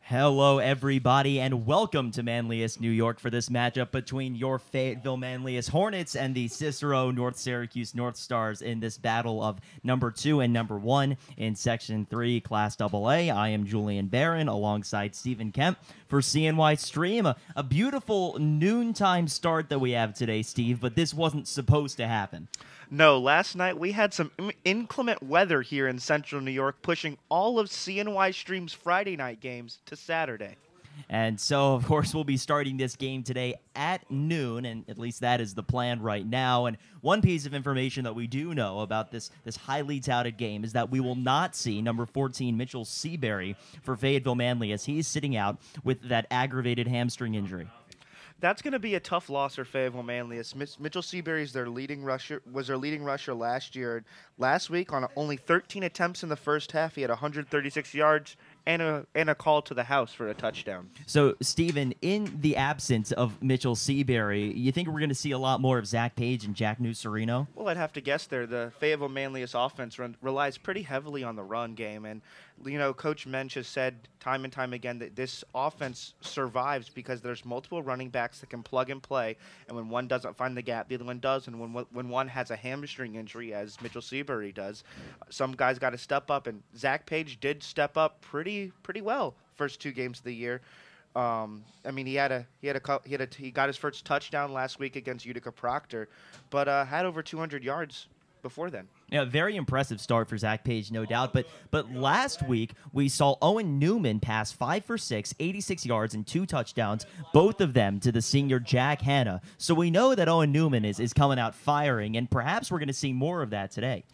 Hello, everybody, and welcome to Manlius, New York, for this matchup between your Fayetteville-Manlius Hornets and the Cicero-North Syracuse North Stars in this battle of number 2 and number 1 in Section 3, Class AA. I am Julian Barron alongside Stephen Kemp for CNY Stream. A beautiful noontime start that we have today, Steve, but this wasn't supposed to happen. No, last night we had some inclement weather here in central New York, pushing all of CNY Stream's Friday night games to Saturday. And so, of course, we'll be starting this game today at noon, and at least that is the plan right now. And one piece of information that we do know about this highly touted game is that we will not see number 14, Mitchell Seabury, for Fayetteville-Manlius. He's sitting out with that aggravated hamstring injury. That's going to be a tough loss for Fayetteville-Manlius. Mitchell Seabury was their leading rusher last year. Last week, on only 13 attempts in the first half, he had 136 yards and a call to the house for a touchdown. So, Stephen, in the absence of Mitchell Seabury, you think we're going to see a lot more of Zach Page and Jack New-Serino? Well, I'd have to guess there. The Fayetteville-Manlius offense relies pretty heavily on the run game, and Coach Mensch has said time and time again that this offense survives because there's multiple running backs that can plug and play, and when one doesn't find the gap, the other one does, and when one has a hamstring injury, as Mitchell Seabury does, some guys got to step up, and Zach Page did step up pretty well first 2 games of the year. He got his first touchdown last week against Utica Proctor, but had over 200 yards before then. Yeah, very impressive start for Zach Page, no doubt. But last week, we saw Owen Newman pass 5 for 6, 86 yards, and 2 touchdowns, both of them to the senior Jack Hanna. So we know that Owen Newman is coming out firing, and perhaps we're going to see more of that today.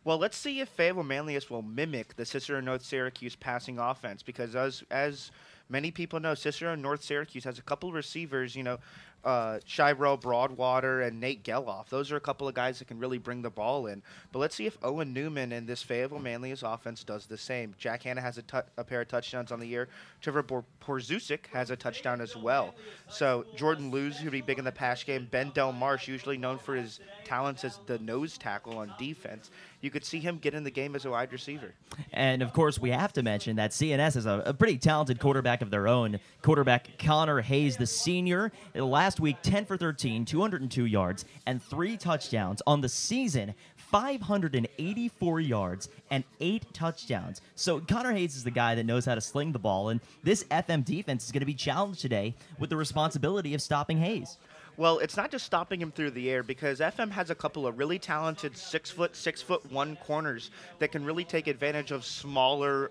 Well, let's see if Fayetteville-Manlius will mimic the Cicero-North Syracuse passing offense, because as many people know, Cicero-North Syracuse has a couple of receivers, Shirel Broadwater and Nate Geloff. Those are a couple of guys that can really bring the ball in. But let's see if Owen Newman and this Fayetteville-Manlius offense does the same. Jack Hanna has a pair of touchdowns on the year. Trevor Porzusik has a touchdown as well. So Jordan Lewis, who'd be big in the pass game. Ben Del Marsh, usually known for his talents as the nose tackle on defense. You could see him get in the game as a wide receiver. And, of course, we have to mention that CNS is a pretty talented quarterback of their own. Quarterback Connor Hayes, the senior, last week 10 for 13, 202 yards, and 3 touchdowns. On the season, 584 yards and 8 touchdowns. So Connor Hayes is the guy that knows how to sling the ball, and this FM defense is going to be challenged today with the responsibility of stopping Hayes. Well, it's not just stopping him through the air, because FM has a couple of really talented 6'1" corners that can really take advantage of smaller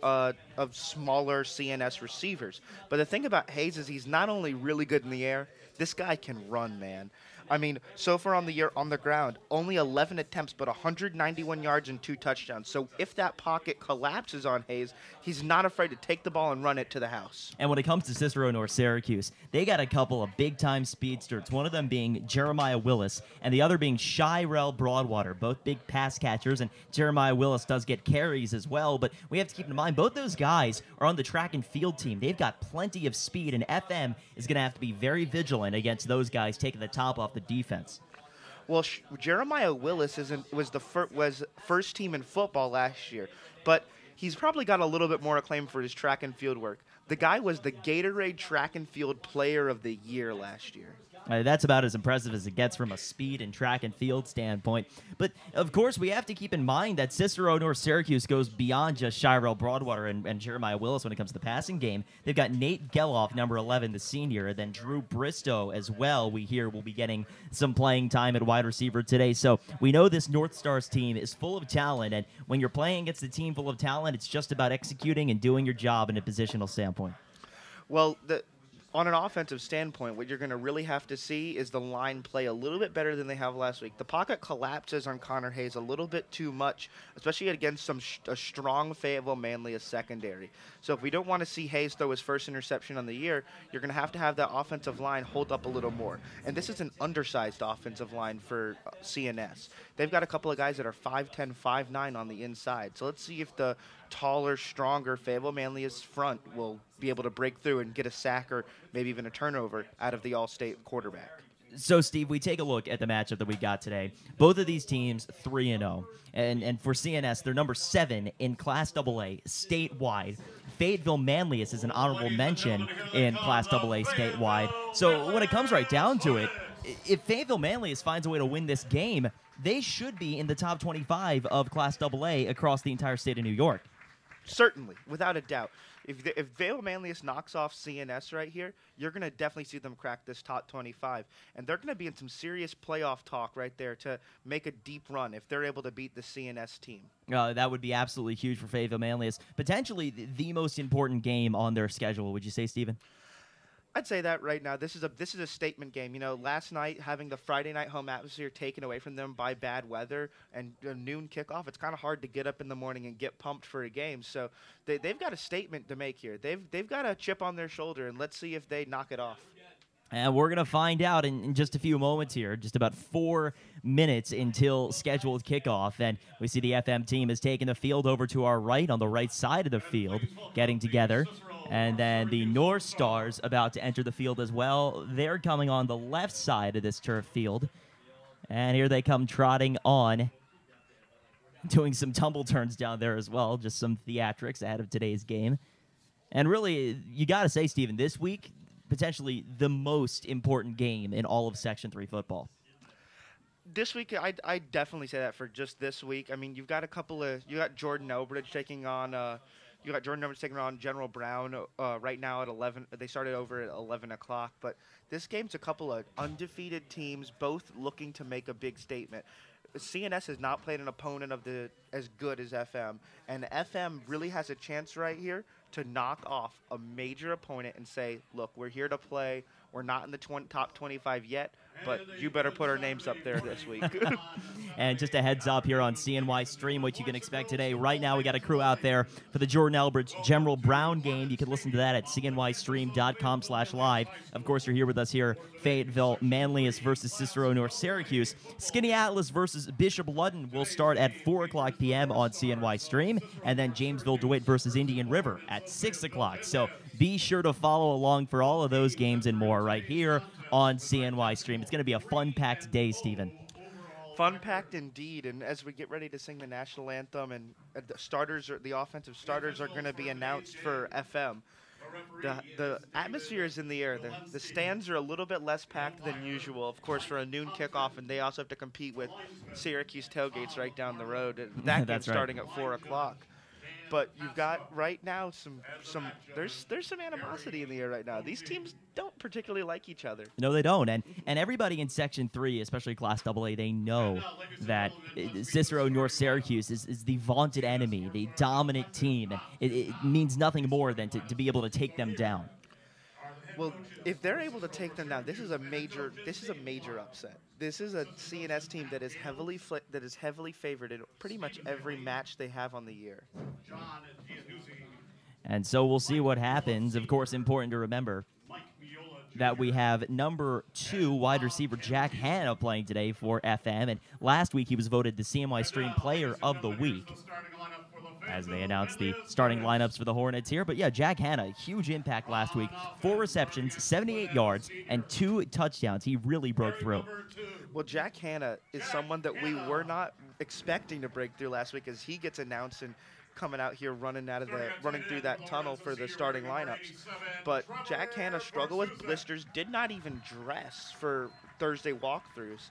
CNS receivers. But the thing about Hayes is he's not only really good in the air, this guy can run, man. I mean, so far on the year on the ground, only 11 attempts, but 191 yards and 2 touchdowns. So if that pocket collapses on Hayes, he's not afraid to take the ball and run it to the house. And when it comes to Cicero-North Syracuse, they got a couple of big-time speedsters, one of them being Jeremiah Willis and the other being Shirel Broadwater, both big pass catchers, and Jeremiah Willis does get carries as well. But we have to keep in mind, both those guys are on the track and field team. They've got plenty of speed, and FM is going to have to be very vigilant against those guys taking the top off the defense. Well, Jeremiah Willis was first team in football last year, but he's probably got a little bit more acclaim for his track and field work. The guy was the Gatorade Track and Field Player of the Year last year. That's about as impressive as it gets from a speed and track and field standpoint. But, of course, we have to keep in mind that Cicero-North Syracuse goes beyond just Shirel Broadwater and Jeremiah Willis when it comes to the passing game. They've got Nate Geloff, number 11, the senior, and then Drew Bristow as well. We hear will be getting some playing time at wide receiver today. So we know this North Stars team is full of talent, and when you're playing against a team full of talent, it's just about executing and doing your job in a positional standpoint. Well, on an offensive standpoint, what you're going to really have to see is the line play a little bit better than they have last week. The pocket collapses on Connor Hayes a little bit too much, especially against a strong Fayetteville-Manlius secondary. So if we don't want to see Hayes throw his first interception on the year, you're going to have that offensive line hold up a little more. And this is an undersized offensive line for CNS. They've got a couple of guys that are 5'10", 5'9" on the inside. So let's see if the taller, stronger Fayetteville-Manlius front will be able to break through and get a sack or maybe even a turnover out of the All-State quarterback. So, Steve, we take a look at the matchup that we got today. Both of these teams 3-0. And for CNS, they're number 7 in Class AA statewide. Fayetteville-Manlius is an honorable mention in Class AA statewide. So when it comes right down to it, if Fayetteville-Manlius finds a way to win this game, they should be in the top 25 of Class AA across the entire state of New York. Certainly, without a doubt. If Fayetteville-Manlius knocks off CNS right here, you're going to definitely see them crack this top 25. And they're going to be in some serious playoff talk right there to make a deep run if they're able to beat the CNS team. That would be absolutely huge for Fayetteville-Manlius. Potentially the most important game on their schedule, would you say, Stephen? I'd say that right now. This is a statement game. You know, last night having the Friday night home atmosphere taken away from them by bad weather and a noon kickoff, it's kind of hard to get up in the morning and get pumped for a game. So they've got a statement to make here. They've got a chip on their shoulder, and let's see if they knock it off. And we're going to find out in just a few moments here, just about 4 minutes until scheduled kickoff. And we see the FM team has taken the field over to our right, on the right side of the field, getting together. And then the North Stars about to enter the field as well. They're coming on the left side of this turf field. And here they come trotting on, doing some tumble turns down there as well, just some theatrics ahead of today's game. And really, you got to say, Stephen, this week, potentially the most important game in all of Section 3 football. This week, I definitely say that for just this week. I mean, you've got you got Jordan Elbridge taking on General Brown right now at 11. They started over at 11 o'clock. But this game's a couple of undefeated teams, both looking to make a big statement. CNS has not played an opponent as good as FM, and FM really has a chance right here to knock off a major opponent and say, look, we're here to play. We're not in the top 25 yet, but you better put our names up there this week. And just a heads up here on CNY Stream, what you can expect today. Right now, we got a crew out there for the Jordan Elbridge General Brown game. You can listen to that at cnystream.com/live. Of course, you're here with us here. Fayetteville-Manlius versus Cicero-North Syracuse. Skinny Atlas versus Bishop Ludden will start at 4 o'clock p.m. on CNY Stream. And then Jamesville-DeWitt versus Indian River at 6 o'clock. So be sure to follow along for all of those games and more right here on CNY Stream. It's going to be a fun-packed day, Stephen. Fun-packed indeed, and as we get ready to sing the national anthem, and the offensive starters are going to be announced for FM. The atmosphere is in the air. The stands are a little bit less packed than usual, of course, for a noon kickoff, and they also have to compete with Syracuse tailgates right down the road. That game's starting at 4 o'clock. But you've got right now there's some animosity in the air right now. These teams don't particularly like each other. No, they don't. And everybody in Section 3, especially Class AA, they know that Cicero-North Syracuse is the vaunted enemy, the dominant team. It means nothing more than to be able to take them down. Well, if they're able to take them down, this is a major upset. This is a CNS team that is heavily favored in pretty much every match they have on the year. And so we'll see what happens. Of course, important to remember that we have number 2 wide receiver Jack Hanna playing today for FM. And last week he was voted the CNY Stream Player of the Week, as they announced the starting lineups for the Hornets here. But yeah, Jack Hanna, huge impact last week. 4 receptions, 78 yards, and 2 touchdowns. He really broke through. Well, Jack Hanna is someone that we were not expecting to break through last week, as he gets announced and coming out here running through that tunnel for the starting lineups. But Jack Hanna struggled with blisters, did not even dress for Thursday walkthroughs.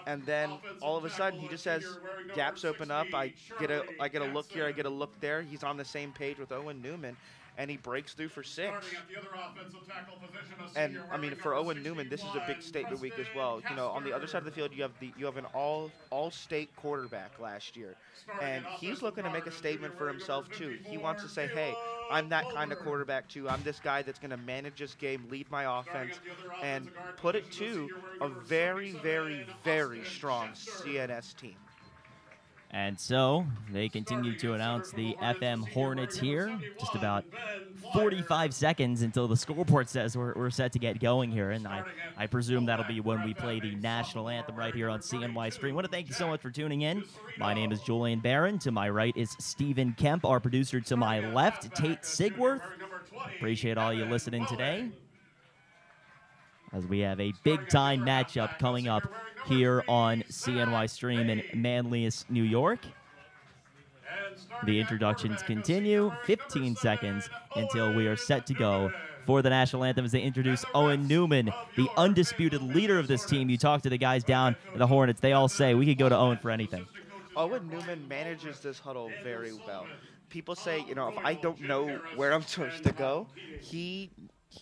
And then all of a sudden he just says, gaps open up, I get a look here, I get a look there. He's on the same page with Owen Newman, and he breaks through for 6. And I mean, for Owen Newman, this is a big statement week as well. You know, on the other side of the field, you have an all-state quarterback last year, and he's looking to make a statement for himself too. He wants to say, hey, I'm that kind of quarterback too. I'm this guy that's going to manage this game, lead my offense, and put it to a very, very, very strong CNS team. And so they continue to announce the FM Hornets here. Just about 45 seconds until the scoreboard says we're set to get going here. And I presume that'll be when we play the national anthem right here on CNY Stream. I want to thank you so much for tuning in. My name is Julian Barron. To my right is Stephen Kemp, our producer. To my left, Tate Sigworth. Appreciate all you listening today, as we have a big-time matchup coming up here on CNY Stream in Manlius, New York. The introductions continue, 15 seconds until we are set to go for the national anthem as they introduce Owen Newman, the undisputed leader of this team. You talk to the guys down at the Hornets, they all say we could go to Owen for anything. Owen Newman manages this huddle very well. People say, you know, if I don't know where I'm supposed to go, he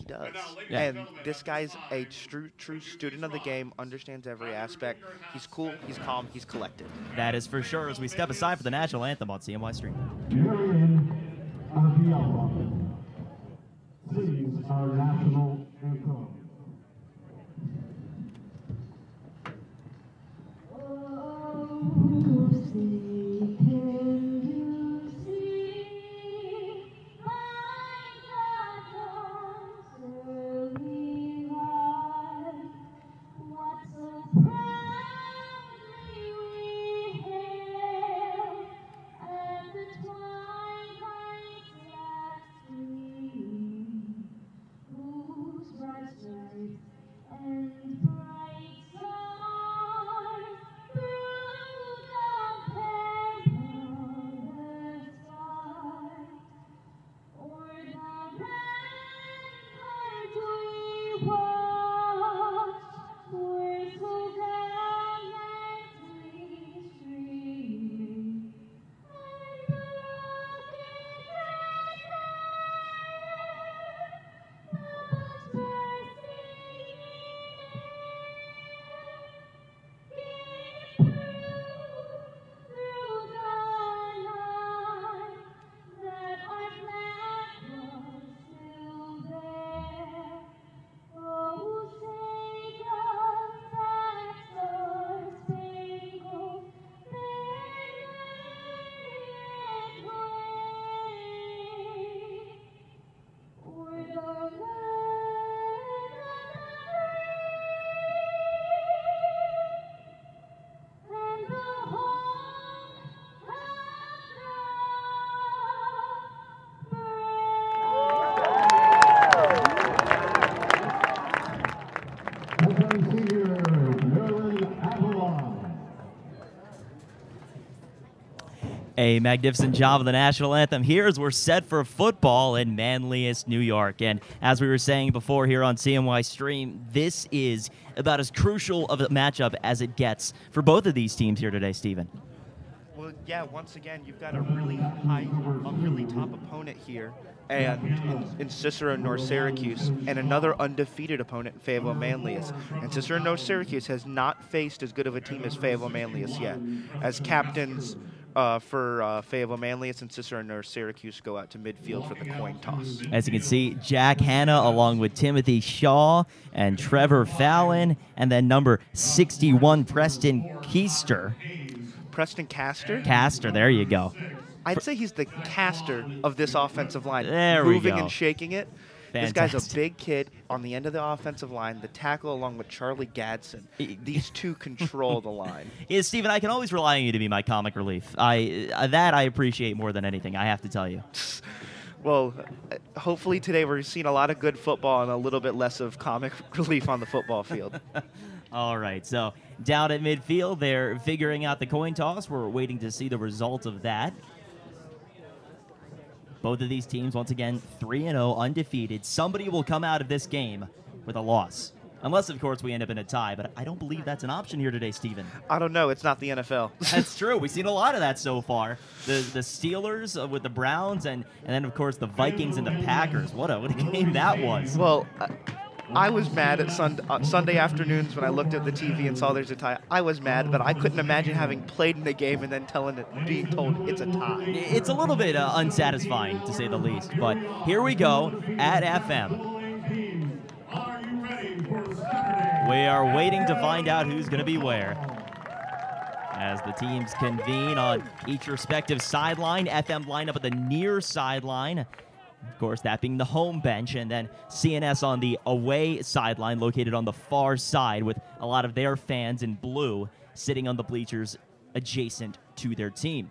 does. Yeah. And this guy's a true student of the game, understands every aspect. He's cool, he's calm, he's collected. That is for sure as we step aside for the national anthem on CMY Stream. Julian, sings our national anthem. A magnificent job of the national anthem here as we're set for football in Manlius, New York. And as we were saying before here on CMY Stream, this is about as crucial of a matchup as it gets for both of these teams here today, Stephen. Well, yeah, once again, you've got a really top opponent here, and in Cicero-North, Syracuse, and another undefeated opponent, Fayetteville-Manlius. And Cicero-North, Syracuse has not faced as good of a team as Fayetteville-Manlius yet. As captains for Fayetteville-Manlius and Cicero-North, Syracuse go out to midfield for the coin toss. As you can see, Jack Hanna along with Timothy Shaw and Trevor Fallon, and then number 61, Preston Keister. Preston Caster? Caster, there you go. I'd say he's the caster of this offensive line. There we Moving go. and shaking it. Fantastic. This guy's a big kid on the end of the offensive line, the tackle along with Charlie Gadsden. These two control the line. Yeah, Stephen, I can always rely on you to be my comic relief. That I appreciate more than anything, I have to tell you. Well, hopefully today we're seeing a lot of good football and a little bit less of comic relief on the football field. All right, so down at midfield, they're figuring out the coin toss. We're waiting to see the result of that. Both of these teams, once again, 3-0, undefeated. Somebody will come out of this game with a loss. Unless, of course, we end up in a tie, but I don't believe that's an option here today, Stephen. I don't know. It's not the NFL. That's true. We've seen a lot of that so far. The Steelers with the Browns, and then, of course, the Vikings and the Packers. What a game that was. Well, I was mad at Sunday afternoons when I looked at the TV and saw there's a tie. I was mad, but I couldn't imagine having played in the game and then being told it's a tie. It's a little bit unsatisfying, to say the least. But here we go at FM. We are waiting to find out who's going to be where. As the teams convene on each respective sideline, FM line up at the near sideline. Of course, that being the home bench, and then CNS on the away sideline located on the far side with a lot of their fans in blue sitting on the bleachers adjacent to their team.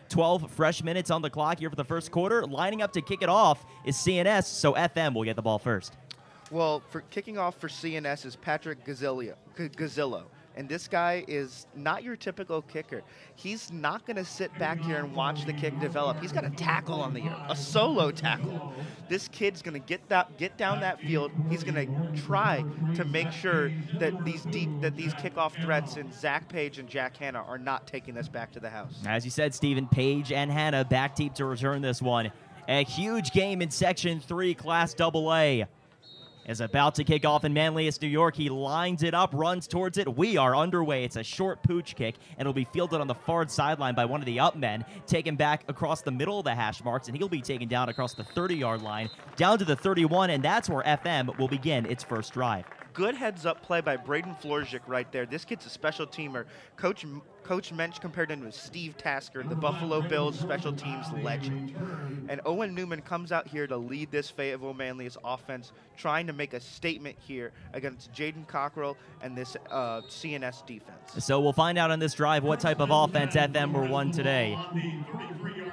12 fresh minutes on the clock here for the first quarter. Lining up to kick it off is CNS, so FM will get the ball first. Well, for kicking off for CNS is Patrick Gazzillo. And this guy is not your typical kicker. He's not going to sit back here and watch the kick develop. He's got a tackle on the year, a solo tackle. This kid's going to get down that field. He's going to try to make sure that these kickoff threats in Zach Page and Jack Hanna are not taking this back to the house. As you said, Stephen, Page and Hanna back deep to return this one. A huge game in Section 3, Class AA. Is about to kick off in Manlius, New York. He lines it up, runs towards it. We are underway. It's a short pooch kick, and it'll be fielded on the far sideline by one of the up men, taken back across the middle of the hash marks, and he'll be taken down across the 30-yard line, down to the 31, and that's where FM will begin its first drive. Good heads-up play by Braden Florzik right there. This kid's a special teamer. Coach Mensch compared him to Steve Tasker, the Buffalo Bills special teams legend. And Owen Newman comes out here to lead this Fayetteville-Manlius offense, trying to make a statement here against Jaden Cockrell and this CNS defense. So we'll find out on this drive what type of offense FM will run today.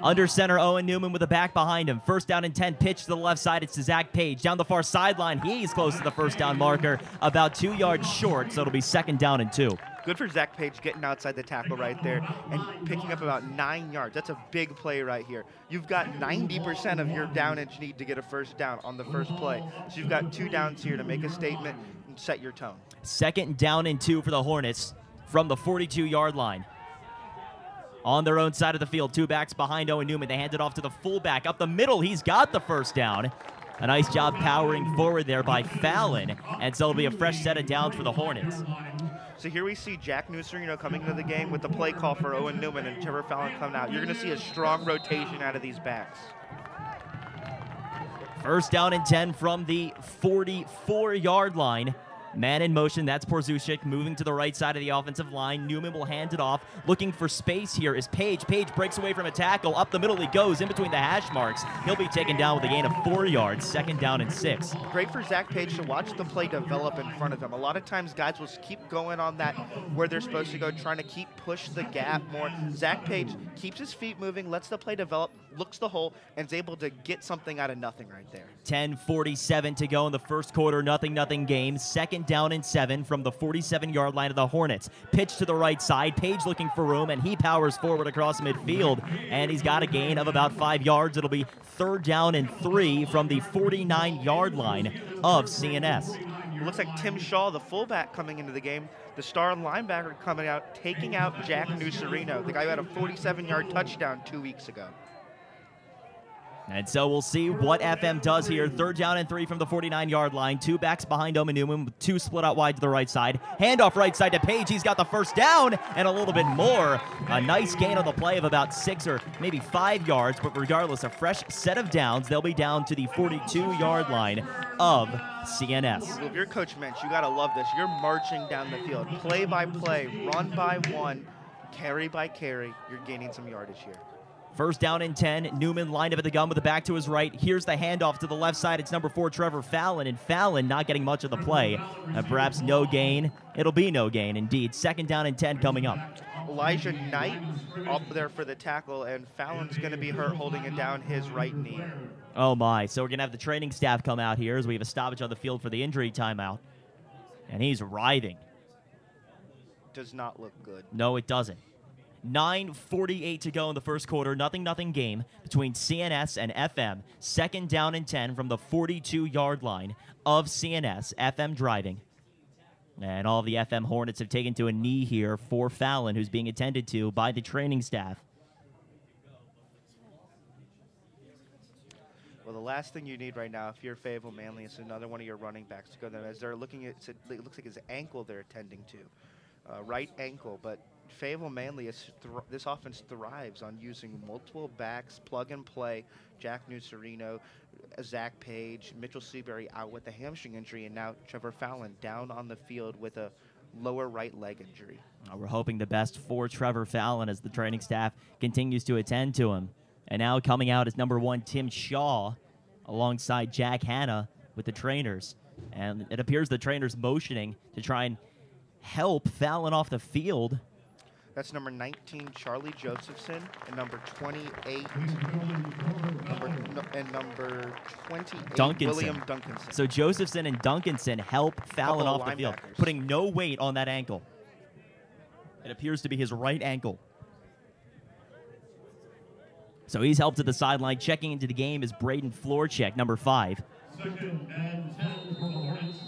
Under center, Owen Newman with a back behind him. First down and 10, pitch to the left side. It's to Zach Page. Down the far sideline, he's close to the first down marker, about 2 yards short, so it'll be 2nd down and 2. Good for Zach Page getting outside the tackle right there and picking up about 9 yards. That's a big play right here. You've got 90% of your downage need to get a first down on the first play. So you've got 2 downs here to make a statement and set your tone. 2nd down and 2 for the Hornets from the 42-yard line. On their own side of the field, 2 backs behind Owen Newman. They hand it off to the fullback. Up the middle, he's got the first down. A nice job powering forward there by Fallon. And so it'll be a fresh set of downs for the Hornets. So here we see Jack Nusserino coming into the game with the play call for Owen Newman and Trevor Fallon coming out. You're going to see a strong rotation out of these backs. First down and 10 from the 44-yard line. Man in motion, that's Porzushik moving to the right side of the offensive line. Newman will hand it off. Looking for space here is Page. Page breaks away from a tackle. Up the middle he goes, in between the hash marks. He'll be taken down with a gain of 4 yards. 2nd down and 6. Great for Zach Page to watch the play develop in front of him. A lot of times guys will keep going on that where they're supposed to go, trying to push the gap more. Zach Page keeps his feet moving, lets the play develop, looks the hole, and is able to get something out of nothing right there. 10:47 to go in the first quarter. 0-0 game. 2nd down and 7 from the 47-yard line of the Hornets. Pitch to the right side. Page looking for room, and he powers forward across midfield, and he's got a gain of about 5 yards. It'll be 3rd down and 3 from the 49-yard line of CNS. It looks like Tim Shaw, the fullback, coming into the game. The star linebacker coming out, taking out Jack Nusserino, the guy who had a 47-yard touchdown 2 weeks ago. And so we'll see what FM does here. 3rd down and 3 from the 49-yard line. 2 backs behind Owen Newman with 2 split out wide to the right side. Handoff right side to Page. He's got the first down and a little bit more. A nice gain on the play of about 6 or maybe 5 yards, but regardless, a fresh set of downs. They'll be down to the 42-yard line of CNS. Well, if you're Coach Mensch, you got to love this. You're marching down the field, play by play, run by one, carry by carry. You're gaining some yardage here. First down and 10. Newman lined up at the gun with the back to his right. Here's the handoff to the left side. It's number 4, Trevor Fallon, and Fallon not getting much of the play. And perhaps no gain. It'll be no gain, indeed. 2nd down and 10 coming up. Elijah Knight up there for the tackle, and Fallon's going to be hurt holding it down his right knee. Oh, my. So we're going to have the training staff come out here as we have a stoppage on the field for the injury timeout. And he's writhing. Does not look good. No, it doesn't. 9:48 to go in the first quarter. 0-0 game between CNS and FM. 2nd down and 10 from the 42-yard line of CNS. FM driving. And all of the FM Hornets have taken to a knee here for Fallon, who's being attended to by the training staff. Well, the last thing you need right now, if you're Fayetteville-Manlius, is another one of your running backs to go there. As they're looking at, it looks like his ankle they're attending to. Right ankle, but Fayetteville-Manlius, this offense thrives on using multiple backs, plug and play. Jack Nusserino, Zach Page, Mitchell Seabury out with a hamstring injury, and now Trevor Fallon down on the field with a lower right leg injury. We're hoping the best for Trevor Fallon as the training staff continues to attend to him. And now coming out is number 1, Tim Shaw, alongside Jack Hanna with the trainers. And it appears the trainers motioning to try and help Fallon off the field. That's number 19, Charlie Josephson, and number 28, number 28, Duncanson. William Duncanson. So Josephson and Duncanson help Fallon off the field, putting no weight on that ankle. It appears to be his right ankle. So he's helped to the sideline. Checking into the game is Braden Florcheck, number 5.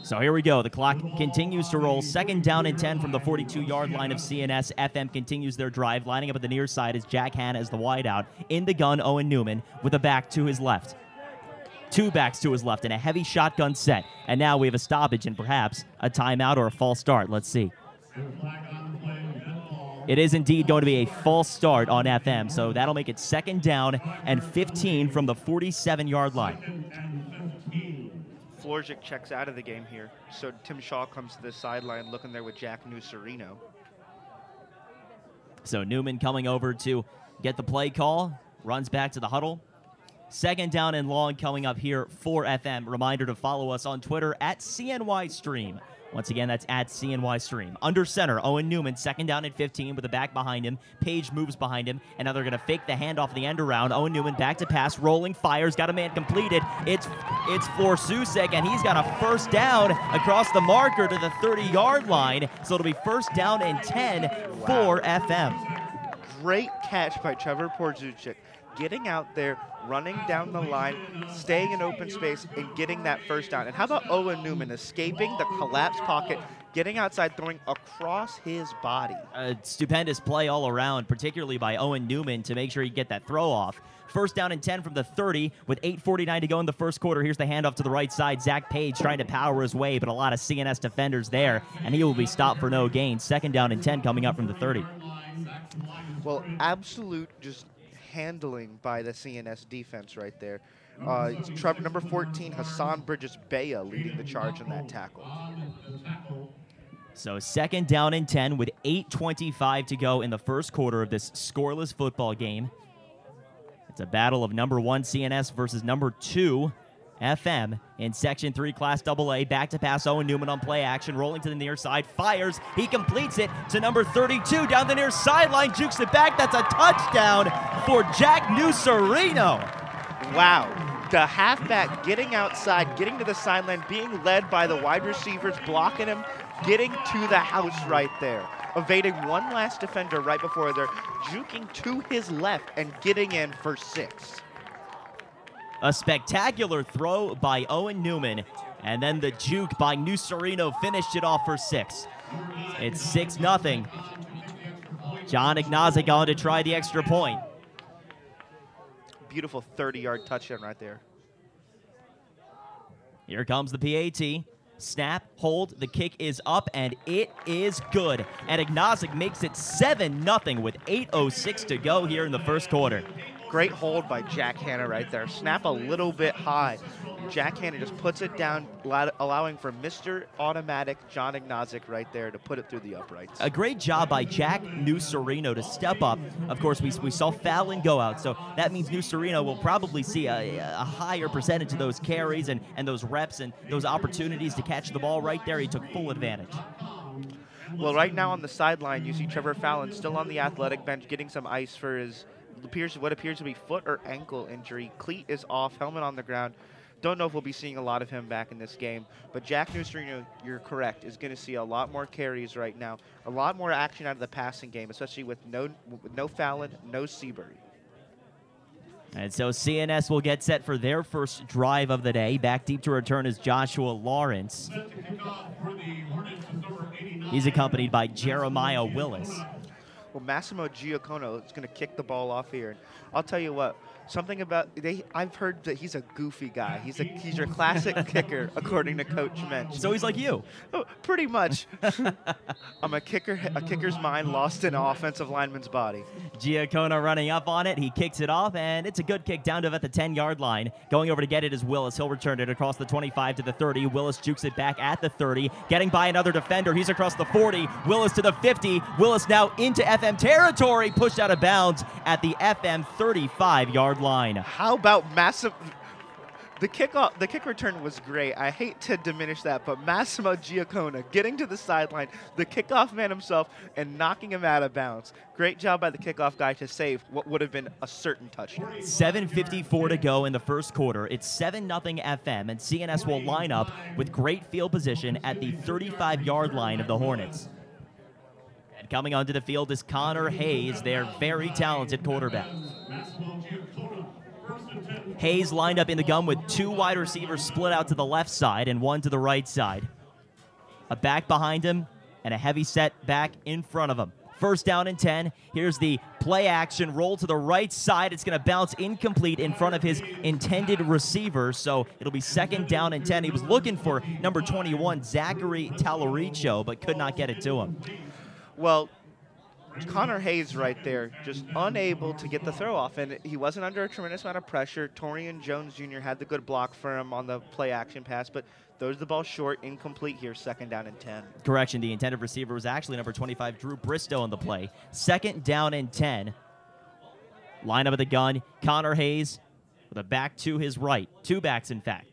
So here we go. The clock continues to roll. 2nd down and 10 from the 42-yard line of CNS. FM continues their drive. Lining up at the near side is Jack Hanna as the wideout. In the gun, Owen Newman with a back to his left. 2 backs to his left and a heavy shotgun set. And now we have a stoppage and perhaps a timeout or a false start. Let's see. It is indeed going to be a false start on FM, so that'll make it 2nd down and 15 from the 47-yard line. Florjic checks out of the game here, so Tim Shaw comes to the sideline looking there with Jack Nucerino. So Newman coming over to get the play call, runs back to the huddle. 2nd down and long coming up here for FM. Reminder to follow us on Twitter at CNY Stream. Once again, that's at CNY Stream. Under center, Owen Newman, 2nd down and 15 with a back behind him. Page moves behind him, and now they're going to fake the handoff the end around. Owen Newman back to pass, rolling, fires, got a man completed. It's for Susek, and he's got a 1st down across the marker to the 30-yard line. So it'll be 1st down and 10 for FM. Great catch by Trevor Porzuchik. Getting out there, running down the line, staying in open space, and getting that 1st down. And how about Owen Newman escaping the collapsed pocket, getting outside, throwing across his body? A stupendous play all around, particularly by Owen Newman to make sure he get that throw off. 1st down and 10 from the 30 with 8:49 to go in the 1st quarter. Here's the handoff to the right side. Zach Page trying to power his way, but a lot of CNS defenders there, and he will be stopped for no gain. 2nd down and 10 coming up from the 30. Well, absolute just handling by the CNS defense right there. Trevor, number 14, Hassan Bridges-Bea leading the charge in that tackle. So 2nd down and 10 with 8:25 to go in the 1st quarter of this scoreless football game. It's a battle of number 1 CNS versus number 2 FM in Section 3 Class AA. Back to pass, Owen Newman on play action, rolling to the near side, fires. He completes it to number 32 down the near sideline, jukes it back. That's a touchdown for Jack Nucerino. Wow. The halfback getting outside, getting to the sideline, being led by the wide receivers, blocking him, getting to the house right there. Evading one last defender right before they're juking to his left and getting in for 6. A spectacular throw by Owen Newman, and then the juke by Nucerino finished it off for 6. It's 6-0. John Ignazik on to try the extra point. Beautiful 30-yard touchdown right there. Here comes the PAT. Snap, hold, the kick is up, and it is good. And Ignazik makes it 7-0 with 8:06 to go here in the 1st quarter. Great hold by Jack Hanna right there. Snap a little bit high. Jack Hanna just puts it down, allowing for Mr. Automatic John Ignazik right there to put it through the uprights. A great job by Jack Nucerino to step up. Of course, we saw Fallon go out, so that means Nucerino will probably see a higher percentage of those carries and those reps and those opportunities to catch the ball right there. He took full advantage. Well, right now on the sideline, you see Trevor Fallon still on the athletic bench getting some ice for his what appears to be foot or ankle injury. Cleat is off, helmet on the ground. Don't know if we'll be seeing a lot of him back in this game. But Jack Nucerino, you're correct, is going to see a lot more carries right now. A lot more action out of the passing game, especially with no Fallon, no Seabury. And so CNS will get set for their first drive of the day. Back deep to return is Joshua Lawrence. He's accompanied by Jeremiah Willis. Well, Massimo Giacono is going to kick the ball off here. And I'll tell you what, something about I've heard that he's a goofy guy. He's your classic kicker, according to Coach Mensch. So he's like you. Oh, pretty much. I'm a kicker's mind lost in an offensive lineman's body. Giacono running up on it. He kicks it off, and it's a good kick down to about the 10-yard line. Going over to get it is Willis. He'll return it across the 25 to the 30. Willis jukes it back at the 30. Getting by another defender. He's across the 40. Willis to the 50. Willis now into FM territory. Pushed out of bounds at the FM 35-yard line. How about massive? The kick return was great. I hate to diminish that, but Massimo Giacono getting to the sideline, the kickoff man himself, and knocking him out of bounds. Great job by the kickoff guy to save what would have been a certain touchdown. 7:54 to go in the 1st quarter. It's 7-0 FM, and CNS will line up with great field position at the 35-yard line of the Hornets. And coming onto the field is Connor Hayes, their very talented quarterback. Hayes lined up in the gun with 2 wide receivers split out to the left side and 1 to the right side. A back behind him and a heavy set back in front of him. First down and 10. Here's the play action roll to the right side. It's going to bounce incomplete in front of his intended receiver, so it'll be second down and 10. He was looking for number 21, Zachary Talaricho, but could not get it to him. Well, Connor Hayes right there, just unable to get the throw off, and he wasn't under a tremendous amount of pressure. Torian Jones Jr. had the good block for him on the play action pass, but throws the ball short, incomplete here, second down and 10. Correction, the intended receiver was actually number 25, Drew Bristow on the play. Second down and 10. Line up at the gun, Connor Hayes with a back to his right. 2 backs, in fact.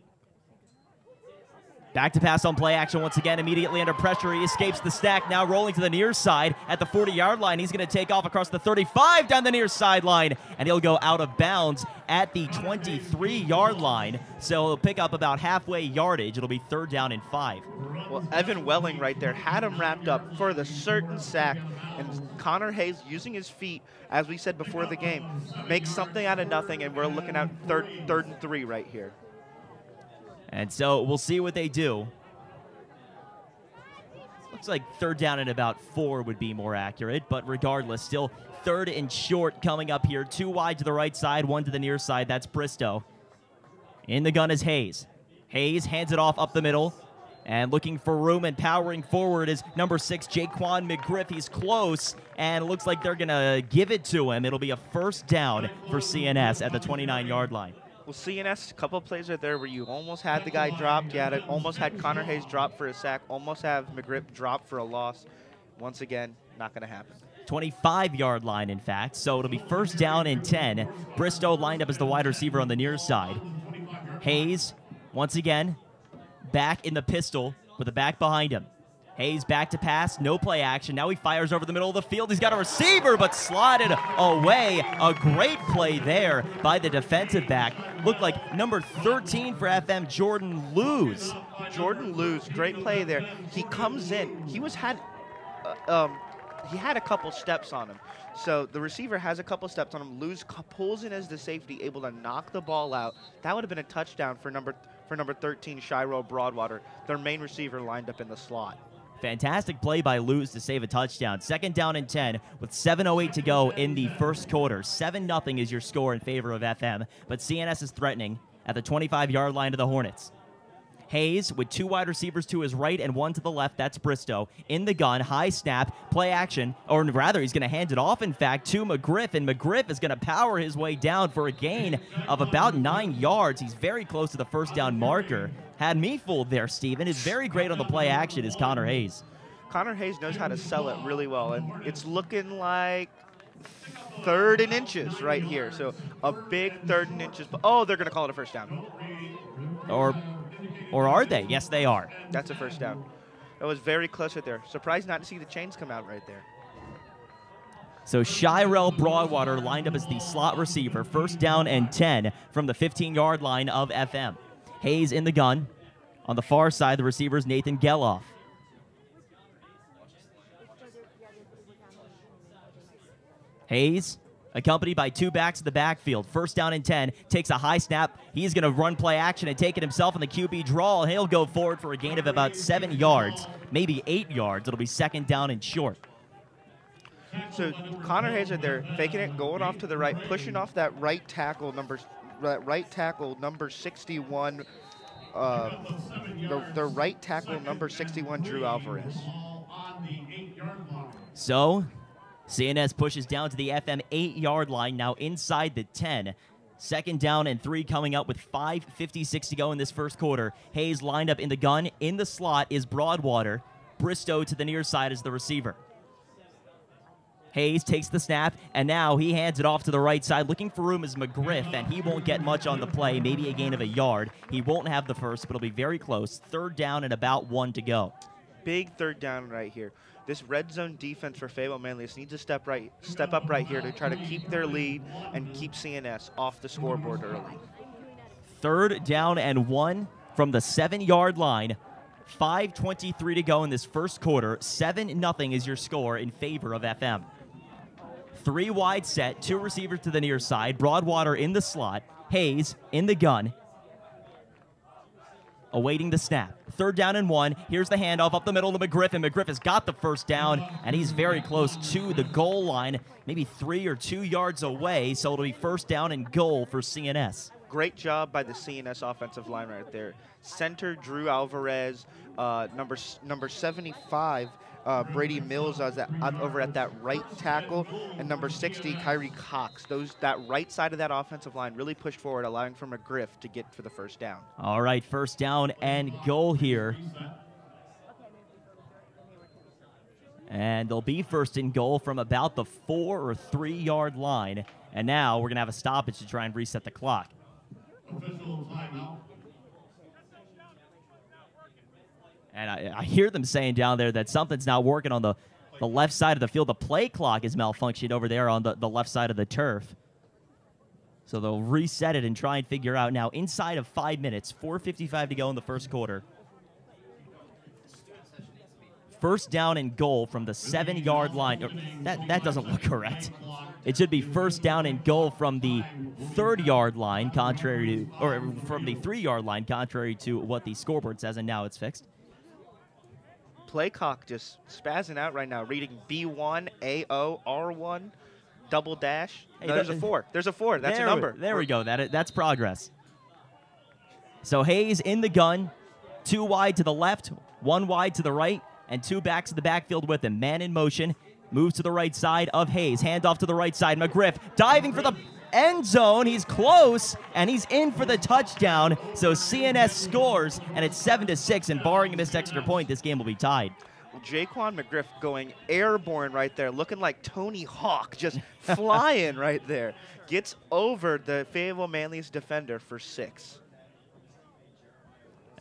Back to pass on play action once again, immediately under pressure. He escapes the stack, now rolling to the near side at the 40-yard line. He's going to take off across the 35 down the near sideline, and he'll go out of bounds at the 23-yard line. So he'll pick up about halfway yardage. It'll be third down and 5. Well, Evan Welling right there had him wrapped up for the certain sack, and Connor Hayes using his feet, as we said before the game, makes something out of nothing, and we're looking at third and 3 right here. And so we'll see what they do. Looks like third down and about 4 would be more accurate, but regardless, still third and short coming up here. 2 wide to the right side, 1 to the near side. That's Bristow. In the gun is Hayes. Hayes hands it off up the middle, and looking for room and powering forward is number 6, Jaquan McGriff. He's close, and it looks like they're going to give it to him. It'll be a first down for CNS at the 29-yard line. Well, CNS, a couple of plays right there where you almost had the guy dropped. You almost had Connor Hayes drop for a sack, almost have McGriff drop for a loss. Once again, not going to happen. 25-yard line, in fact, so it'll be first down and 10. Bristow lined up as the wide receiver on the near side. Hayes, once again, back in the pistol with a back behind him. Hayes back to pass, no play action. Now he fires over the middle of the field. He's got a receiver, but slotted away. A great play there by the defensive back. Looked like number 13 for FM, Jordan Lewis. Jordan Lewis, great play there. He comes in. He had a couple steps on him. So the receiver has a couple steps on him. Lewis pulls in as the safety, able to knock the ball out. That would have been a touchdown for number 13, Shiro Broadwater, their main receiver lined up in the slot. Fantastic play by Lewis to save a touchdown. Second down and 10 with 7:08 to go in the first quarter. 7-0 is your score in favor of FM, but CNS is threatening at the 25-yard line to the Hornets. Hayes with 2 wide receivers to his right and 1 to the left. That's Bristow. In the gun, high snap, play action, or rather he's going to hand it off, in fact, to McGriff, and McGriff is going to power his way down for a gain of about 9 yards. He's very close to the first down marker. Had me fooled there, Steven. Is very great on the play action is Connor Hayes. Connor Hayes knows how to sell it really well, and it's looking like 3rd and inches right here. So a big 3rd and inches. Oh, they're going to call it a first down. Or are they? Yes, they are. That's a first down. That was very close right there. Surprised not to see the chains come out right there. So Shirel Broadwater lined up as the slot receiver. First down and 10 from the 15-yard line of FM. Hayes in the gun. On the far side, the receiver is Nathan Geloff. Hayes, accompanied by 2 backs in the backfield. First down and 10, takes a high snap. He's going to run play action and take it himself in the QB draw. He'll go forward for a gain of about 7 yards, maybe 8 yards. It'll be second down and short. So Connor Hayes right there, faking it, going off to the right, pushing off that right tackle number 61. The right tackle number 61, Drew Alvarez. So CNS pushes down to the FM 8-yard line, now inside the 10. Second down and 3 coming up with 5:56 to go in this first quarter. Hayes lined up in the gun. In the slot is Broadwater. Bristow to the near side is the receiver. Hayes takes the snap, and now he hands it off to the right side. Looking for room is McGriff, and he won't get much on the play, maybe a gain of a yard. He won't have the first, but it'll be very close. Third down and about 1 to go. Big third down right here. This red zone defense for Fayetteville-Manlius needs to step up right here to try to keep their lead and keep CNS off the scoreboard early. Third down and 1 from the 7-yard line. 5:23 to go in this first quarter. 7-0 is your score in favor of FM. 3 wide set, 2 receivers to the near side. Broadwater in the slot. Hayes in the gun. Awaiting the snap. 3rd down and 1. Here's the handoff up the middle to McGriff, and McGriff has got the first down, and he's very close to the goal line, maybe 3 or 2 yards away, so it'll be 1st down and goal for CNS. Great job by the CNS offensive line right there. Center Drew Alvarez, number 75, Brady Mills over at that right tackle, and number 60, Kyrie Cox. That right side of that offensive line really pushed forward, allowing for McGriff to get for the 1st down. All right, 1st down and goal here. And they'll be 1st and goal from about the 4 or 3 yard line. And now we're going to have a stoppage to try and reset the clock. And I hear them saying down there that something's not working on the left side of the field. The play clock is malfunctioning over there on the left side of the turf. So they'll reset it and try and figure out now inside of 5 minutes, 4:55 to go in the first quarter. 1st down and goal from the 7 yard line. That doesn't look correct. It should be 1st down and goal from the 3rd yard line, from the 3 yard line, contrary to what the scoreboard says, and now it's fixed. Playcock just spazzing out right now, reading B1, AO, R1, double dash. Hey, no, there's a 4. There's a 4. That's a number. There we go. That's progress. So Hayes in the gun, 2 wide to the left, 1 wide to the right, and 2 backs in the backfield with him. Man in motion, moves to the right side of Hayes. Handoff to the right side. McGriff diving for the end zone. He's close, and he's in for the touchdown. So CNS scores, and it's 7-6, and barring a missed extra point, this game will be tied. Well, Jaquan McGriff going airborne right there, looking like Tony Hawk, just flying right there. Gets over the Fayetteville-Manlius defender for 6.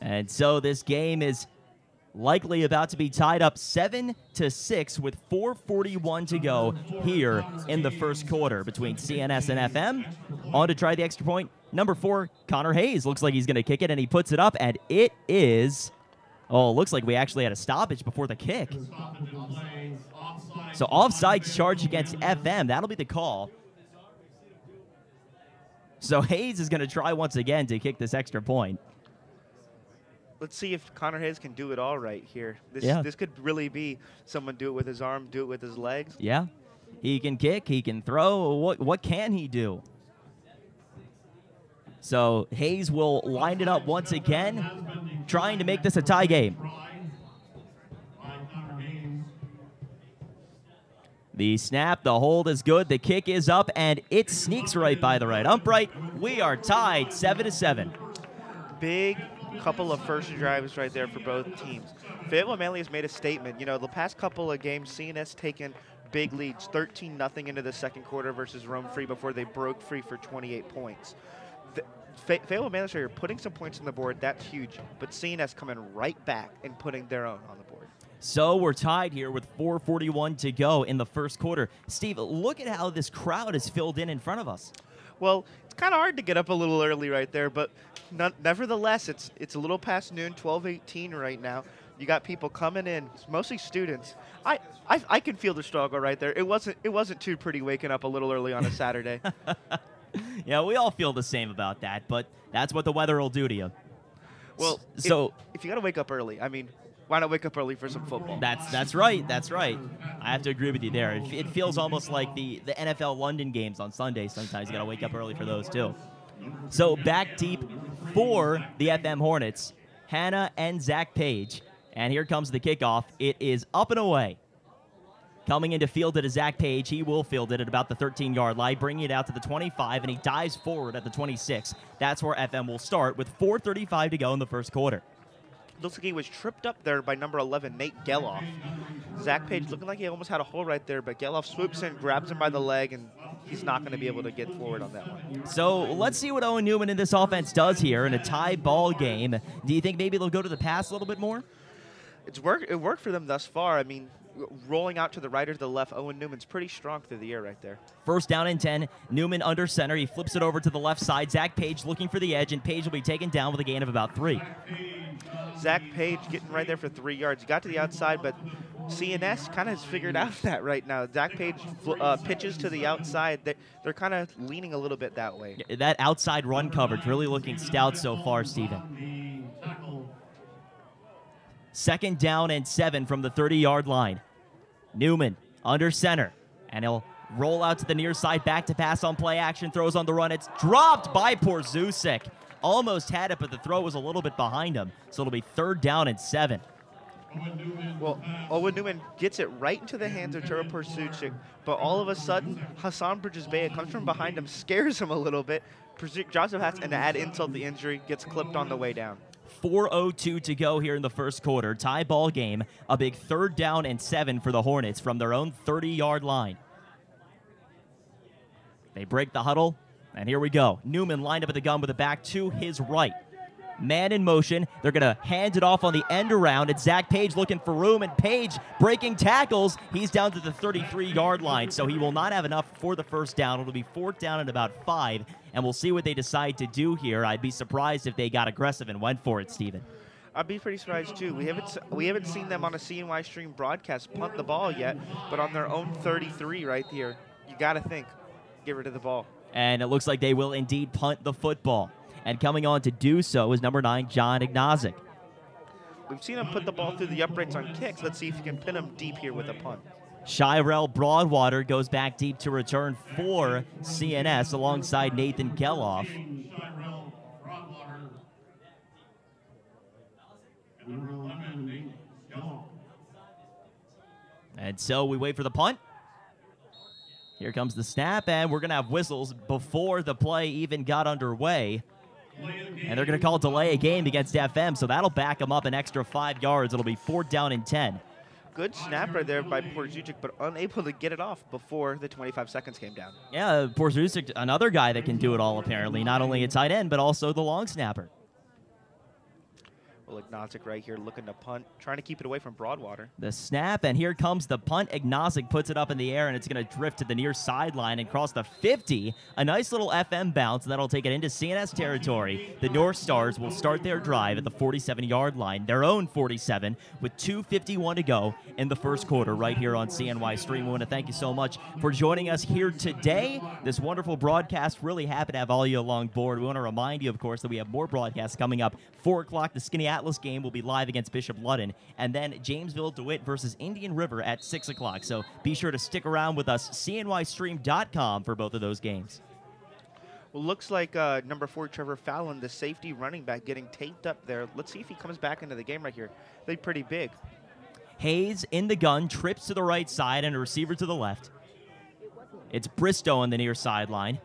And so this game is likely about to be tied up 7-6 with 4:41 to go here in the first quarter between CNS and FM. On to try the extra point. Number 4, Connor Hayes. Looks like he's going to kick it, and he puts it up, and it is... Oh, looks like we actually had a stoppage before the kick. So offside charge against FM. That'll be the call. So Hayes is going to try once again to kick this extra point. Let's see if Connor Hayes can do it all right here. This could really be someone do it with his arm, do it with his legs. Yeah. He can kick, he can throw. What can he do? So Hayes will line it up once again, trying to make this a tie game. The snap, the hold is good, the kick is up, and it sneaks right by the right upright. We are tied 7-7. Big couple of first drives right there for both teams. Fayetteville-Manlius made a statement. You know, the past couple of games, CNS taken big leads, 13-0 into the second quarter versus Rome Free before they broke free for 28 points. Fayetteville-Manlius are putting some points on the board. That's huge. But CNS coming right back and putting their own on the board. So we're tied here with 4:41 to go in the first quarter. Steve, look at how this crowd is filled in front of us. Well, it's kind of hard to get up a little early right there, but nevertheless, it's a little past noon, 12:18 right now. You got people coming in, mostly students. I can feel the struggle right there. It wasn't too pretty waking up a little early on a Saturday. Yeah, we all feel the same about that, but that's what the weather will do to you. Well, so if you got to wake up early, I mean, why not wake up early for some football? That's right. That's right. I have to agree with you there. It feels almost like the NFL London games on Sunday. Sometimes you got to wake up early for those too. So back deep for the FM Hornets, Hannah and Zach Page. And here comes the kickoff. It is up and away. Coming in to field it is Zach Page. He will field it at about the 13-yard line, bringing it out to the 25, and he dives forward at the 26. That's where FM will start with 4:35 to go in the first quarter. Looks like he was tripped up there by number 11, Nate Geloff. Zach Page looking like he almost had a hole right there, but Geloff swoops in, grabs him by the leg, and he's not going to be able to get forward on that one. So let's see what Owen Newman in this offense does here in a tie ball game. Do you think maybe they'll go to the pass a little bit more? It worked for them thus far. I mean, rolling out to the right or to the left. Owen Newman's pretty strong through the air right there. First down and 10. Newman under center. He flips it over to the left side. Zach Page looking for the edge, and Page will be taken down with a gain of about 3. Zach Page getting right there for 3 yards. He got to the outside, but CNS kind of has figured out that right now. Zach Page pitches to the outside. They're kind of leaning a little bit that way. That outside run coverage really looking stout so far, Steven. Second down and 7 from the 30-yard line. Newman under center, and he'll roll out to the near side, back to pass on play action, throws on the run. It's dropped by Porzusik. Almost had it, but the throw was a little bit behind him, so it'll be 3rd down and 7. Well, Owen Newman gets it right into the hands of Turo Porzusik, but all of a sudden, Hassan Bridges-Baya comes from behind him, scares him a little bit. Joseph has to add insult to the injury, gets clipped on the way down. 4:02 to go here in the first quarter. Tie ball game. A big 3rd down and 7 for the Hornets from their own 30-yard line. They break the huddle, and here we go. Newman lined up at the gun with the back to his right. Man in motion. They're going to hand it off on the end around. It's Zach Page looking for room, and Page breaking tackles. He's down to the 33-yard line, so he will not have enough for the first down. It'll be 4th down and about 5, and we'll see what they decide to do here. I'd be surprised if they got aggressive and went for it, Steven. I'd be pretty surprised too. We haven't seen them on a CNY stream broadcast punt the ball yet, but on their own 33 right here, you got to think, get rid of the ball. And it looks like they will indeed punt the football. And coming on to do so is number 9, John Ignazik. We've seen him put the ball through the uprights on kicks. Let's see if he can pin him deep here with a punt. Shirel Broadwater goes back deep to return for CNS alongside Nathan Geloff. And so we wait for the punt. Here comes the snap, and we're going to have whistles before the play even got underway. And they're going to call delay a game against FM, so that'll back them up an extra 5 yards. It'll be 4th down and 10. Good snap right there by Porzusik, but unable to get it off before the 25 seconds came down. Yeah, Porzusik, another guy that can do it all apparently. Not only a tight end, but also the long snapper. Well, Ignazik right here looking to punt, trying to keep it away from Broadwater. The snap, and here comes the punt. Ignazik puts it up in the air, and it's going to drift to the near sideline and cross the 50. A nice little FM bounce, and that'll take it into CNS territory. The North Stars will start their drive at the 47-yard line, their own 47, with 2:51 to go in the first quarter right here on CNY Stream. We want to thank you so much for joining us here today. This wonderful broadcast, really happy to have all you along board. We want to remind you, of course, that we have more broadcasts coming up. 4 o'clock, the Skinny Atlas game will be live against Bishop Ludden, and then Jamesville DeWitt versus Indian River at 6 o'clock. So be sure to stick around with us, cnystream.com, for both of those games. Well, looks like number 4, Trevor Fallon, the safety running back, getting taped up there. Let's see if he comes back into the game right here. They're pretty big. Hayes in the gun, trips to the right side, and a receiver to the left. It's Bristow on the near sideline.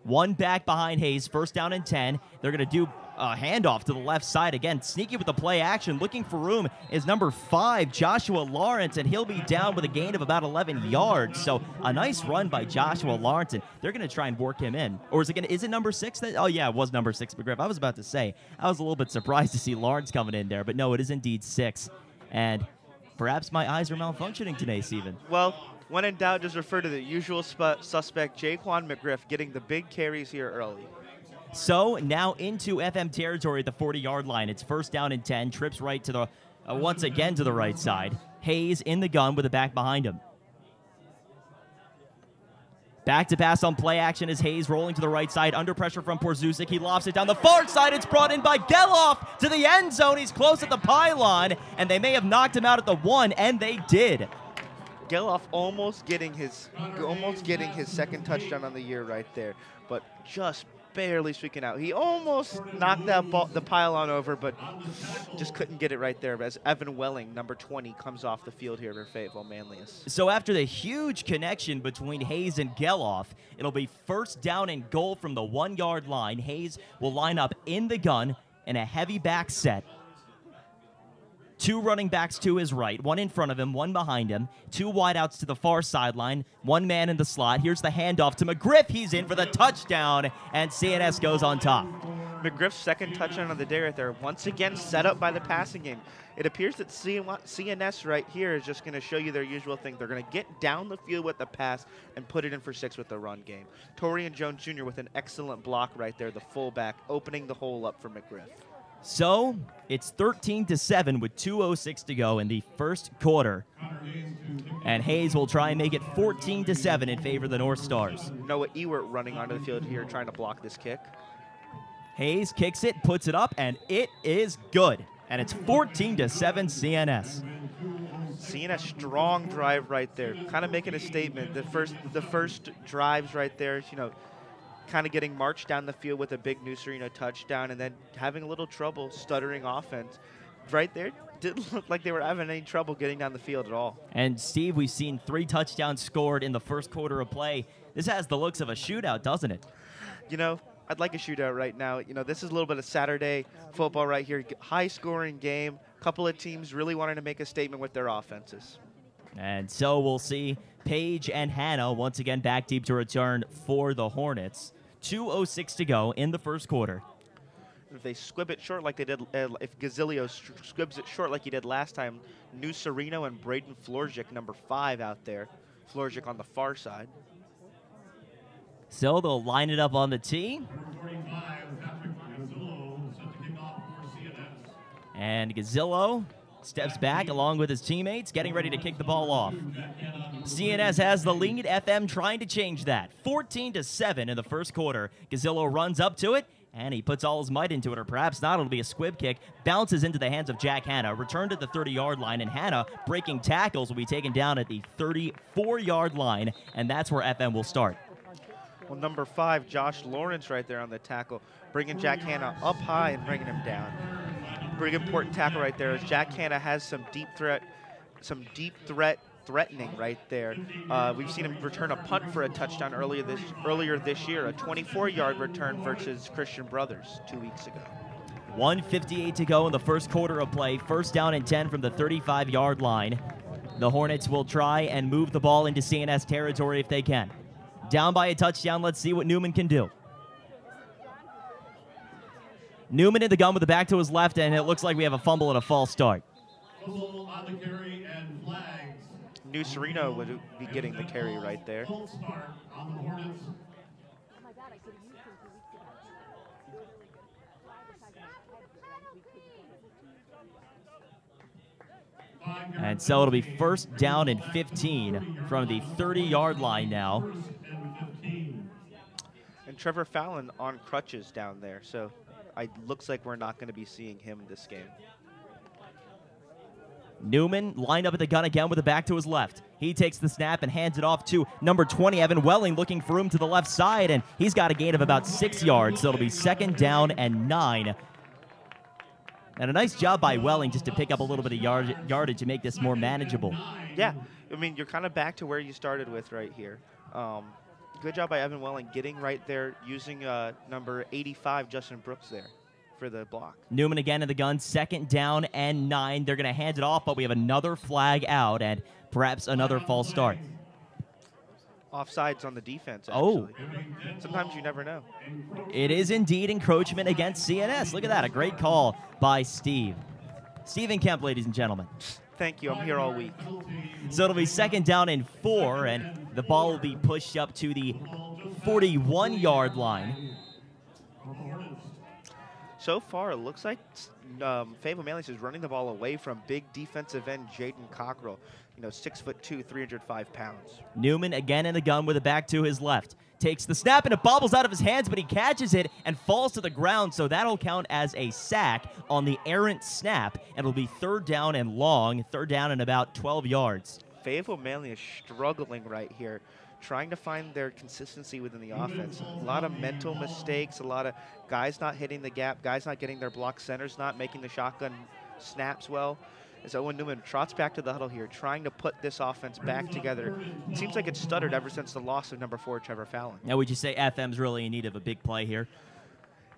One back behind Hayes, 1st down and 10. They're going to do a handoff to the left side again. Sneaky with the play action, looking for room is number 5, Joshua Lawrence, and he'll be down with a gain of about 11 yards. So a nice run by Joshua Lawrence, and they're going to try and work him in. Or is it number 6? Oh yeah, it was number 6, McGriff. I was about to say, I was a little bit surprised to see Lawrence coming in there, but no, it is indeed 6. And perhaps my eyes are malfunctioning today, Steven. Well, when in doubt, just refer to the usual suspect, Jaquan McGriff, getting the big carries here early. So now into FM territory at the 40-yard line. It's 1st down and 10. Trips right to the, once again to the right side. Hayes in the gun with the back behind him. Back to pass on play action as Hayes rolling to the right side. Under pressure from Porzusik. He lofts it down the far side. It's brought in by Geloff to the end zone. He's close at the pylon, and they may have knocked him out at the 1, and they did. Geloff almost getting his second touchdown on the year right there, but just barely streaking out. He almost knocked that ball, the pylon over, but just couldn't get it right there as Evan Welling, number 20, comes off the field here for Fayetteville-Manlius. So after the huge connection between Hayes and Geloff, it'll be 1st down and goal from the 1-yard line. Hayes will line up in the gun in a heavy back set. 2 running backs to his right, 1 in front of him, 1 behind him, 2 wideouts to the far sideline, 1 man in the slot. Here's the handoff to McGriff. He's in for the touchdown, and CNS goes on top. McGriff's second touchdown of the day right there. Once again, set up by the passing game. It appears that CNS right here is just going to show you their usual thing. They're going to get down the field with the pass and put it in for 6 with the run game. Torian Jones Jr. with an excellent block right there, the fullback, opening the hole up for McGriff. So it's 13-7 with 2:06 to go in the first quarter. And Hayes will try and make it 14-7 in favor of the North Stars. Noah Ewert running onto the field here trying to block this kick. Hayes kicks it, puts it up, and it is good. And it's 14-7 CNS. CNS strong drive right there, kind of making a statement. The first drives right there, you know, kind of getting marched down the field with a big Nucerino touchdown, and then having a little trouble stuttering offense. Right there, didn't look like they were having any trouble getting down the field at all. And Steve, we've seen 3 touchdowns scored in the first quarter of play. This has the looks of a shootout, doesn't it? You know, I'd like a shootout right now. You know, this is a little bit of Saturday football right here. High-scoring game. Couple of teams really wanting to make a statement with their offenses. And so we'll see Paige and Hannah once again back deep to return for the Hornets. 2:06 to go in the first quarter. If they squib it short like they did, if Gazilio squibs it short like he did last time, Nucerino and Braden Florzik, number 5 out there. Florzik on the far side. So they'll line it up on the tee. And Gazillo steps back along with his teammates, getting ready to kick the ball off. CNS has the lead. FM trying to change that. 14-7 in the first quarter. Gazillo runs up to it, and he puts all his might into it, or perhaps not. It'll be a squib kick. Bounces into the hands of Jack Hanna. Returned to the 30-yard line, and Hanna, breaking tackles, will be taken down at the 34-yard line, and that's where FM will start. Well, number 5, Josh Lawrence right there on the tackle, bringing Jack Hanna up high and bringing him down. Pretty important tackle right there as Jack Hanna has some deep threat threatening right there. We've seen him return a punt for a touchdown earlier this year, a 24-yard return versus Christian Brothers 2 weeks ago. 1:58 to go in the first quarter of play. First down and 10 from the 35-yard line. The Hornets will try and move the ball into CNS territory if they can. Down by a touchdown, let's see what Newman can do. Newman in the gun with the back to his left, and it looks like we have a fumble and a false start. Fumble on the carry and flags. Nucerino would be getting the carry right there. Full start on the Hornets. And so it'll be first down and 15 from the 30-yard line now. And Trevor Fallon on crutches down there, so it looks like we're not going to be seeing him this game. Newman lined up at the gun again with the back to his left. He takes the snap and hands it off to number 20, Evan Welling, looking for room to the left side, and he's got a gain of about 6 yards, so it'll be second down and 9. And a nice job by Welling just to pick up a little bit of yardage to make this more manageable. Yeah, I mean, you're kind of back to where you started with right here. Good job by Evan Welling getting right there, using number 85, Justin Brooks, there for the block. Newman again in the gun, second down and 9. They're going to hand it off, but we have another flag out and perhaps another false start. Offsides on the defense, actually. Sometimes you never know. It is indeed encroachment against CNS. Look at that, a great call by Steve. Stephen Kemp, ladies and gentlemen. Thank you, I'm here all week. So it'll be second down and 4, and the ball will be pushed up to the 41-yard line. So far, it looks like Fayetteville-Manlius is running the ball away from big defensive end Jaden Cockrell. You know, 6'2", 305 pounds. Newman again in the gun with it back to his left. Takes the snap and it bobbles out of his hands, but he catches it and falls to the ground, so that'll count as a sack on the errant snap, and it'll be third down and long, third down and about 12 yards. Fayetteville-Manlius struggling right here, trying to find their consistency within the offense. A lot of mental mistakes, a lot of guys not hitting the gap, guys not getting their block, centers not making the shotgun snaps well. As Owen Newman trots back to the huddle here, trying to put this offense back together. It seems like it's stuttered ever since the loss of number 4, Trevor Fallon. Now, would you say FM's really in need of a big play here?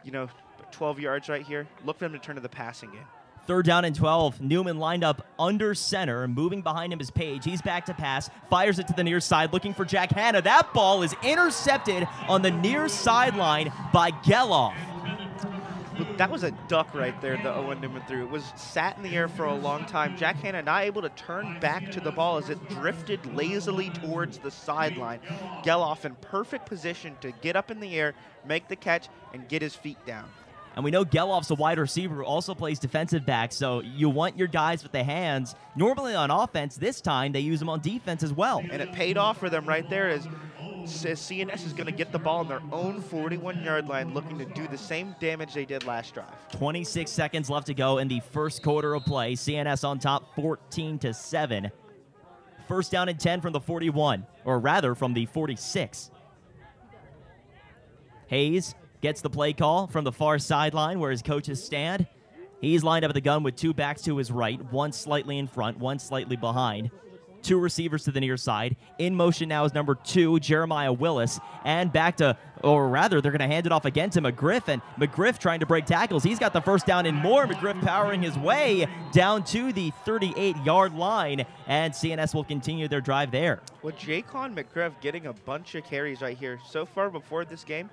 You know, 12 yards right here. Look for them to turn to the passing game. 3rd down and 12. Newman lined up under center. Moving behind him is Page. He's back to pass. Fires it to the near side, looking for Jack Hanna. That ball is intercepted on the near sideline by Geloff. That was a duck right there that Owen Newman threw. It was sat in the air for a long time. Jack Hanna not able to turn back to the ball as it drifted lazily towards the sideline. Geloff in perfect position to get up in the air, make the catch, and get his feet down. And we know Geloff's a wide receiver who also plays defensive back, so you want your guys with the hands. Normally on offense, this time they use them on defense as well. And it paid off for them right there as CNS is going to get the ball on their own 41-yard line, looking to do the same damage they did last drive. 26 seconds left to go in the first quarter of play. CNS on top 14-7. 1st down and 10 from the 41, or rather from the 46. Hayes gets the play call from the far sideline where his coaches stand. He's lined up at the gun with 2 backs to his right, 1 slightly in front, 1 slightly behind. 2 receivers to the near side. In motion now is number 2, Jeremiah Willis. And back to, or rather, they're going to hand it off again to McGriff. And McGriff trying to break tackles. He's got the 1st down and more. McGriff powering his way down to the 38-yard line. And CNS will continue their drive there. With Jacon McGriff getting a bunch of carries right here. So far before this game,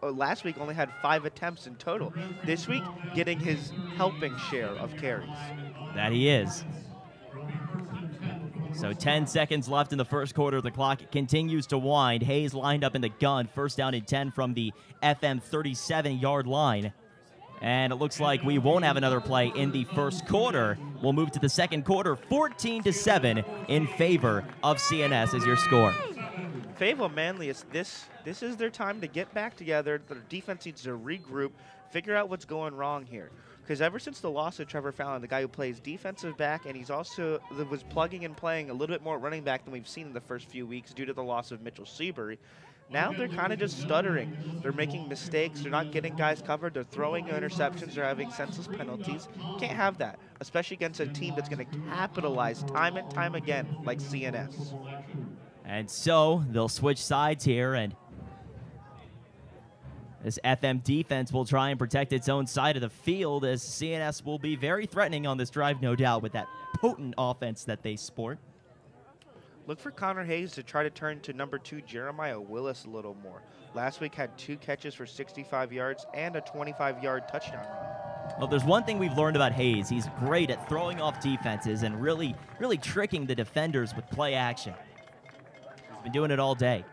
last week only had 5 attempts in total. This week, getting his helping share of carries. That he is. So 10 seconds left in the first quarter. The clock continues to wind. Hayes lined up in the gun. 1st down and 10 from the FM 37-yard line. And it looks like we won't have another play in the first quarter. We'll move to the second quarter. 14-7 in favor of CNS as your score. Fayetteville-Manlius, this is their time to get back together. Their defense needs to regroup, figure out what's going wrong here. Because ever since the loss of Trevor Fallon, the guy who plays defensive back, and he's also was plugging and playing a little bit more running back than we've seen in the first few weeks due to the loss of Mitchell Seabury. Now they're kind of just stuttering. They're making mistakes. They're not getting guys covered. They're throwing interceptions. They're having senseless penalties. Can't have that, especially against a team that's going to capitalize time and time again like CNS. And so they'll switch sides here, and this FM defense will try and protect its own side of the field as CNS will be very threatening on this drive, no doubt, with that potent offense that they sport. Look for Connor Hayes to try to turn to number 2, Jeremiah Willis, a little more. Last week had 2 catches for 65 yards and a 25-yard touchdown run. Well, there's one thing we've learned about Hayes. He's great at throwing off defenses and really tricking the defenders with play action. He's been doing it all day.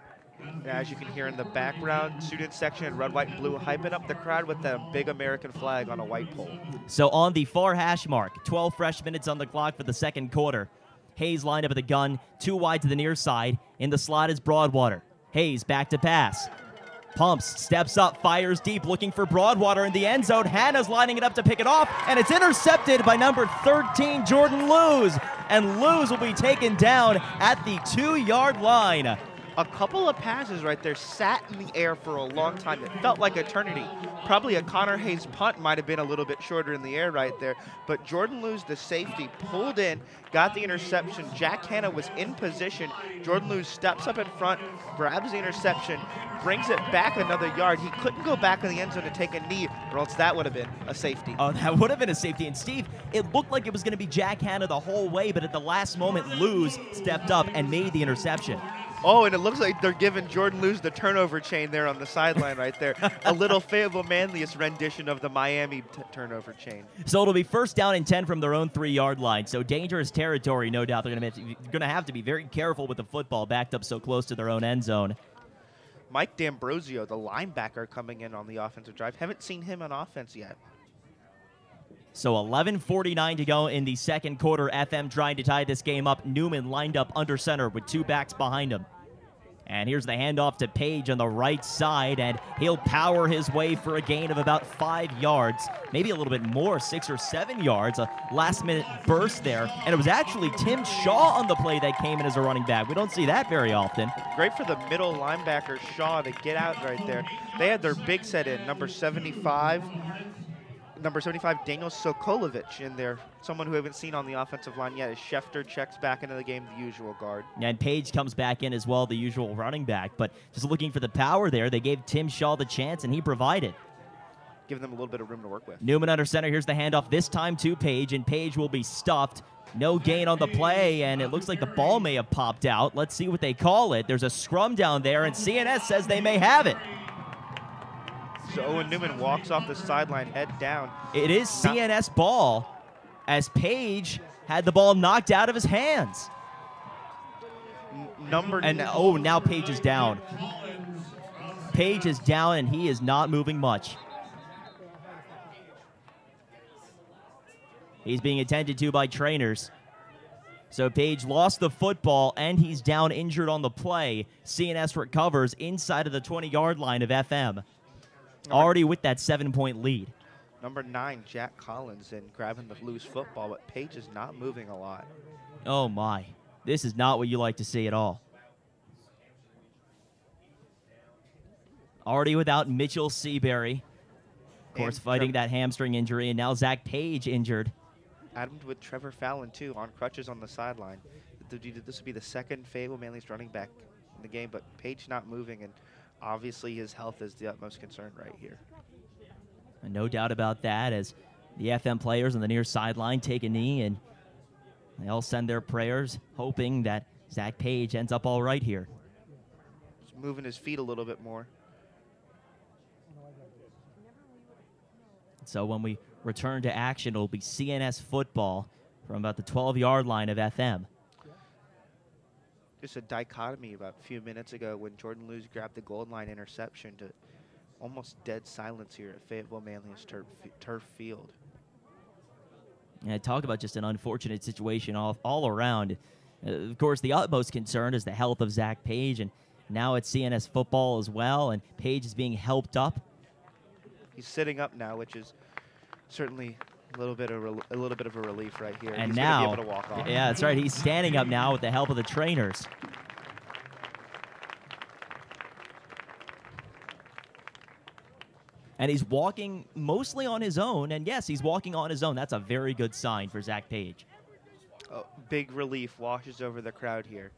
As you can hear in the background, student section in red, white, and blue hyping up the crowd with the big American flag on a white pole. So on the far hash mark, 12 fresh minutes on the clock for the second quarter. Hayes lined up at the gun, 2 wide to the near side. In the slot is Broadwater. Hayes back to pass. Pumps, steps up, fires deep, looking for Broadwater in the end zone. Hanna's lining it up to pick it off, and it's intercepted by number 13, Jordan Lewis. And Lewis will be taken down at the 2-yard line. A couple of passes right there sat in the air for a long time. It felt like eternity. Probably a Connor Hayes punt might have been a little bit shorter in the air right there. But Jordan Lewis, the safety, pulled in, got the interception. Jack Hanna was in position. Jordan Lewis steps up in front, grabs the interception, brings it back another yard. He couldn't go back in the end zone to take a knee, or else that would have been a safety. Oh, that would have been a safety. And Steve, it looked like it was going to be Jack Hanna the whole way, but at the last moment, Lewis stepped up and made the interception. Oh, and it looks like they're giving Jordan Lewis the turnover chain there on the sideline right there. A little Fayetteville-Manlius rendition of the Miami turnover chain. So it'll be 1st down and 10 from their own 3-yard line. So dangerous territory, no doubt. They're going to have to be very careful with the football backed up so close to their own end zone. Mike D'Ambrosio, the linebacker, coming in on the offensive drive. Haven't seen him on offense yet. So 11:49 to go in the second quarter. FM trying to tie this game up. Newman lined up under center with 2 backs behind him. And here's the handoff to Page on the right side, and he'll power his way for a gain of about 5 yards, maybe a little bit more, 6 or 7 yards. A last-minute burst there, and it was actually Tim Shaw on the play that came in as a running back. We don't see that very often. Great for the middle linebacker, Shaw, to get out right there. They had their big set in, number 75, Daniel Sokolovich in there. Someone who we haven't seen on the offensive line yet as Schefter checks back into the game, the usual guard. And Page comes back in as well, the usual running back. But just looking for the power there, they gave Tim Shaw the chance, and he provided. give them a little bit of room to work with. Newman under center. Here's the handoff, this time to Page, and Page will be stuffed. No gain on the play, and it looks like the ball may have popped out. Let's see what they call it. There's a scrum down there, and CNS says they may have it. So Owen Newman walks off the sideline, head down. It is CNS ball, as Page had the ball knocked out of his hands. Now Page is down. Page is down, and he is not moving much. He's being attended to by trainers. So Page lost the football, and he's down injured on the play. CNS recovers inside of the 20-yard line of FM. Already with that 7-point lead. Number 9, Jack Collins, in grabbing the loose football, but Page is not moving a lot. Oh, my. This is not what you like to see at all. Already without Mitchell Seabury. Of course, fighting that hamstring injury, and now Zach Page injured. Adams with Trevor Fallon, too, on crutches on the sideline. This would be the second Fayetteville-Manlius running back in the game, but Page not moving, and obviously his health is the utmost concern right here. And no doubt about that, as the FM players on the near sideline take a knee, and they all send their prayers, hoping that Zach Page ends up all right here. Just moving his feet a little bit more. So when we return to action, it'll be CNS football from about the 12-yard line of FM. Just a dichotomy about a few minutes ago when Jordan Lewis grabbed the goal line interception to almost dead silence here at Fayetteville-Manlius turf field. And talk about just an unfortunate situation all around. Of course, the utmost concern is the health of Zach Page, and now it's CNS football as well, and Page is being helped up. He's sitting up now, which is certainly a little bit of a relief right here. And he's now, gonna be able to walk off. Yeah, that's right. He's standing up now with the help of the trainers. And he's walking mostly on his own. And yes, he's walking on his own. That's a very good sign for Zach Page. Big relief washes over the crowd here,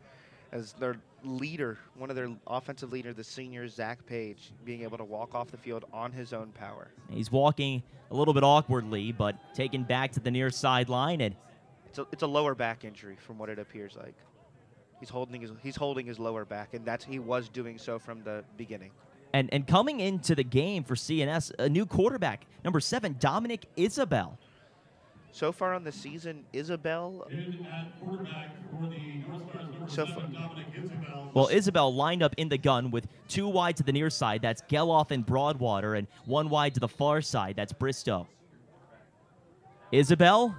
as their leader, one of their offensive leader, the senior Zach Page, being able to walk off the field on his own power. He's walking a little bit awkwardly, but taken back to the near sideline, and it's a lower back injury from what it appears like. He's holding his lower back, and he was doing so from the beginning. And coming into the game for CNS, a new quarterback, number 7, Dominic Isabel. So far on the season, Isabel. Well, Isabel lined up in the gun with 2 wide to the near side. That's Geloff and Broadwater, and 1 wide to the far side. That's Bristow. Isabel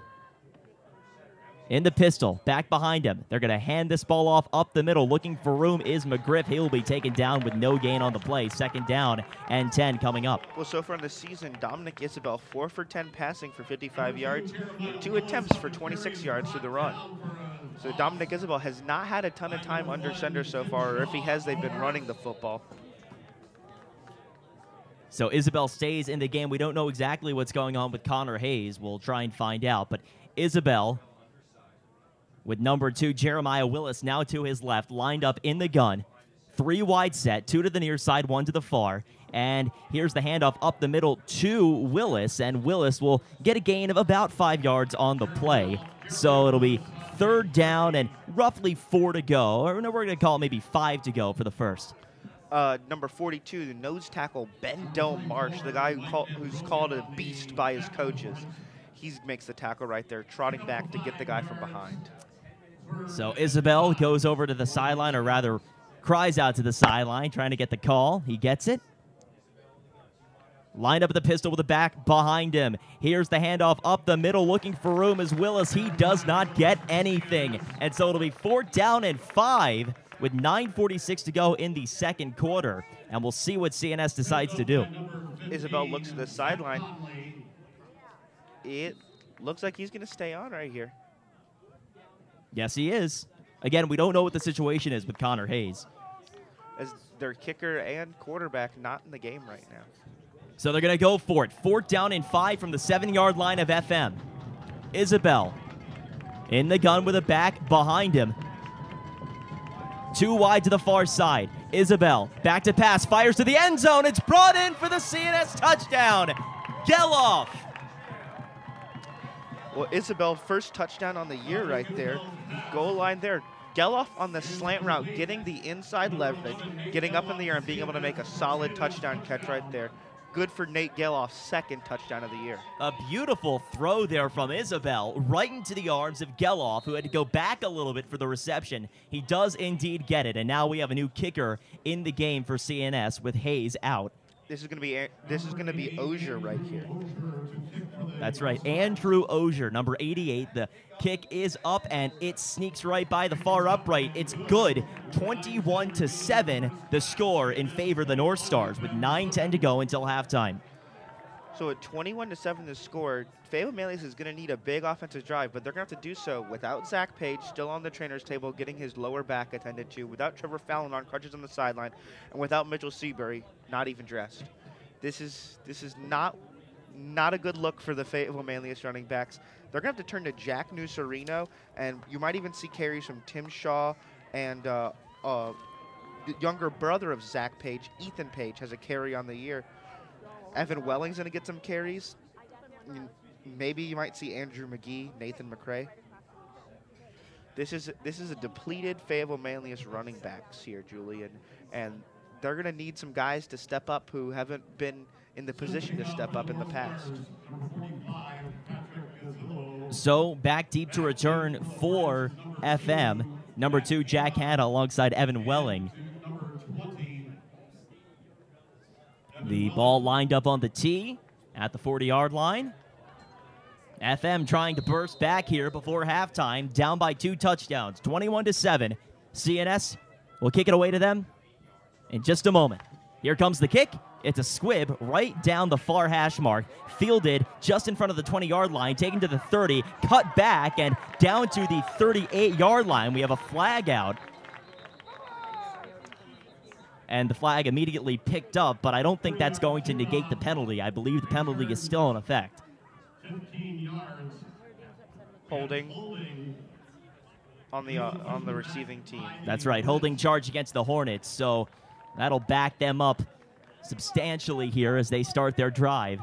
in the pistol, back behind him. They're going to hand this ball off up the middle. Looking for room is McGriff. He'll be taken down with no gain on the play. 2nd down and 10 coming up. Well, so far in the season, Dominic Isabel, 4 for 10 passing for 55 yards, 2 attempts for 26 yards through the run. So Dominic Isabel has not had a ton of time under center so far, or if he has, they've been running the football. So Isabel stays in the game. We don't know exactly what's going on with Connor Hayes. We'll try and find out. But Isabel, with number 2, Jeremiah Willis, now to his left, lined up in the gun. 3 wide set, 2 to the near side, 1 to the far. And here's the handoff up the middle to Willis, and Willis will get a gain of about 5 yards on the play. So it'll be 3rd down and roughly 4 to go. Or no, we're going to call it maybe 5 to go for the first. Number 42, the nose tackle, Ben Del Marsh, the guy who's called a beast by his coaches. He makes the tackle right there, trotting back to get the guy from behind. So Isabel goes over to the sideline, or rather cries out to the sideline, trying to get the call. He gets it. Lined up at the pistol with the back behind him. Here's the handoff up the middle, looking for room is Willis. He does not get anything. And so it'll be 4th down and 5 with 9:46 to go in the 2nd quarter. And we'll see what CNS decides to do. Isabel looks to the sideline. It looks like he's going to stay on right here. Yes, he is. Again, we don't know what the situation is with Connor Hayes. As their kicker and quarterback not in the game right now. So they're going to go for it. 4th down and 5 from the 7-yard line of FM. Isabel in the gun with a back behind him. 2 wide to the far side. Isabel back to pass, fires to the end zone. It's brought in for the CNS touchdown. Geloff. Well, Isabel, first touchdown on the year right there. Goal line there. Geloff on the slant route, getting the inside leverage, getting up in the air and being able to make a solid touchdown catch right there. Good for Nate Geloff's second touchdown of the year. A beautiful throw there from Isabel, right into the arms of Geloff, who had to go back a little bit for the reception. He does indeed get it, and now we have a new kicker in the game for CNS with Hayes out. This is going to be Ozier right here. That's right, Andrew Ozier, number 88. The kick is up, and it sneaks right by the far upright. It's good. 21-7, the score in favor of the North Stars, with 9:10 to go until halftime. So at 21-7 the score, Fayetteville-Manlius is going to need a big offensive drive, but they're going to have to do so without Zach Page still on the trainer's table getting his lower back attended to, without Trevor Fallon on crutches on the sideline, and without Mitchell Seabury not even dressed. This is not a good look for the Fayetteville-Manlius running backs. They're going to have to turn to Jack Nucerino, and you might even see carries from Tim Shaw, and the younger brother of Zach Page, Ethan Page, has a carry on the year. Evan Welling's going to get some carries. Maybe you might see Andrew McGee, Nathan McCray. This is a depleted Fayetteville-Manlius running backs here, Julian, and they're going to need some guys to step up who haven't been in the position to step up in the past. So back deep to return for FM. Number 2, Jack Hanna alongside Evan Welling. The ball lined up on the tee at the 40-yard line. FM trying to burst back here before halftime, down by 2 touchdowns, 21-7. CNS will kick it away to them in just a moment. Here comes the kick. It's a squib right down the far hash mark, fielded just in front of the 20-yard line, taken to the 30, cut back, and down to the 38-yard line. We have a flag out. And the flag immediately picked up, but I don't think that's going to negate the penalty. I believe the penalty is still in effect. 15 yards. Holding on the receiving team. That's right, holding charge against the Hornets, so that'll back them up substantially here as they start their drive.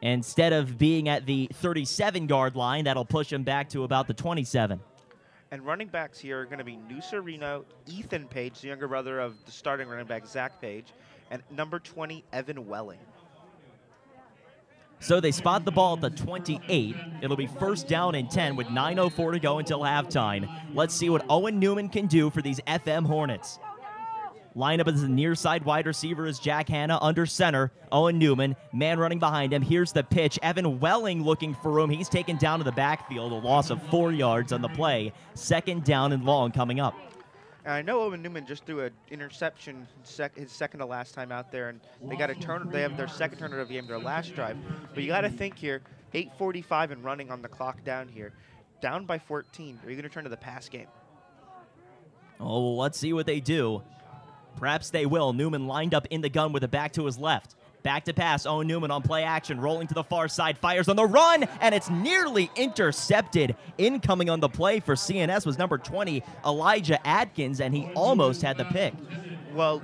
Instead of being at the 37-yard line, that'll push them back to about the 27. And running backs here are going to be Nucerino, Ethan Page, the younger brother of the starting running back, Zach Page, and number 20, Evan Welling. So they spot the ball at the 28. It'll be first down and 10 with 9:04 to go until halftime. Let's see what Owen Newman can do for these FM Hornets. Lineup as the near side wide receiver is Jack Hanna. Under center, Owen Newman. Man running behind him. Here's the pitch. Evan Welling looking for room. He's taken down to the backfield. A loss of 4 yards on the play. Second down and long coming up. And I know Owen Newman just threw an interception his second to last time out there, and they got a turn. They have their second turnover of the game, their last drive. But you got to think here, 8:45 and running on the clock down here. Down by 14. Are you going to turn to the pass game? Oh, well, let's see what they do. Perhaps they will. Newman lined up in the gun with a back to his left. Back to pass. Owen Newman on play action, rolling to the far side, fires on the run, and it's nearly intercepted. Incoming on the play for CNS was number 20, Elijah Atkins, and he almost had the pick. Well,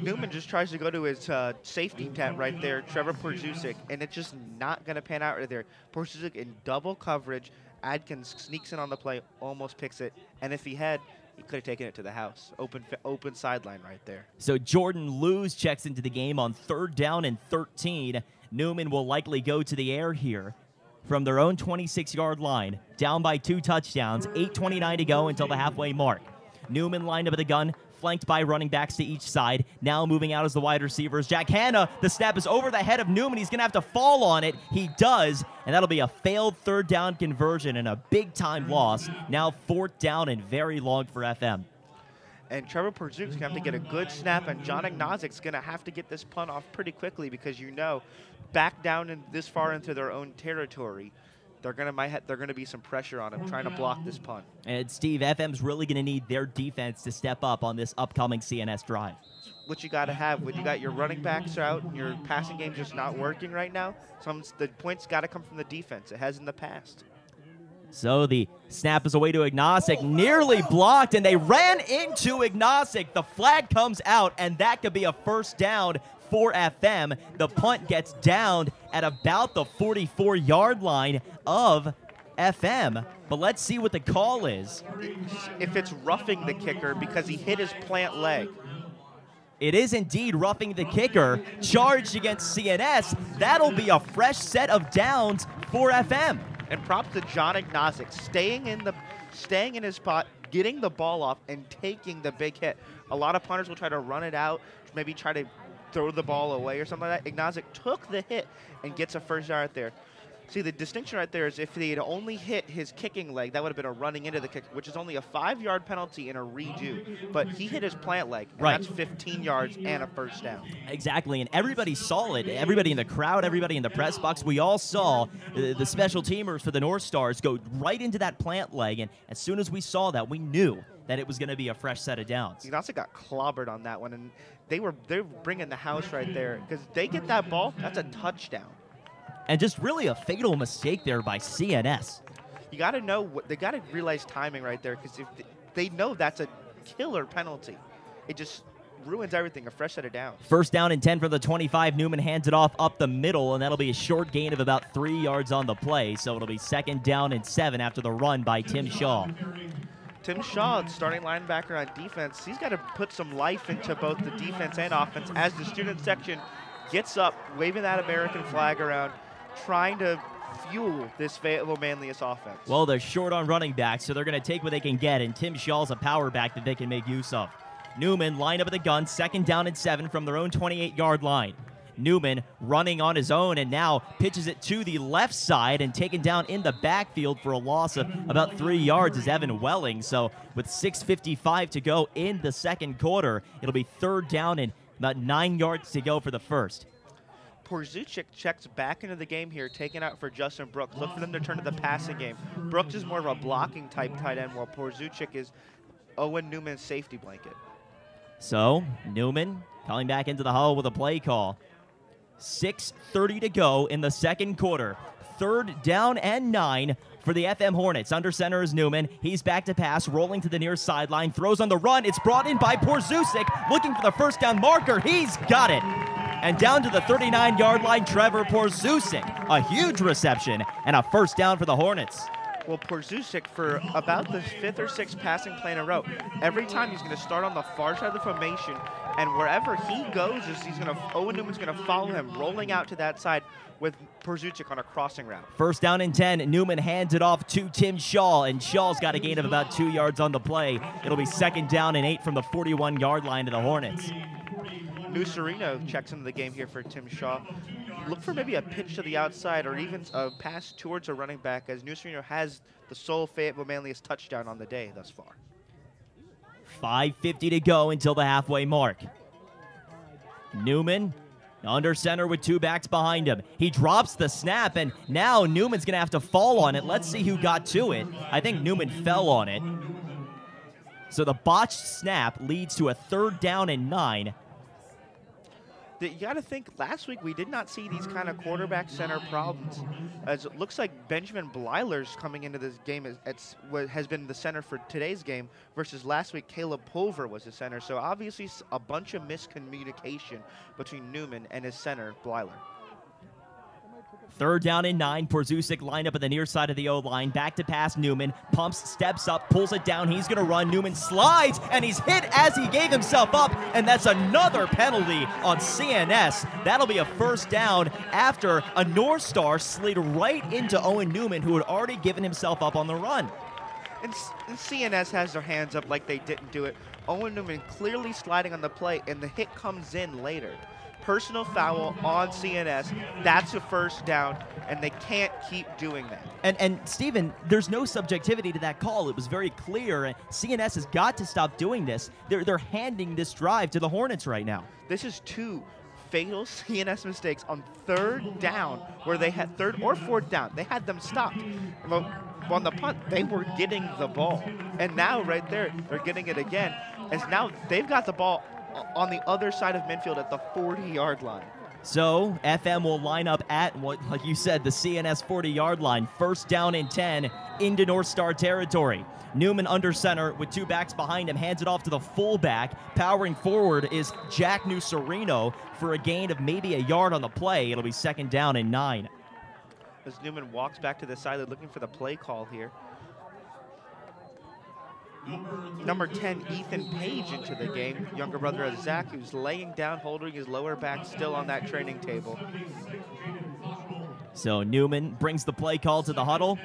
Newman just tries to go to his safety net right there, Trevor Porzusic, and it's just not going to pan out right there. Porzusic in double coverage. Adkins sneaks in on the play, almost picks it, and if he had, he could have taken it to the house. Open sideline right there. So Jordan Lewis checks into the game on 3rd down and 13. Newman will likely go to the air here from their own 26-yard line. Down by 2 touchdowns, 8:29 to go until the halfway mark. Newman lined up at the gun, flanked by running backs to each side. Now moving out as the wide receivers. Jack Hanna, the snap is over the head of Newman. He's going to have to fall on it. He does, and that'll be a failed 3rd down conversion and a big-time loss. Now 4th down and very long for FM. And Trevor Porzuc's going to have to get a good snap, and John Ignazic's going to have to get this punt off pretty quickly because you know, back down in this far into their own territory, they're going to be some pressure on him trying to block this punt. And Steve, FM's really going to need their defense to step up on this upcoming CNS drive. What you got to have when you got your running backs out and your passing game's just not working right now, the points got to come from the defense. It has in the past. So the snap is away to Ignacic, nearly blocked, and they ran into Ignacic. The flag comes out, and that could be a first down for FM. The punt gets downed at about the 44-yard line of FM. But let's see what the call is. If it's roughing the kicker because he hit his plant leg. It is indeed roughing the kicker, charged against CNS. That'll be a fresh set of downs for FM. And props to John Ignazik, staying in his spot, getting the ball off, and taking the big hit. A lot of punters will try to run it out, maybe try to throw the ball away or something like that. Ignazik took the hit and gets a first down right there. See, the distinction right there is if they had only hit his kicking leg, that would have been a running into the kick, which is only a 5-yard penalty and a redo. But he hit his plant leg, and that's 15 yards and a first down. Exactly, and everybody saw it. Everybody in the crowd, everybody in the press box, we all saw the special teamers for the North Stars go right into that plant leg, and as soon as we saw that, we knew that it was going to be a fresh set of downs. Ignazik got clobbered on that one, and they're bringing the house right there because they get that ball, that's a touchdown. And just really a fatal mistake there by CNS. You got to know they got to realize timing right there because if they know that's a killer penalty, it just ruins everything. A fresh set of downs. First down and 10 from the 25. Newman hands it off up the middle, and that'll be a short gain of about 3 yards on the play. So it'll be 2nd down and 7 after the run by Tim Shaw. Tim Shaw, starting linebacker on defense, he's got to put some life into both the defense and offense as the student section gets up, waving that American flag around, trying to fuel this Fayetteville-Manlius offense. Well, they're short on running backs, so they're going to take what they can get, and Tim Shaw's a power back that they can make use of. Newman lined up at the gun, 2nd down and 7 from their own 28-yard line. Newman running on his own and now pitches it to the left side and taken down in the backfield for a loss of about 3 yards is Evan Welling. So with 6:55 to go in the second quarter, it'll be 3rd down and about 9 yards to go for the first. Porzuchik checks back into the game here, taken out for Justin Brooks. Look for them to turn to the passing game. Brooks is more of a blocking type tight end, while Porzuchik is Owen Newman's safety blanket. So Newman coming back into the huddle with a play call. 6:30 to go in the second quarter. 3rd down and 9 for the FM Hornets. Under center is Newman. He's back to pass, rolling to the near sideline, throws on the run. It's brought in by Porzuchik, looking for the first down marker. He's got it. And down to the 39-yard line, Trevor Porzuchik. A huge reception and a first down for the Hornets. Well, Porzuchik, for about the 5th or 6th passing play in a row, every time he's going to start on the far side of the formation, and wherever he goes, Owen Newman's going to follow him, rolling out to that side with Porzuchik on a crossing route. 1st down and 10. Newman hands it off to Tim Shaw, and Shaw's got a gain of about 2 yards on the play. It'll be 2nd down and 8 from the 41-yard line to the Hornets. Nucerino checks into the game here for Tim Shaw. Look for maybe a pitch to the outside or even a pass towards a running back, as Nucerino has the sole Fayetteville-Manlius touchdown on the day thus far. 5:50 to go until the halfway mark. Newman under center with 2 backs behind him. He drops the snap, and now Newman's going to have to fall on it. Let's see who got to it. I think Newman fell on it. So the botched snap leads to a 3rd down and 9. You got to think, last week we did not see these kind of quarterback center problems. As it looks like Benjamin Blyler's coming into this game has been the center for today's game, versus last week Caleb Pulver was the center. So obviously a bunch of miscommunication between Newman and his center, Blyler. 3rd down and 9. Porzuchik lined up at the near side of the O-line. Back to pass Newman. Pumps, steps up, pulls it down. He's going to run. Newman slides, and he's hit as he gave himself up, and that's another penalty on CNS. That'll be a 1st down after a North Star slid right into Owen Newman, who had already given himself up on the run. And CNS has their hands up like they didn't do it. Owen Newman clearly sliding on the play, and the hit comes in later. Personal foul on CNS. That's a 1st down, and they can't keep doing that. And Steven, there's no subjectivity to that call. It was very clear, and CNS has got to stop doing this. They're handing this drive to the Hornets right now. This is 2 fatal CNS mistakes on 3rd down, where they had 3rd or 4th down. They had them stopped. On the punt, they were getting the ball. And now right there, they're getting it again, as now they've got the ball on the other side of midfield at the 40-yard line. So FM will line up at what, like you said, the CNS 40-yard line. First down and 10 into North Star territory. Newman under center with two backs behind him, hands it off to the fullback. Powering forward is Jack Nucerino for a gain of maybe a yard on the play. It'll be second down and 9. As Newman walks back to the sideline looking for the play call here. Number 10, Ethan Page into the game, younger brother of Zach, who's laying down, holding his lower back still on that training table. So Newman brings the play call to the huddle,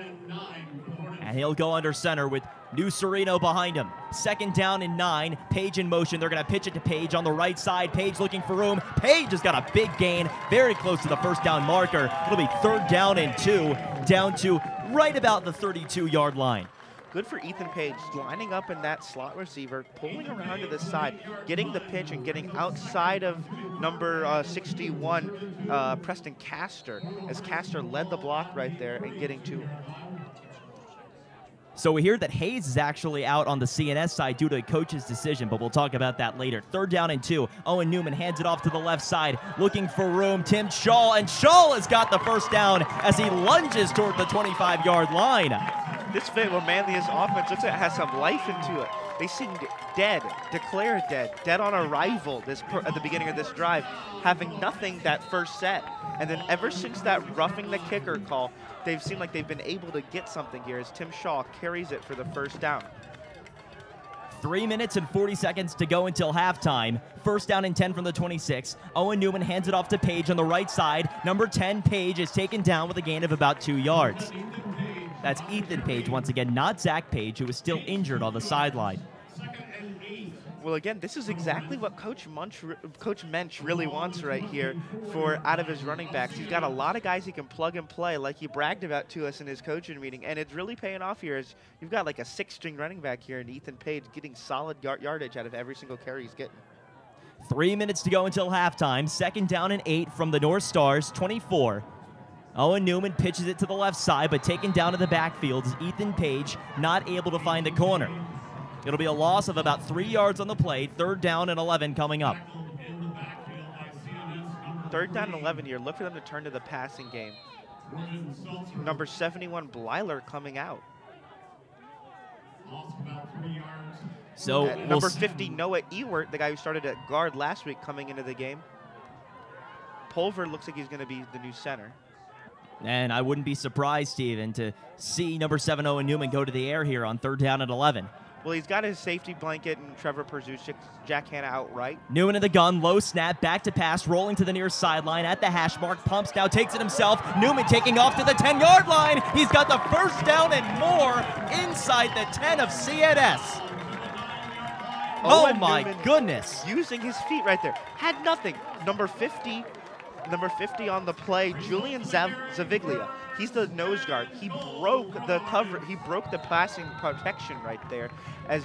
and he'll go under center with Nucerino behind him. Second down and 9, Page in motion. They're going to pitch it to Page on the right side. Page looking for room. Page has got a big gain, very close to the first down marker. It'll be third down and 2, down to right about the 32-yard line. Good for Ethan Page, lining up in that slot receiver, pulling around to the side, getting the pitch and getting outside of number 61, Preston Castor, as Castor led the block right there and getting to. So we hear that Hayes is actually out on the CNS side due to a coach's decision, but we'll talk about that later. Third down and 2. Owen Newman hands it off to the left side, looking for room. Tim Shaw, and Shaw has got the first down as he lunges toward the 25-yard line. This Fayetteville-Manlius offense looks like it has some life into it. They seemed dead, declared dead on arrival at the beginning of this drive, having nothing that first set. And then ever since that roughing the kicker call, they've seemed like they've been able to get something here as Tim Shaw carries it for the first down. 3 minutes and 40 seconds to go until halftime. First down and 10 from the 26. Owen Newman hands it off to Page on the right side. Number 10, Page, is taken down with a gain of about 2 yards. That's Ethan Page once again, not Zach Page, who is still injured on the sideline. Well, again, this is exactly what Coach Mensch really wants right here for out of his running backs. He's got a lot of guys he can plug and play, like he bragged about to us in his coaching meeting, and it's really paying off here as you've got like a 6-string running back here in Ethan Page getting solid yardage out of every single carry he's getting. 3 minutes to go until halftime. Second down and 8 from the North Stars, 24. Owen Newman pitches it to the left side, but taken down to the backfield is Ethan Page, not able to find the corner. It'll be a loss of about 3 yards on the play. Third down and 11 coming up. Third down and 11 here. Look for them to turn to the passing game. Number 71, Blyler, coming out. So number 50, Noah Ewert, the guy who started at guard last week, coming into the game. Pulver looks like he's going to be the new center. And I wouldn't be surprised, Steven, to see number 7, Owen Newman, go to the air here on third down and 11. Well, he's got his safety blanket and Trevor Perzucik, Jack Hanna outright. Newman in the gun, low snap, back to pass, rolling to the near sideline at the hash mark, pumps now, takes it himself. Newman taking off to the 10-yard line. He's got the first down and more inside the 10 of CNS. Oh my goodness. Using his feet right there. Had nothing. Number 50 on the play, Julian Zaviglia. He's the nose guard. He broke the cover. He broke the passing protection right there as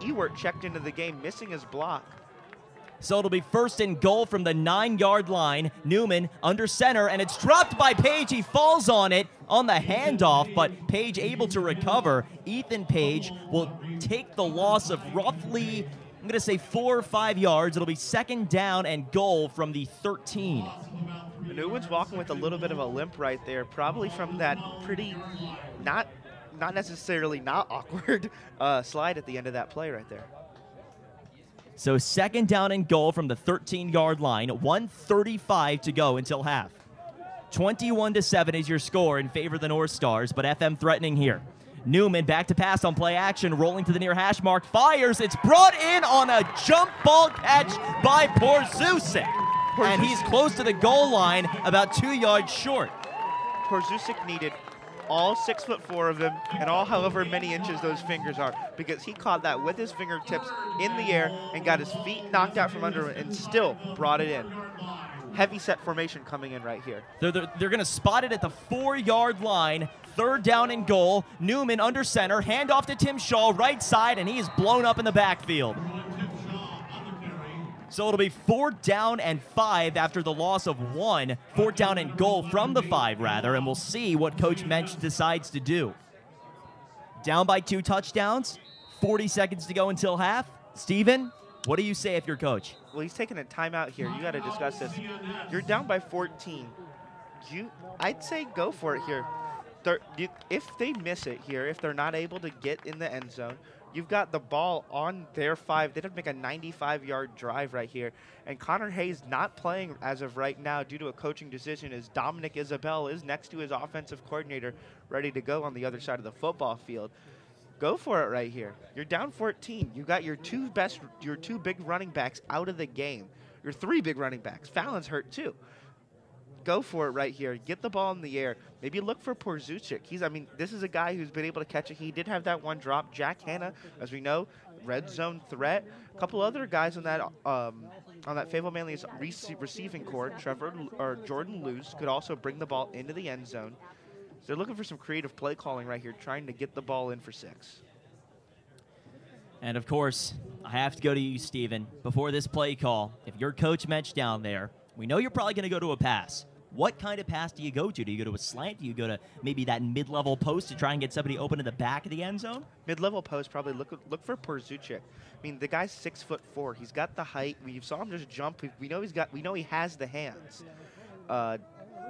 Ewert checked into the game, missing his block. So it'll be first and goal from the 9-yard line. Newman under center, and it's dropped by Page. He falls on it on the handoff, but Page able to recover. Ethan Page will take the loss of roughly, I'm going to say 4 or 5 yards. It'll be second down and goal from the 13. Newman's walking with a little bit of a limp right there, probably from that pretty not necessarily not awkward slide at the end of that play right there. So second down and goal from the 13-yard line, 1:35 to go until half. 21-7 is your score in favor of the North Stars, but FM threatening here. Newman back to pass on play action, rolling to the near hash mark, fires. It's brought in on a jump ball catch by Perzucik. And he's close to the goal line, about 2 yards short. Perzucik needed all 6'4" of him and all however many inches those fingers are, because he caught that with his fingertips in the air and got his feet knocked out from under him and still brought it in. Heavy set formation coming in right here. They're going to spot it at the 4-yard line. Third down and goal. Newman under center. Hand off to Tim Shaw, right side, and he is blown up in the backfield. So it'll be 4th down and 5 after the loss of 1. 4th down and goal from the 5, rather, and we'll see what Coach Mensch decides to do. Down by 2 touchdowns. 40 seconds to go until half. Steven, What do you say if you're coach? Well, he's taking a timeout here. You got to discuss this. You're down by 14. I'd say go for it here. If they miss it here, if they're not able to get in the end zone, you've got the ball on their 5. They'd have to make a 95-yard drive right here. And Connor Hayes not playing as of right now due to a coaching decision, as Dominic Isabel is next to his offensive coordinator ready to go on the other side of the football field. Go for it right here. You're down 14. You got your two big running backs out of the game. Your 3 big running backs. Fallon's hurt too. Go for it right here. Get the ball in the air. Maybe look for Porzuchik. This is a guy who's been able to catch it. He did have that one drop. Jack Hanna, as we know, red zone threat. A couple other guys on that Fayetteville-Manlius receiving corps, Jordan Luce, could also bring the ball into the end zone. So they're looking for some creative play calling right here, trying to get the ball in for 6. And, of course, I have to go to you, Steven. Before this play call, if you're Coach Mensch down there, we know you're probably going to go to a pass. What kind of pass do you go to? Do you go to a slant? Do you go to maybe that mid-level post to try and get somebody open in the back of the end zone? Mid-level post, probably look for Porzuchik. The guy's 6'4". He's got the height. We saw him just jump. We know he has the hands.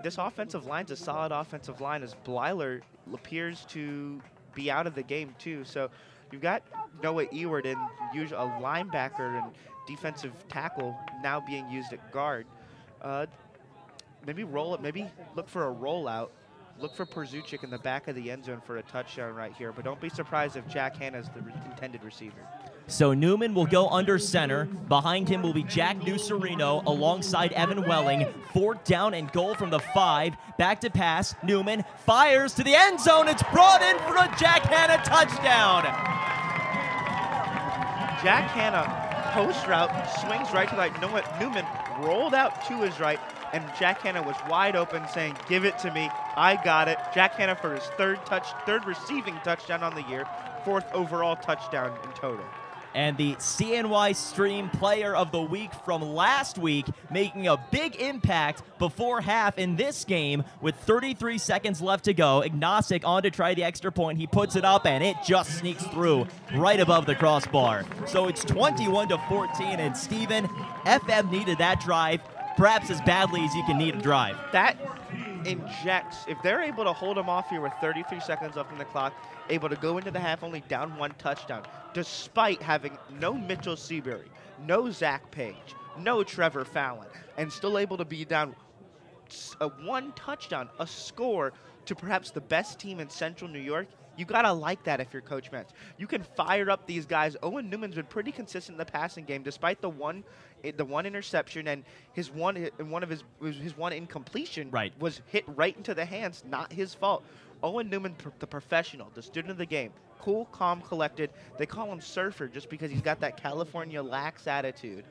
This offensive line's a solid offensive line, as Blyler appears to be out of the game too. So you've got Noah Ewart and a linebacker and defensive tackle now being used at guard. Maybe roll it. Maybe look for a rollout. Look for Porzuchik in the back of the end zone for a touchdown right here. But don't be surprised if Jack Hanna is the intended receiver. So Newman will go under center. Behind him will be Jack Nucerino alongside Evan Welling. 4th down and goal from the 5. Back to pass. Newman fires to the end zone. It's brought in for a Jack Hanna touchdown. Jack Hanna post route, swings right to the right. You know what? Newman rolled out to his right, and Jack Hanna was wide open saying, give it to me. I got it. Jack Hanna for his third receiving touchdown on the year, 4th overall touchdown in total. And the CNY Stream Player of the Week from last week, making a big impact before half in this game with 33 seconds left to go. Ignasic on to try the extra point. He puts it up, and it just sneaks through right above the crossbar. So it's 21-14, and Steven, FM needed that drive perhaps as badly as you can need a drive. That injects, if they're able to hold them off here with 33 seconds left on the clock, able to go into the half only down 1 touchdown, despite having no Mitchell Seabury, no Zach Page, no Trevor Fallon, and still able to be down 1 touchdown, a score to perhaps the best team in Central New York. You gotta like that if you're Coach Mensch. You can fire up these guys. Owen Newman's been pretty consistent in the passing game, despite the one interception and his one incompletion was hit right into the hands. Not his fault. Owen Newman, the professional, the student of the game, cool, calm, collected. They call him Surfer just because he's got that California lax attitude.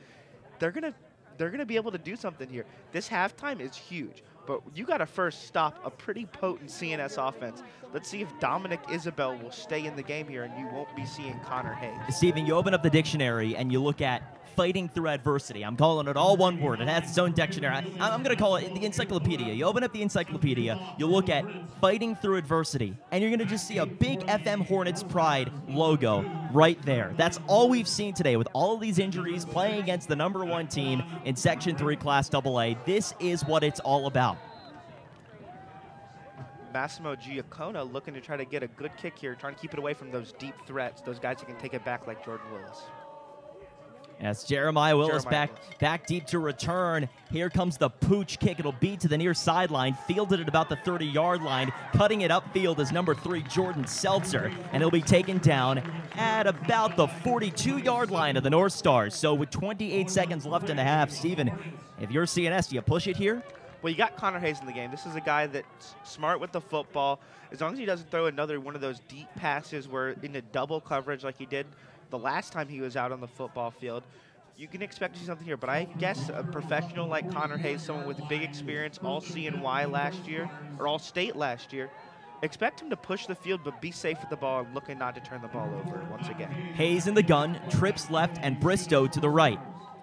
They're gonna be able to do something here. This halftime is huge. But you got to first stop a pretty potent CNS offense. Let's see if Dominic Isabel will stay in the game here and you won't be seeing Connor Hayes. Steven, you open up the dictionary and you look at fighting through adversity. I'm calling it all one word. It has its own dictionary. I'm going to call it the encyclopedia. You open up the encyclopedia, you look at fighting through adversity, and you're going to just see a big FM Hornets Pride logo right there. That's all we've seen today with all of these injuries playing against the #1 team in Section 3 Class AA. This is what it's all about. Massimo Giacono looking to try to get a good kick here, trying to keep it away from those deep threats, those guys who can take it back like Jordan Willis. Yes, Jeremiah Willis back deep to return. Here comes the pooch kick. It'll be to the near sideline, fielded at about the 30-yard line. Cutting it upfield is number 3, Jordan Seltzer, and he'll be taken down at about the 42-yard line of the North Stars. So with 28 seconds left in the half, Steven, if you're CNS, do you push it here? Well, you got Connor Hayes in the game. This is a guy that's smart with the football. As long as he doesn't throw another one of those deep passes where into double coverage like he did the last time he was out on the football field, you can expect to see something here. But I guess a professional like Connor Hayes, someone with big experience, all CNY last year, or all state last year, expect him to push the field but be safe with the ball and looking not to turn the ball over once again. Hayes in the gun, trips left, and Bristow to the right.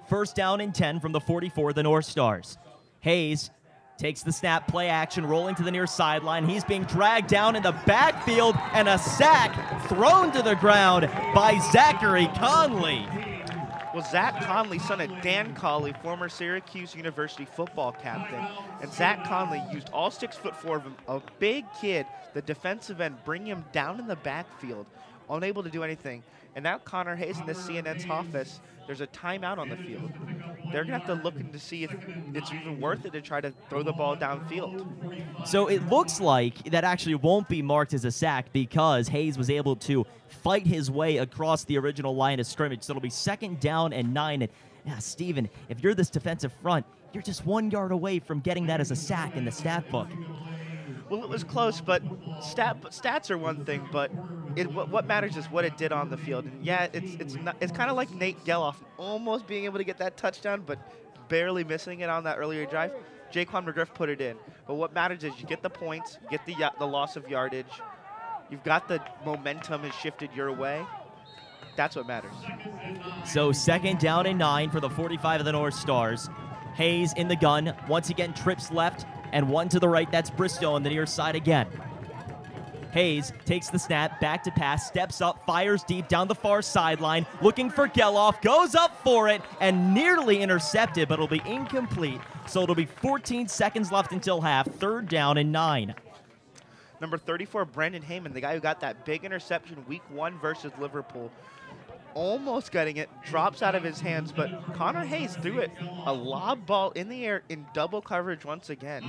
1st down and 10 from the 44, the North Stars. Hayes takes the snap, play action, rolling to the near sideline. He's being dragged down in the backfield, and a sack thrown to the ground by Zachary Conley. Well, Zach Conley, son of Dan Colley, former Syracuse University football captain. And Zach Conley used all 6'4" of him, a big kid, the defensive end, bring him down in the backfield, unable to do anything. And now Connor Hayes in this CNN's office, there's a timeout on the field. They're going to have to look to see if it's even worth it to try to throw the ball downfield. So it looks like that actually won't be marked as a sack because Hayes was able to fight his way across the original line of scrimmage. So it'll be 2nd down and 9. And yeah, Steven, if you're this defensive front, you're just 1 yard away from getting that as a sack in the stat book. Well, it was close, but stats are one thing, but what matters is what it did on the field. And yeah, it's kind of like Nate Geloff almost being able to get that touchdown, but barely missing it on that earlier drive. Jaquan McGriff put it in. But what matters is you get the points, you get the loss of yardage. You've got the momentum has shifted your way. That's what matters. So 2nd down and 9 for the 45 of the North Stars. Hayes in the gun. Once again, trips left and 1 to the right. That's Bristow on the near side again. Hayes takes the snap, back to pass, steps up, fires deep down the far sideline, looking for Geloff, goes up for it, and nearly intercepted, but it'll be incomplete. So it'll be 14 seconds left until half, 3rd down and 9. Number 34, Brandon Heyman, the guy who got that big interception week 1 versus Liverpool. Almost getting it, drops out of his hands, but Connor Hayes threw it. A lob ball in the air in double coverage once again.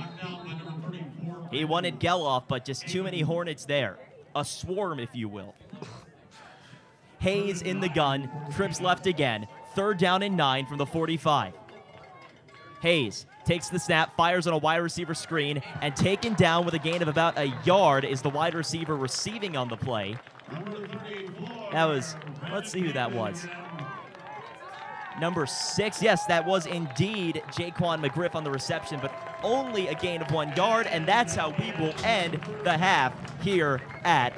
He wanted Geloff, but just too many Hornets there. A swarm, if you will. Hayes in the gun, trips left again. 3rd down and 9 from the 45. Hayes takes the snap, fires on a wide receiver screen, and taken down with a gain of about a yard is the wide receiver receiving on the play. That was, let's see who that was. Number 6, yes, that was indeed Jaquan McGriff on the reception, but only a gain of 1 yard, and that's how we will end the half here at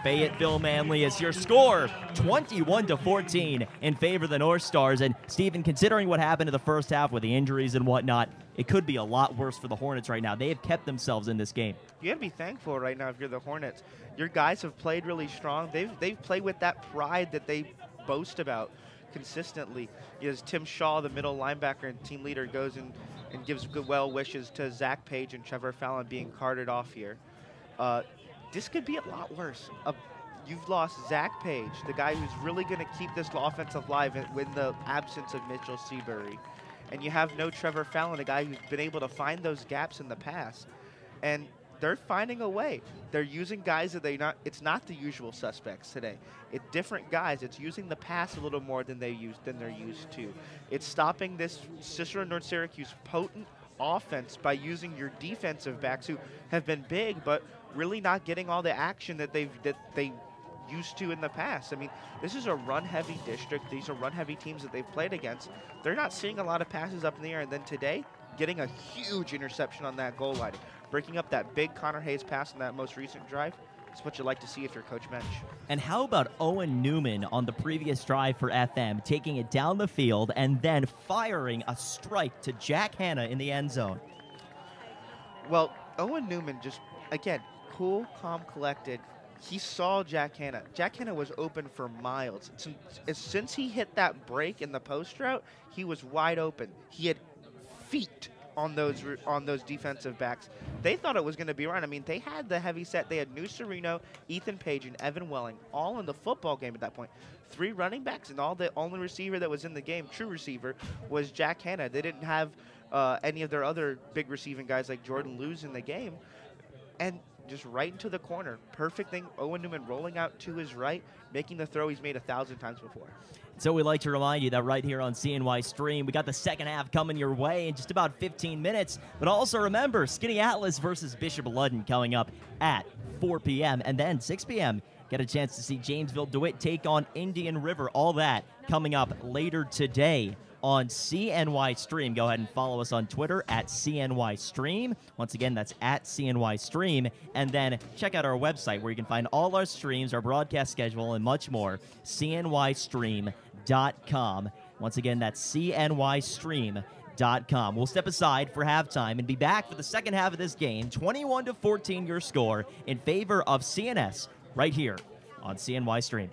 Fayetteville-Manlius. Your score, 21-14 in favor of the North Stars. And Stephen, considering what happened in the first half with the injuries and whatnot, it could be a lot worse for the Hornets right now. They have kept themselves in this game. You got to be thankful right now if you're the Hornets. Your guys have played really strong. They've played with that pride that they boast about consistently. As Tim Shaw, the middle linebacker and team leader, goes and gives good well wishes to Zach Page and Trevor Fallon being carted off here. This could be a lot worse. You've lost Zach Page, the guy who's really going to keep this offense alive with the absence of Mitchell Seabury. And you have no Trevor Fallon, a guy who's been able to find those gaps in the past. And they're finding a way. They're using guys that it's not the usual suspects today. It's different guys. It's using the pass a little more than they're used to. It's stopping this Cicero-North Syracuse potent offense by using your defensive backs who have been big but really not getting all the action that they used to in the past. I mean, this is a run-heavy district. These are run-heavy teams that they've played against. They're not seeing a lot of passes up in the air, and then today, getting a huge interception on that goal line, breaking up that big Connor Hayes pass in that most recent drive. It's what you like to see if you're Coach Mensch. And how about Owen Newman on the previous drive for FM, taking it down the field and then firing a strike to Jack Hanna in the end zone? Well, Owen Newman just, again, cool, calm, collected. He saw Jack Hanna. Jack Hanna was open for miles. Since he hit that break in the post route, he was wide open. He had feet on those defensive backs. They thought it was going to be run. I mean, they had the heavy set. They had New Sereno, Ethan Page, and Evan Welling all in the football game at that point. 3 running backs, and the only receiver that was in the game, true receiver, was Jack Hanna. They didn't have any of their other big receiving guys like Jordan Lewis in the game. And just right into the corner. Perfect thing. Owen Newman rolling out to his right, making the throw he's made 1,000 times before. So we'd like to remind you that right here on CNY Stream, we got the second half coming your way in just about 15 minutes. But also remember, Skinny Atlas versus Bishop Ludden coming up at 4 p.m. And then 6 p.m., get a chance to see Jamesville DeWitt take on Indian River. All that coming up later today on CNY Stream. Go ahead and follow us on Twitter at CNY Stream. Once again, that's at CNY Stream. And then check out our website where you can find all our streams, our broadcast schedule, and much more. CNYStream.com. Once again, that's CNYStream.com. We'll step aside for halftime and be back for the second half of this game. 21-14 your score in favor of CNS right here on CNY Stream.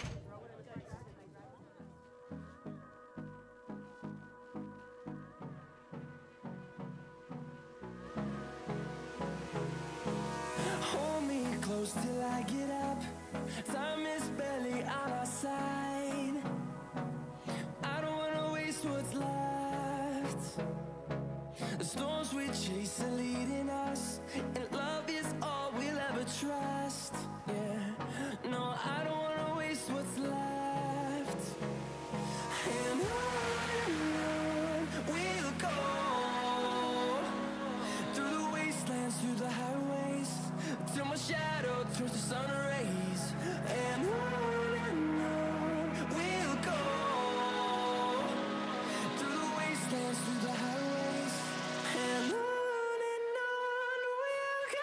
The storms we chase are leading us, and love is all we'll ever trust. Yeah, no, I don't wanna waste what's left. And on we'll go, through the wastelands, through the highways, till my shadow turns to sun rays. And on we'll go, through the wastelands, through the highways, and on we'll go.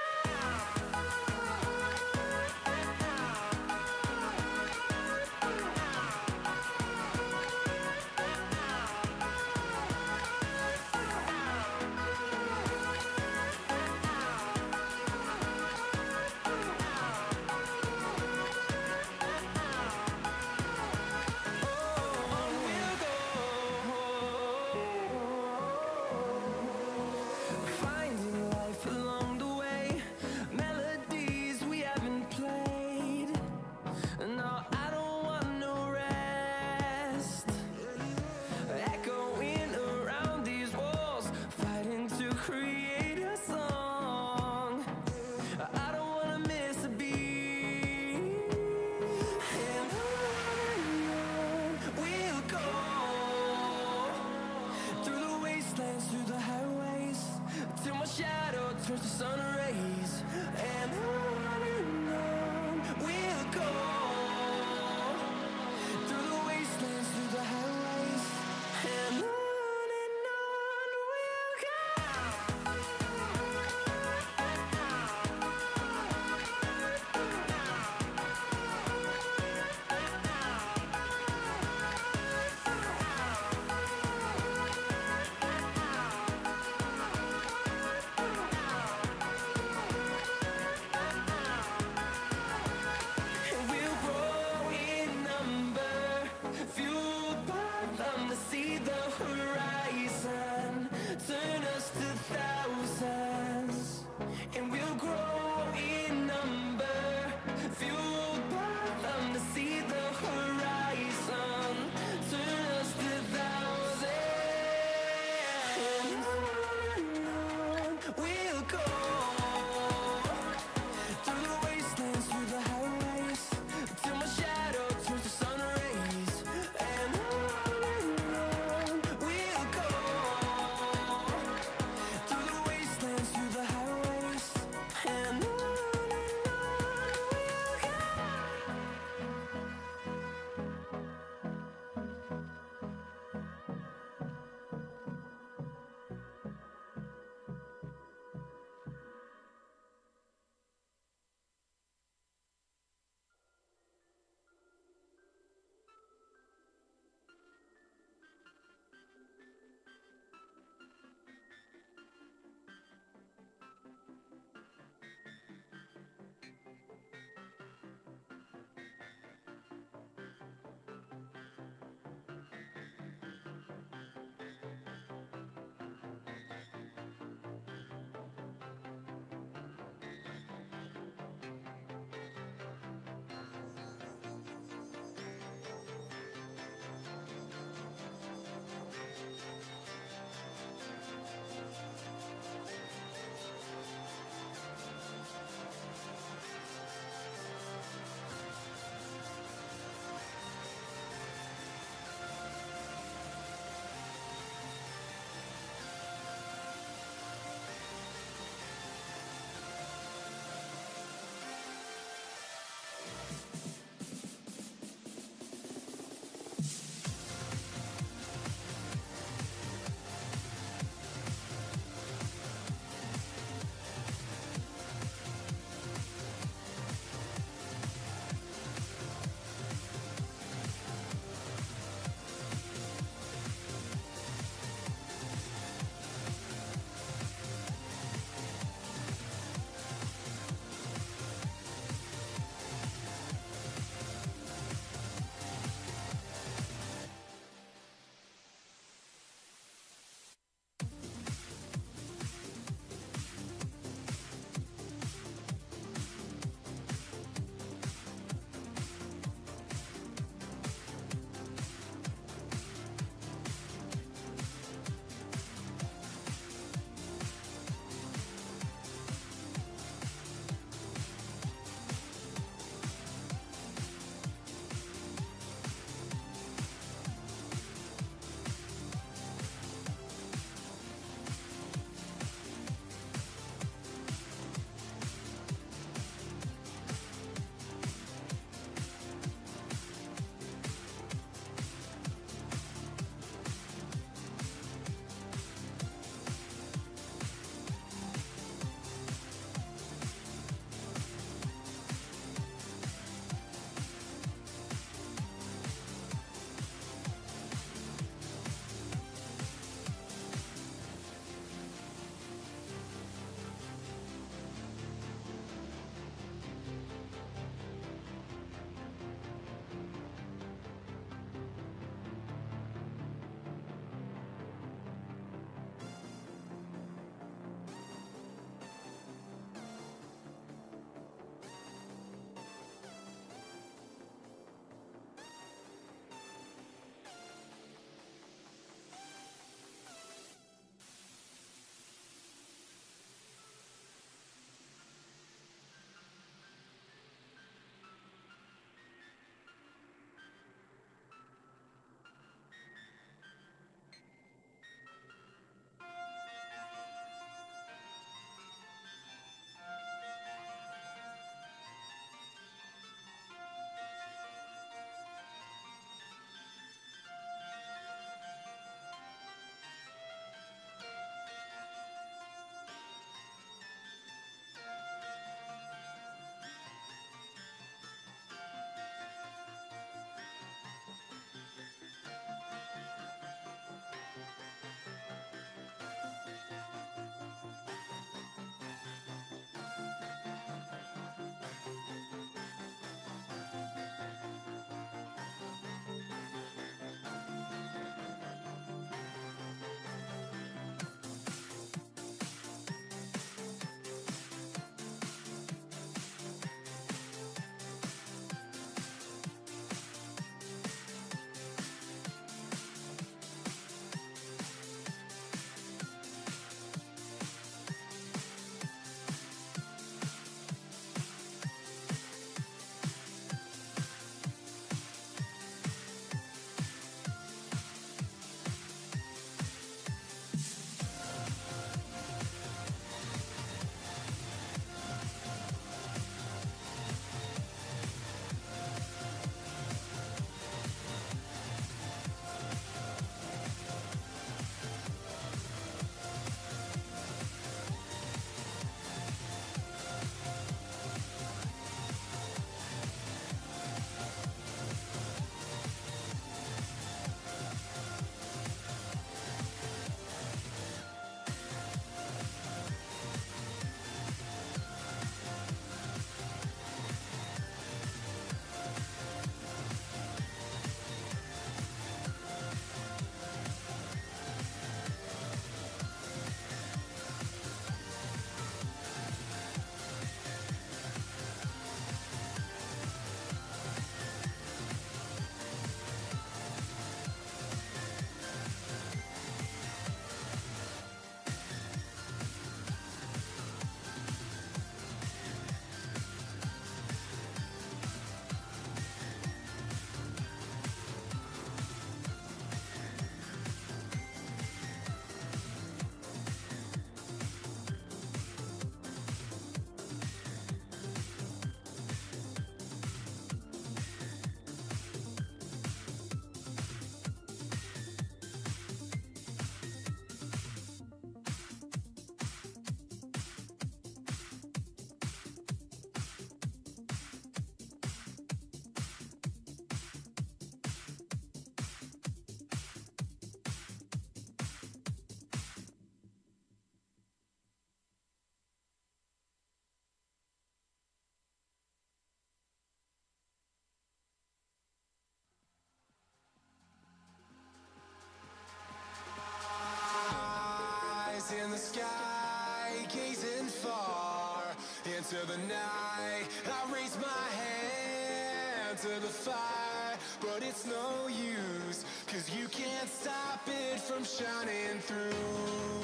into the night. I raise my hand to the fire, but it's no use, 'cause you can't stop it from shining through.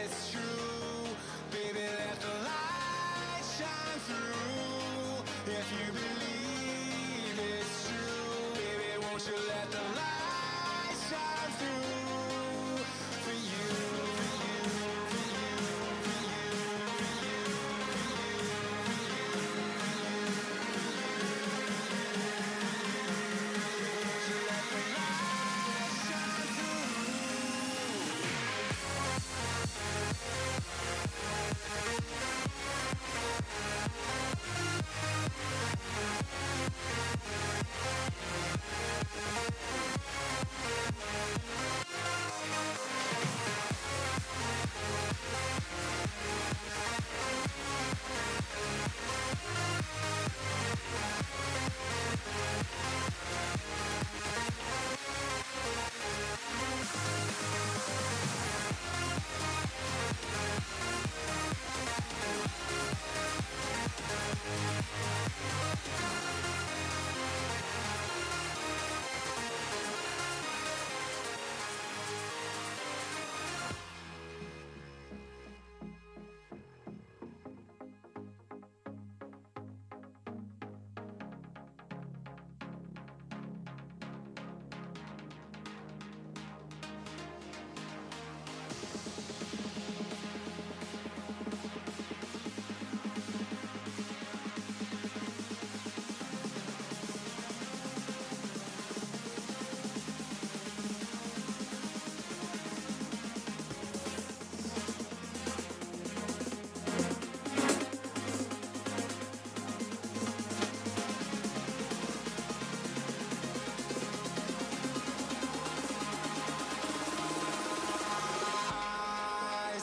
It's true, baby, let the light shine through. If you believe it's true, baby, won't you let the light shine through for you, for you, for you, for you, won't you let the light shine through?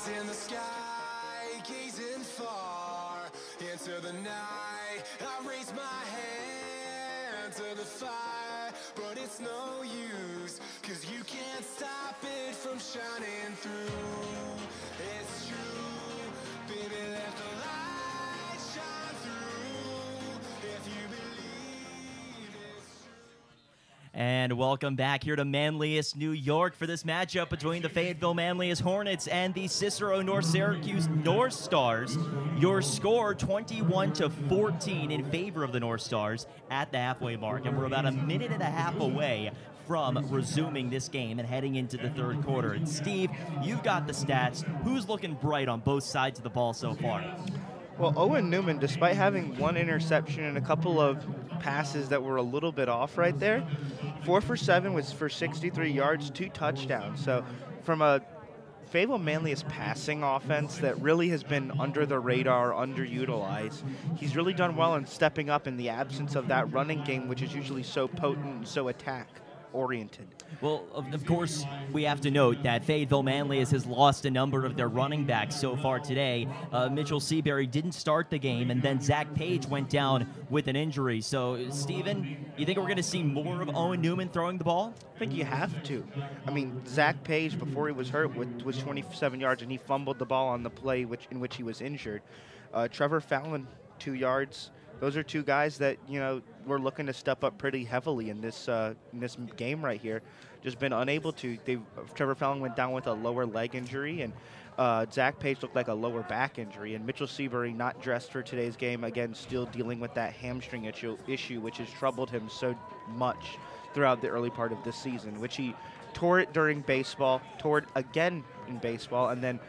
In the sky, gazing far into the night. I raise my hand to the fire, but it's no use, 'cause you can't stop it from shining through. It's true, baby, let the light shine through. If you believe it's true. And welcome back here to Manlius, New York for this matchup between the Fayetteville-Manlius Hornets and the Cicero-North Syracuse North Stars. Your score 21-14 in favor of the North Stars at the halfway mark, and we're about a minute and a half away from resuming this game and heading into the third quarter. And Steve, you've got the stats. Who's looking bright on both sides of the ball so far? Well, Owen Newman, despite having one interception and a couple of passes that were a little bit off right there, 4 for 7 was for 63 yards, 2 touchdowns. So from a Fayetteville-Manlius passing offense that really has been under the radar, underutilized, he's really done well in stepping up in the absence of that running game, which is usually so potent and so attack-oriented. Well, of course, we have to note that Fayetteville-Manlius has lost a number of their running backs so far today. Mitchell Seabury didn't start the game, and then Zach Page went down with an injury. So, Steven, you think we're going to see more of Owen Newman throwing the ball? I think you have to. I mean, Zach Page, before he was hurt, was 27 yards, and he fumbled the ball on the play in which he was injured. Trevor Fallon, 2 yards. Those are two guys that, you know, we're looking to step up pretty heavily in this game right here. Just been unable to. Trevor Fallon went down with a lower leg injury, and Zach Page looked like a lower back injury. And Mitchell Seabury not dressed for today's game, again, still dealing with that hamstring issue, which has troubled him so much throughout the early part of this season, which he tore it during baseball, tore it again in baseball, and then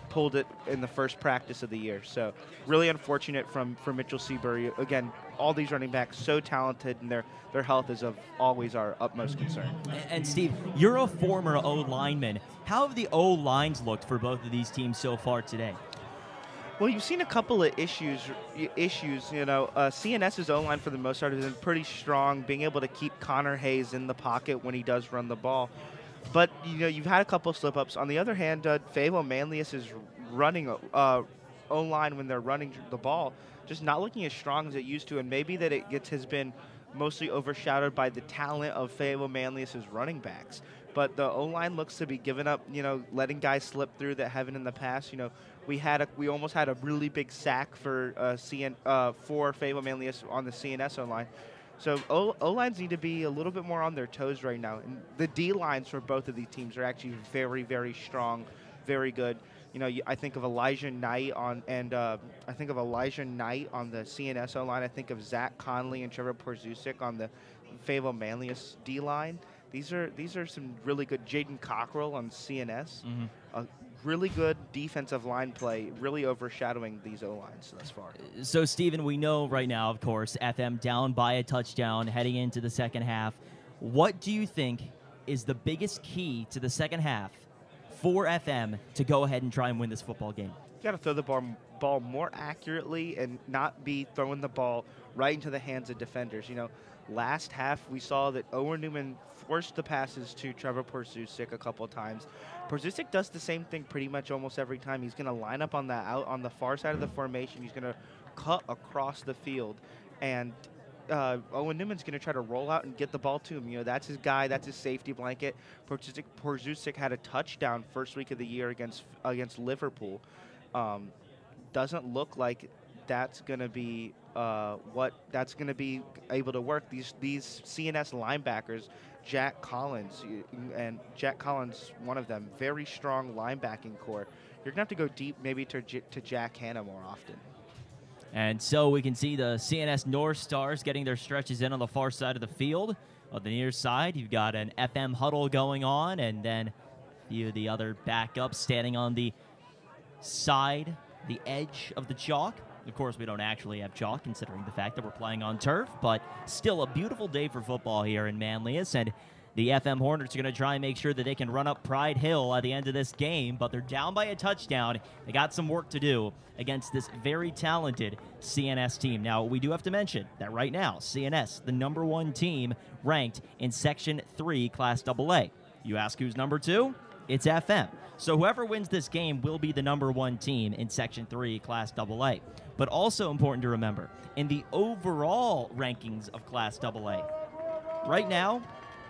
pulled it in the first practice of the year. So really unfortunate for Mitchell Seabury. Again, all these running backs so talented, and their health is of always our utmost concern. And Steve, you're a former O-lineman. How have the O-lines looked for both of these teams so far today? Well, you've seen a couple of issues. You know, CNS's O-line for the most part has been pretty strong, being able to keep Connor Hayes in the pocket when he does run the ball. But, you know, you've had a couple slip-ups. On the other hand, Fayetteville-Manlius is running O-line when they're running the ball, just not looking as strong as it used to, and maybe that has been mostly overshadowed by the talent of Fayetteville-Manlius' running backs. but the O-line looks to be giving up, letting guys slip through that haven't in the past. We almost had a really big sack for Fayetteville-Manlius on the CNS O-line. So O-lines need to be a little bit more on their toes right now. And the D-lines for both of these teams are actually very, very strong, very good. I think of Elijah Knight on the CNS O-line. I think of Zach Conley and Trevor Porzusic on the Fayetteville-Manlius D-line. These are some really good. Jaden Cockrell on CNS. Mm-hmm. Really good defensive line play, really overshadowing these O-lines thus far. So, Steven, we know right now, of course, FM down by a touchdown heading into the second half. What do you think is the biggest key to the second half for FM to go ahead and try and win this football game? You got to throw the ball more accurately and not be throwing the ball right into the hands of defenders. Last half we saw that Owen Newman forced the passes to Trevor Porzusic a couple of times. Porzusic does the same thing pretty much almost every time. He's going to line up on the far side of the formation. He's going to cut across the field, and Owen Newman's going to try to roll out and get the ball to him. That's his guy. That's his safety blanket. Porzusic had a touchdown first week of the year against Liverpool. Doesn't look like that's going to be able to work. These CNS linebackers, Jack Collins, one of them, very strong linebacking core. You're going to have to go deep maybe to Jack Hanna more often. And so we can see the CNS North Stars getting their stretches in on the far side of the field. On the near side, you've got an FM huddle going on, and then a few of the other backups standing on the side, the edge of the chalk. Of course, we don't actually have chalk, considering the fact that we're playing on turf, but still a beautiful day for football here in Manlius, and the FM Hornets are going to try and make sure that they can run up Pride Hill at the end of this game, but they're down by a touchdown. They got some work to do against this very talented CNS team. Now, we do have to mention that right now, CNS, the #1 team ranked in Section 3 Class AA. You ask who's number 2? It's FM. So whoever wins this game will be the #1 team in Section 3 Class AA. But also important to remember, in the overall rankings of Class AA, right now,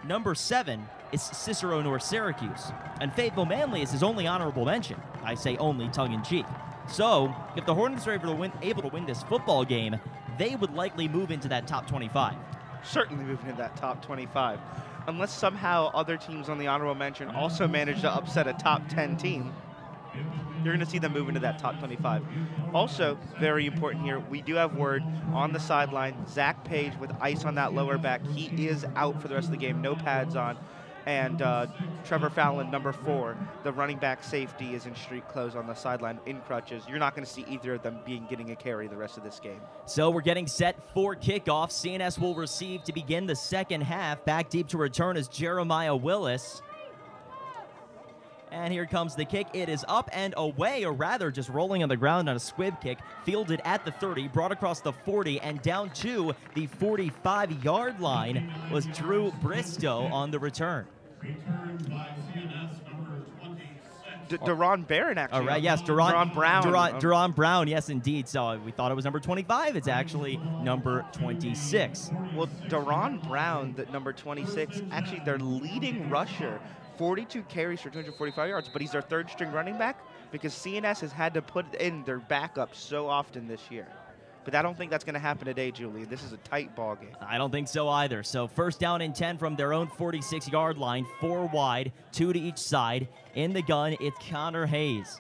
number 7 is Cicero-North Syracuse, and Fayetteville-Manlius is only honorable mention. I say only tongue-in-cheek. So, if the Hornets are able to win this football game, they would likely move into that top 25. Certainly moving into that top 25. Unless somehow other teams on the honorable mention also manage to upset a top 10 team, you're going to see them move into that top 25. Also, very important here, we do have word on the sideline, Zach Page with ice on that lower back. He is out for the rest of the game, no pads on. And Trevor Fallon, number 4, the running back safety, is in street clothes on the sideline in crutches. You're not going to see either of them getting a carry the rest of this game. So we're getting set for kickoff. CNS will receive to begin the second half. Back deep to return is Jeremiah Willis. And here comes the kick. It is up and away, or rather just rolling on the ground on a squib kick. Fielded at the 30, brought across the 40, and down to the 45-yard line was Drew Bristow on the return. Returned by CNS number 26. Deron Barron, actually. All right, yes, Deron Brown. Deron Brown, yes, indeed. So we thought it was number 25. It's actually number 26. Well, Deron Brown, the number 26, actually their leading rusher, 42 carries for 245 yards, but he's their third-string running back because CNS has had to put in their backup so often this year. But I don't think that's going to happen today, Julian. This is a tight ball game. I don't think so either. So first down and 10 from their own 46-yard line, 4 wide, 2 to each side. In the gun, it's Connor Hayes.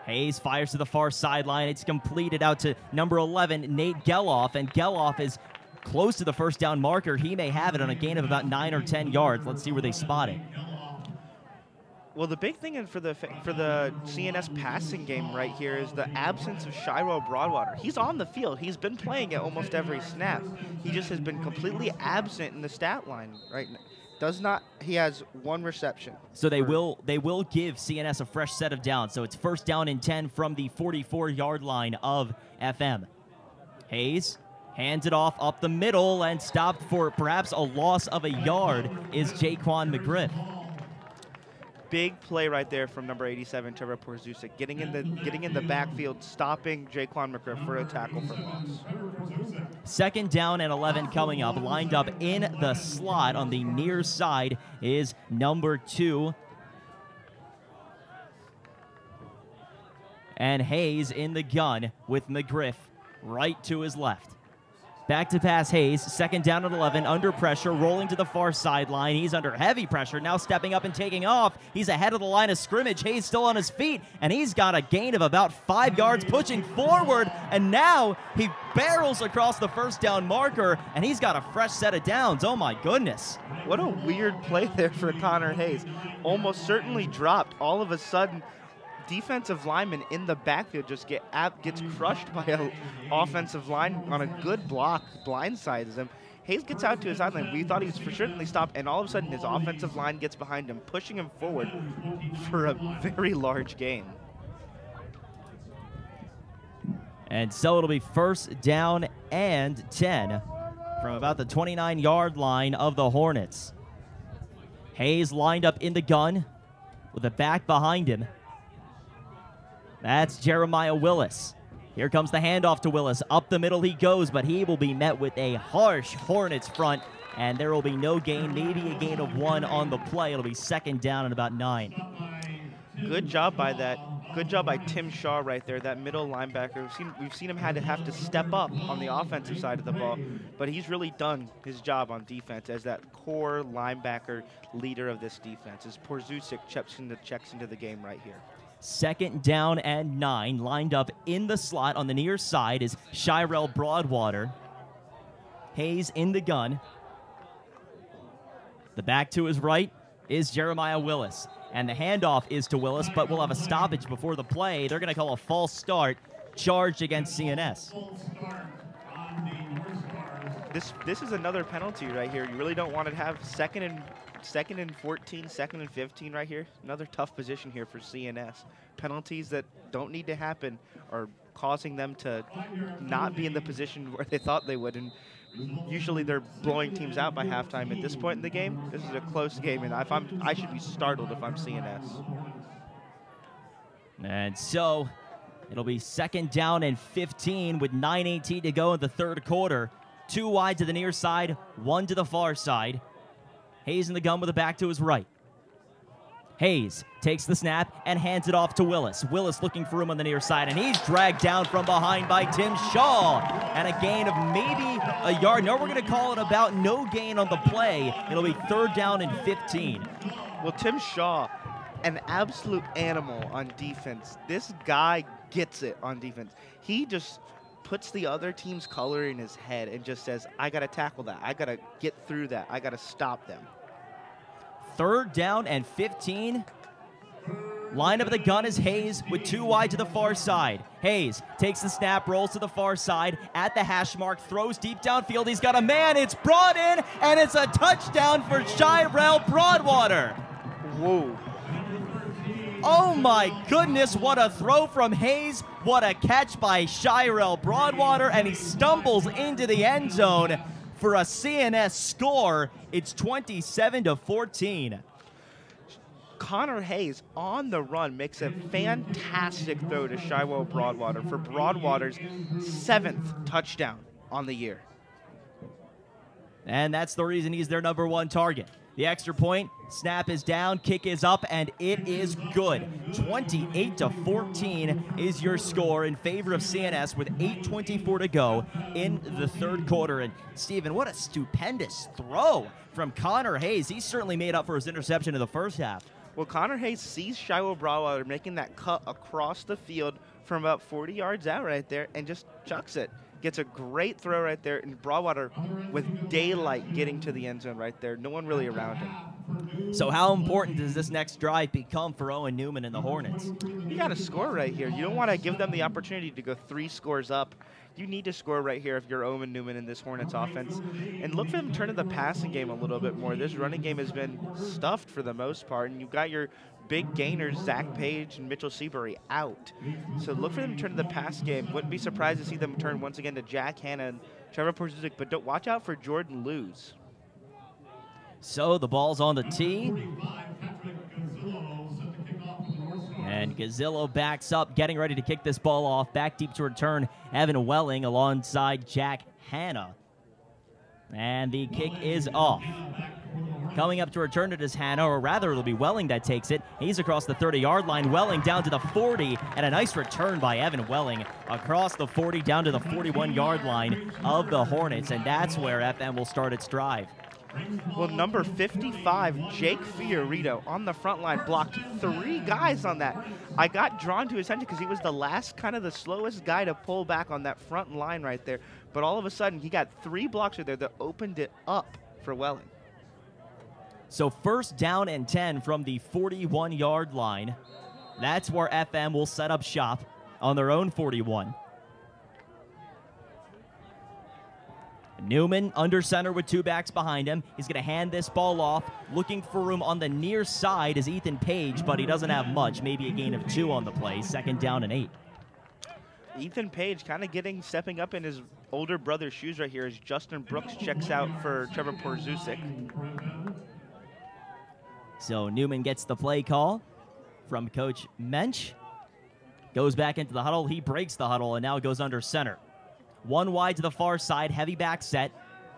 Hayes fires to the far sideline. It's completed out to number 11, Nate Geloff, and Geloff is close to the first down marker. He may have it on a gain of about 9 or 10 yards. Let's see where they spot it. Well, the big thing for the CNS passing game right here is the absence of Shiro Broadwater. He's on the field. He's been playing at almost every snap. He just has been completely absent in the stat line right now. He has 1 reception. So they will give CNS a fresh set of downs. So it's first down and 10 from the 44-yard line of FM. Hayes hands it off up the middle, and stopped for perhaps a loss of a yard is Jaquan McGriff. Big play right there from number 87, Trevor Porzusic, getting in the backfield, stopping Jaquan McGriff for a tackle for loss. 2nd down and 11 coming up. Lined up in the slot on the near side is number 2. And Hayes in the gun with McGriff right to his left. Back to pass Hayes, 2nd down and 11, under pressure, rolling to the far sideline. He's under heavy pressure, now stepping up and taking off. He's ahead of the line of scrimmage. Hayes still on his feet, and he's got a gain of about 5 yards, pushing forward, and now he barrels across the 1st down marker, and he's got a fresh set of downs. Oh my goodness. What a weird play there for Connor Hayes. Almost certainly dropped. All of a sudden, defensive lineman in the backfield just gets crushed by an offensive line on a good block, blindsides him. Hayes gets out to his sideline. We thought he was for certainly stopped, and all of a sudden his offensive line gets behind him, pushing him forward for a very large gain. And so it'll be 1st down and 10 from about the 29-yard line of the Hornets. Hayes lined up in the gun with a back behind him. That's Jeremiah Willis. Here comes the handoff to Willis. Up the middle he goes, but he will be met with a harsh Hornets front, and there will be no gain, maybe a gain of 1 on the play. It'll be 2nd down and about 9. Good job by that. Good job by Tim Shaw right there, that middle linebacker. We've seen him have to step up on the offensive side of the ball, but he's really done his job on defense as that core linebacker leader of this defense. As Porzusic checks into the game right here. 2nd down and 9. Lined up in the slot on the near side is Shirel Broadwater. Hayes in the gun. The back to his right is Jeremiah Willis. And the handoff is to Willis, but we'll have a stoppage before the play. They're going to call a false start, charged against CNS. This is another penalty right here. You really don't want to have second and 14, 2nd and 15 right here. Another tough position here for CNS. Penalties that don't need to happen are causing them to not be in the position where they thought they would. And usually they're blowing teams out by halftime. At this point in the game, this is a close game, and I should be startled if I'm CNS. And so it'll be 2nd down and 15 with 9:18 to go in the 3rd quarter. 2 wide to the near side, 1 to the far side. Hayes in the gun with a back to his right. Hayes takes the snap and hands it off to Willis. Willis looking for room on the near side, and he's dragged down from behind by Tim Shaw. And a gain of maybe a yard. No, we're going to call it about no gain on the play. It'll be 3rd down and 15. Well, Tim Shaw, an absolute animal on defense. This guy gets it on defense. He just puts the other team's color in his head and just says, I got to tackle that. I got to get through that. I got to stop them. 3rd down and 15. Line up of the gun is Hayes with 2 wide to the far side. Hayes takes the snap, rolls to the far side at the hash mark, throws deep downfield. He's got a man. It's brought in, and it's a touchdown for Shirel Broadwater. Whoa. Oh my goodness, what a throw from Hayes. What a catch by Shirel Broadwater, and he stumbles into the end zone for a CNS score. It's 27-14. Connor Hayes on the run makes a fantastic throw to Shirel Broadwater for Broadwater's 7th touchdown on the year. And that's the reason he's their #1 target. The extra point, snap is down, kick is up, and it is good. 28-14 is your score in favor of CNS with 8:24 to go in the 3rd quarter. And Steven, what a stupendous throw from Connor Hayes. He certainly made up for his interception in the 1st half. Well, Connor Hayes sees Shirel Broadwater making that cut across the field from about 40 yards out right there and just chucks it. Gets a great throw right there, and Broadwater with daylight getting to the end zone right there. No one really around him. So how important does this next drive become for Owen Newman and the Hornets? You got to score right here. You don't want to give them the opportunity to go 3 scores up. You need to score right here if you're Owen Newman in this Hornets offense. And look for them to turn to the passing game a little bit more. This running game has been stuffed for the most part, and you've got your big gainers, Zach Page and Mitchell Seabury, out. So look for them to turn to the pass game. Wouldn't be surprised to see them turn once again to Jack Hanna and Trevor Porzusic, but don't watch out for Jordan Lewis. So the ball's on the tee. And Gazillo backs up, getting ready to kick this ball off. Back deep to return, Evan Welling alongside Jack Hanna. And the kick is off. Coming up to return it is Hanna, or rather it'll be Welling that takes it. He's across the 30-yard line. Welling down to the 40, and a nice return by Evan Welling across the 40 down to the 41-yard line of the Hornets, and that's where FM will start its drive. Well, number 55, Jake Fiorito, on the front line, blocked 3 guys on that. I got drawn to his attention because he was the last, kind of the slowest guy to pull back on that front line right there. But all of a sudden, he got 3 blocks right there that opened it up for Welling. So first down and 10 from the 41-yard line. That's where FM will set up shop on their own 41. Newman under center with 2 backs behind him. He's going to hand this ball off. Looking for room on the near side is Ethan Page, but he doesn't have much. Maybe a gain of 2 on the play. Second down and 8. Ethan Page kind of stepping up in his older brother's shoes right here as Justin Brooks checks out for Trevor Porzusik. So Newman gets the play call from Coach Mensch. Goes back into the huddle. He breaks the huddle and now goes under center. 1 wide to the far side, heavy back set.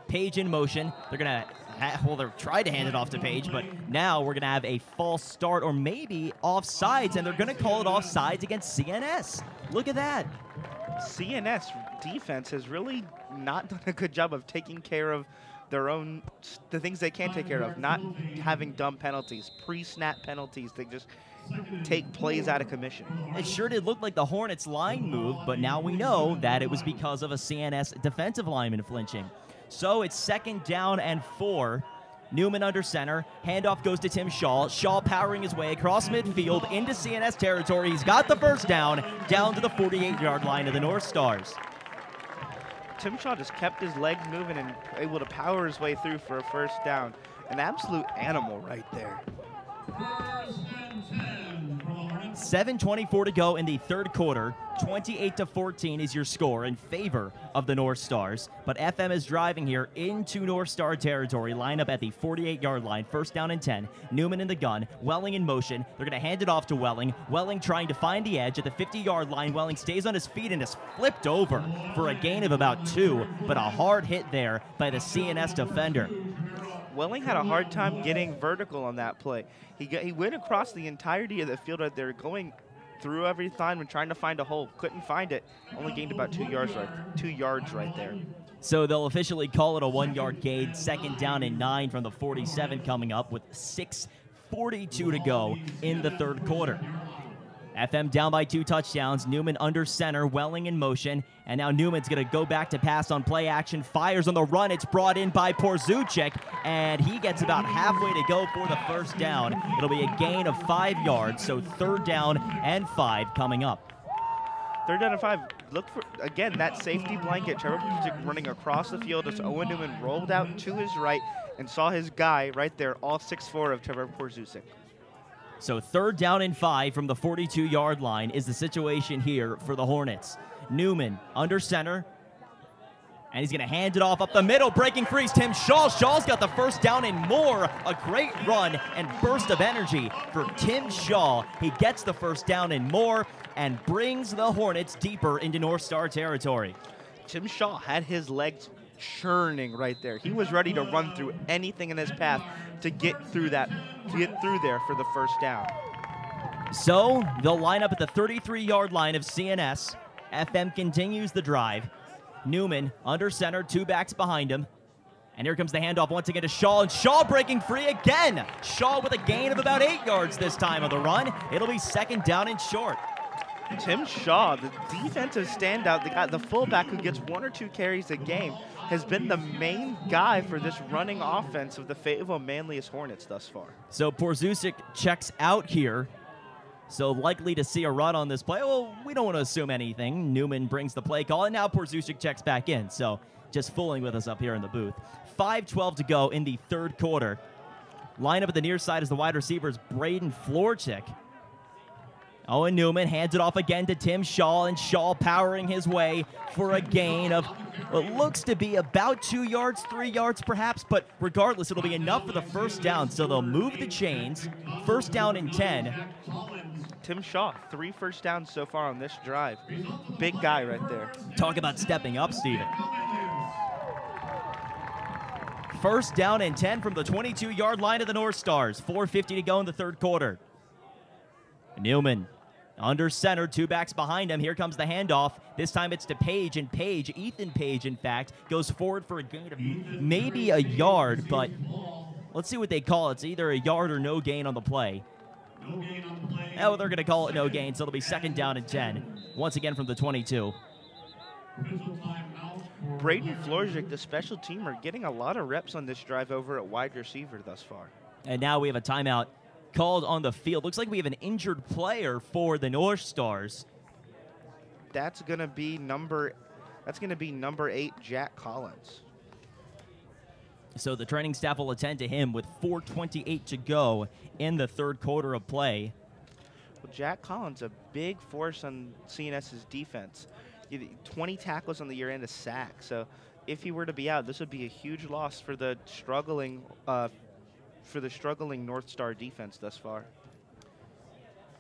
Page in motion. They're going to, they're trying to hand it off to Page, but now we're going to have a false start or maybe offsides, and they're going to call it offsides against CNS. Look at that. CNS defense has really not done a good job of taking care of their own, the things they can take care of, not having dumb penalties, pre-snap penalties. They just take plays out of commission. It sure did look like the Hornets line moved, but now we know that it was because of a CNS defensive lineman flinching. So it's second down and 4. Newman under center. Handoff goes to Tim Shaw. Shaw powering his way across midfield into CNS territory. He's got the first down to the 48-yard line of the North Stars. Tim Shaw just kept his legs moving and able to power his way through for a first down. An absolute animal right there. 7:24 to go in the third quarter. 28-14 is your score in favor of the North Stars. But FM is driving here into North Star territory. Line up at the 48-yard line. First down and 10. Newman in the gun. Welling in motion. They're going to hand it off to Welling. Welling trying to find the edge at the 50-yard line. Welling stays on his feet and is flipped over for a gain of about 2. But a hard hit there by the CNS defender. Welling had a hard time getting vertical on that play. He went across the entirety of the field right there, going through every lineman, trying to find a hole. Couldn't find it. Only gained about 2 yards right there. So they'll officially call it a 1-yard gain. Second down and 9 from the 47 coming up with 6:42 to go in the third quarter. FM down by 2 touchdowns. Newman under center, Welling in motion. And now Newman's going to go back to pass on play action. Fires on the run. It's brought in by Porzusik. And he gets about halfway to go for the first down. It'll be a gain of 5 yards. So third down and 5 coming up. Third down and 5. Look for, again, that safety blanket. Trevor Porzusik running across the field as Owen Newman rolled out to his right and saw his guy right there, all 6'4" of Trevor Porzusik. So third down and 5 from the 42-yard line is the situation here for the Hornets. Newman under center, and he's going to hand it off up the middle. Breaking free is Tim Shaw. Shaw's got the first down and more. A great run and burst of energy for Tim Shaw. He gets the first down and more and brings the Hornets deeper into North Star territory. Tim Shaw had his legs churning right there. He was ready to run through anything in his path to get through there for the first down. So they'll line up at the 33-yard line of CNS. FM continues the drive. Newman under center, 2 backs behind him. And here comes the handoff once again to Shaw, and Shaw breaking free again. Shaw with a gain of about 8 yards this time on the run. It'll be second down and short. Tim Shaw, the defensive standout, the fullback who gets 1 or 2 carries a game, has been the main guy for this running offense of the Fayetteville-Manlius Hornets thus far. So Porzusik checks out here. So likely to see a run on this play. Well, we don't want to assume anything. Newman brings the play call, and now Porzusik checks back in. So just fooling with us up here in the booth. 5:12 to go in the third quarter. Line up at the near side is the wide receivers, Braden Florchick. Owen Newman hands it off again to Tim Shaw, and Shaw powering his way for a gain of what looks to be about 2 yards, 3 yards perhaps, but regardless, it'll be enough for the first down, so they'll move the chains. First down and 10. Tim Shaw, 3 first downs so far on this drive. Big guy right there. Talk about stepping up, Steven. First down and 10 from the 22-yard line of the North Stars. 4:50 to go in the third quarter. Newman under center, 2 backs behind him. Here comes the handoff. This time it's to Page, and Page, Ethan Page, in fact, goes forward for a gain of maybe a yard, but let's see what they call it. It's either a yard or no gain on the play. Oh, they're going to call it no gain, so it'll be 2nd down and 10. Once again from the 22. Braden Florzik, the special teamer, getting a lot of reps on this drive over at wide receiver thus far. And now we have a timeout called on the field. Looks like we have an injured player for the North Stars. That's going to be number 8, Jack Collins. So the training staff will attend to him with 4:28 to go in the third quarter of play. Well, Jack Collins, a big force on CNS's defense. 20 tackles on the year and a sack. So if he were to be out, this would be a huge loss for the struggling North Star defense thus far.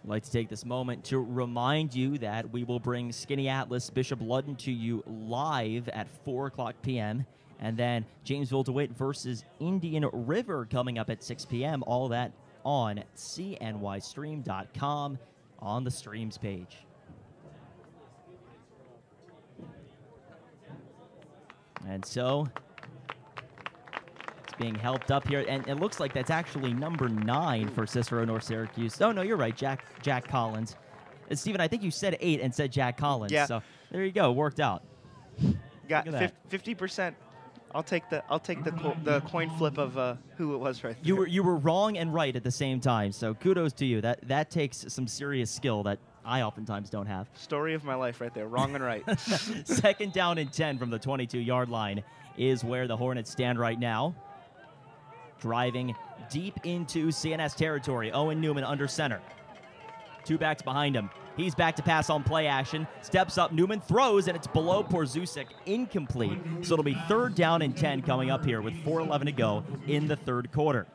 I'd like to take this moment to remind you that we will bring Skinny Atlas Bishop Ludden to you live at 4:00 p.m. And then Jamesville DeWitt versus Indian River coming up at 6 p.m. All that on cnystream.com on the streams page. And so it's being helped up here, and it looks like that's actually number 9 for Cicero-North Syracuse. Oh, no, you're right, Jack Collins. Steven, I think you said 8 and said Jack Collins. Yeah. So there you go, worked out. Got 50%. I'll take the coin flip of who it was right there. You were wrong and right at the same time. So kudos to you. That takes some serious skill that I oftentimes don't have. Story of my life right there. Wrong and right. 2nd down and 10 from the 22-yard line is where the Hornets stand right now. Driving deep into CNS territory. Owen Newman under center. 2 backs behind him. He's back to pass on play action. Steps up. Newman throws, and it's below Porzusik. Incomplete. So it'll be 3rd down and 10 coming up here with 4:11 to go in the third quarter.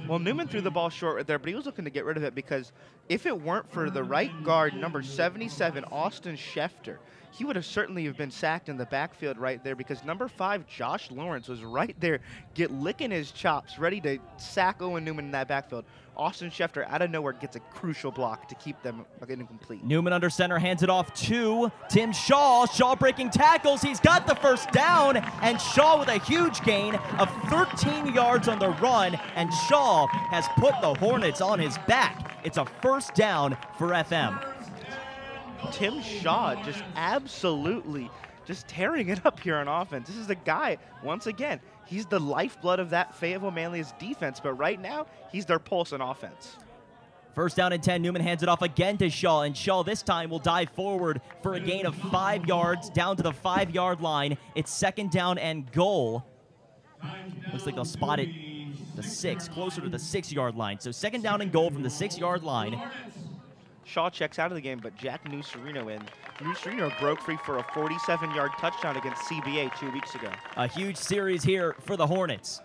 Well, Newman threw the ball short right there, but he was looking to get rid of it because if it weren't for the right guard, number 77, Austin Schefter, he would have certainly been sacked in the backfield right there because number 5, Josh Lawrence, was right there, licking his chops, ready to sack Owen Newman in that backfield. Austin Schefter, out of nowhere, gets a crucial block to keep them incomplete. Newman under center, hands it off to Tim Shaw. Shaw breaking tackles. He's got the first down, and Shaw with a huge gain of 13 yards on the run, and Shaw has put the Hornets on his back. It's a 1st down for FM. Tim Shaw just absolutely just tearing it up here on offense. This is a guy, once again, he's the lifeblood of that Fayetteville-Manlius defense, but right now, he's their pulse on offense. 1st down and 10. Newman hands it off again to Shaw, and Shaw this time will dive forward for a gain of 5 yards down to the 5-yard line. It's 2nd down and goal. Looks like they'll spot it the 6, closer to the 6-yard line. So 2nd down and goal from the 6-yard line. Shaw checks out of the game, but Jack Nucerino in. Nucerino broke free for a 47-yard touchdown against CBA 2 weeks ago. A huge series here for the Hornets.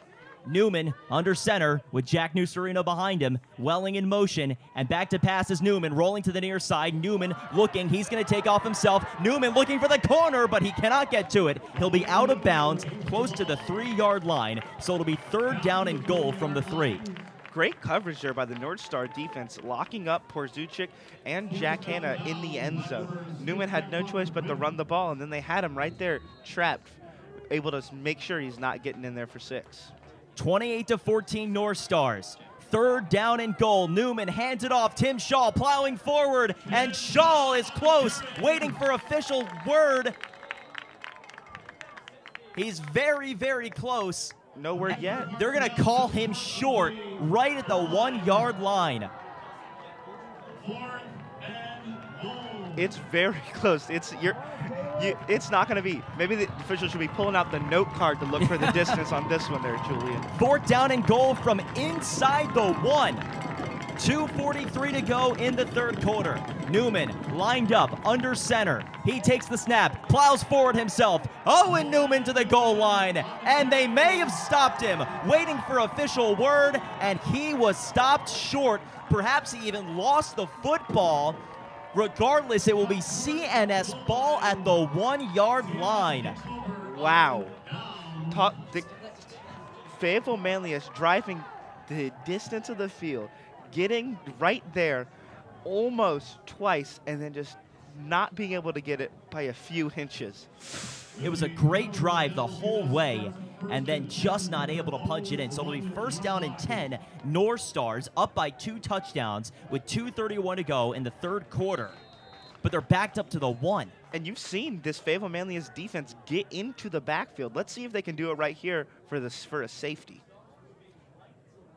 Newman under center with Jack Nucerino behind him. Welling in motion, and back to pass is Newman, rolling to the near side. Newman looking, he's going to take off himself. Newman looking for the corner, but he cannot get to it. He'll be out of bounds, close to the 3-yard line, so it'll be 3rd down and goal from the 3. Great coverage there by the North Star defense, locking up Porzusik and Jack Hanna in the end zone. Newman had no choice but to run the ball, and then they had him right there trapped, able to make sure he's not getting in there for 6. 28-14 North Stars. 3rd down and goal. Newman hands it off. Tim Shaw plowing forward, and Shaw is close, waiting for official word. He's very, very close. No word yet. They're going to call him short right at the 1-yard line. It's very close. It's not going to be. Maybe the officials should be pulling out the note card to look for the distance on this one there, Julian. 4th down and goal from inside the 1. 2:43 to go in the third quarter. Newman lined up under center. He takes the snap, plows forward himself. Owen Newman to the goal line, and they may have stopped him, waiting for official word, and he was stopped short. Perhaps he even lost the football. Regardless, it will be CNS ball at the 1-yard line. Wow. The Fayetteville-Manlius driving the distance of the field, getting right there almost twice, and then just not being able to get it by a few inches. It was a great drive the whole way, and then just not able to punch it in. So it'll be first down and 10. North Stars up by 2 touchdowns with 2:31 to go in the third quarter. But they're backed up to the 1. And you've seen this Fayetteville-Manlius defense get into the backfield. Let's see if they can do it right here for a safety.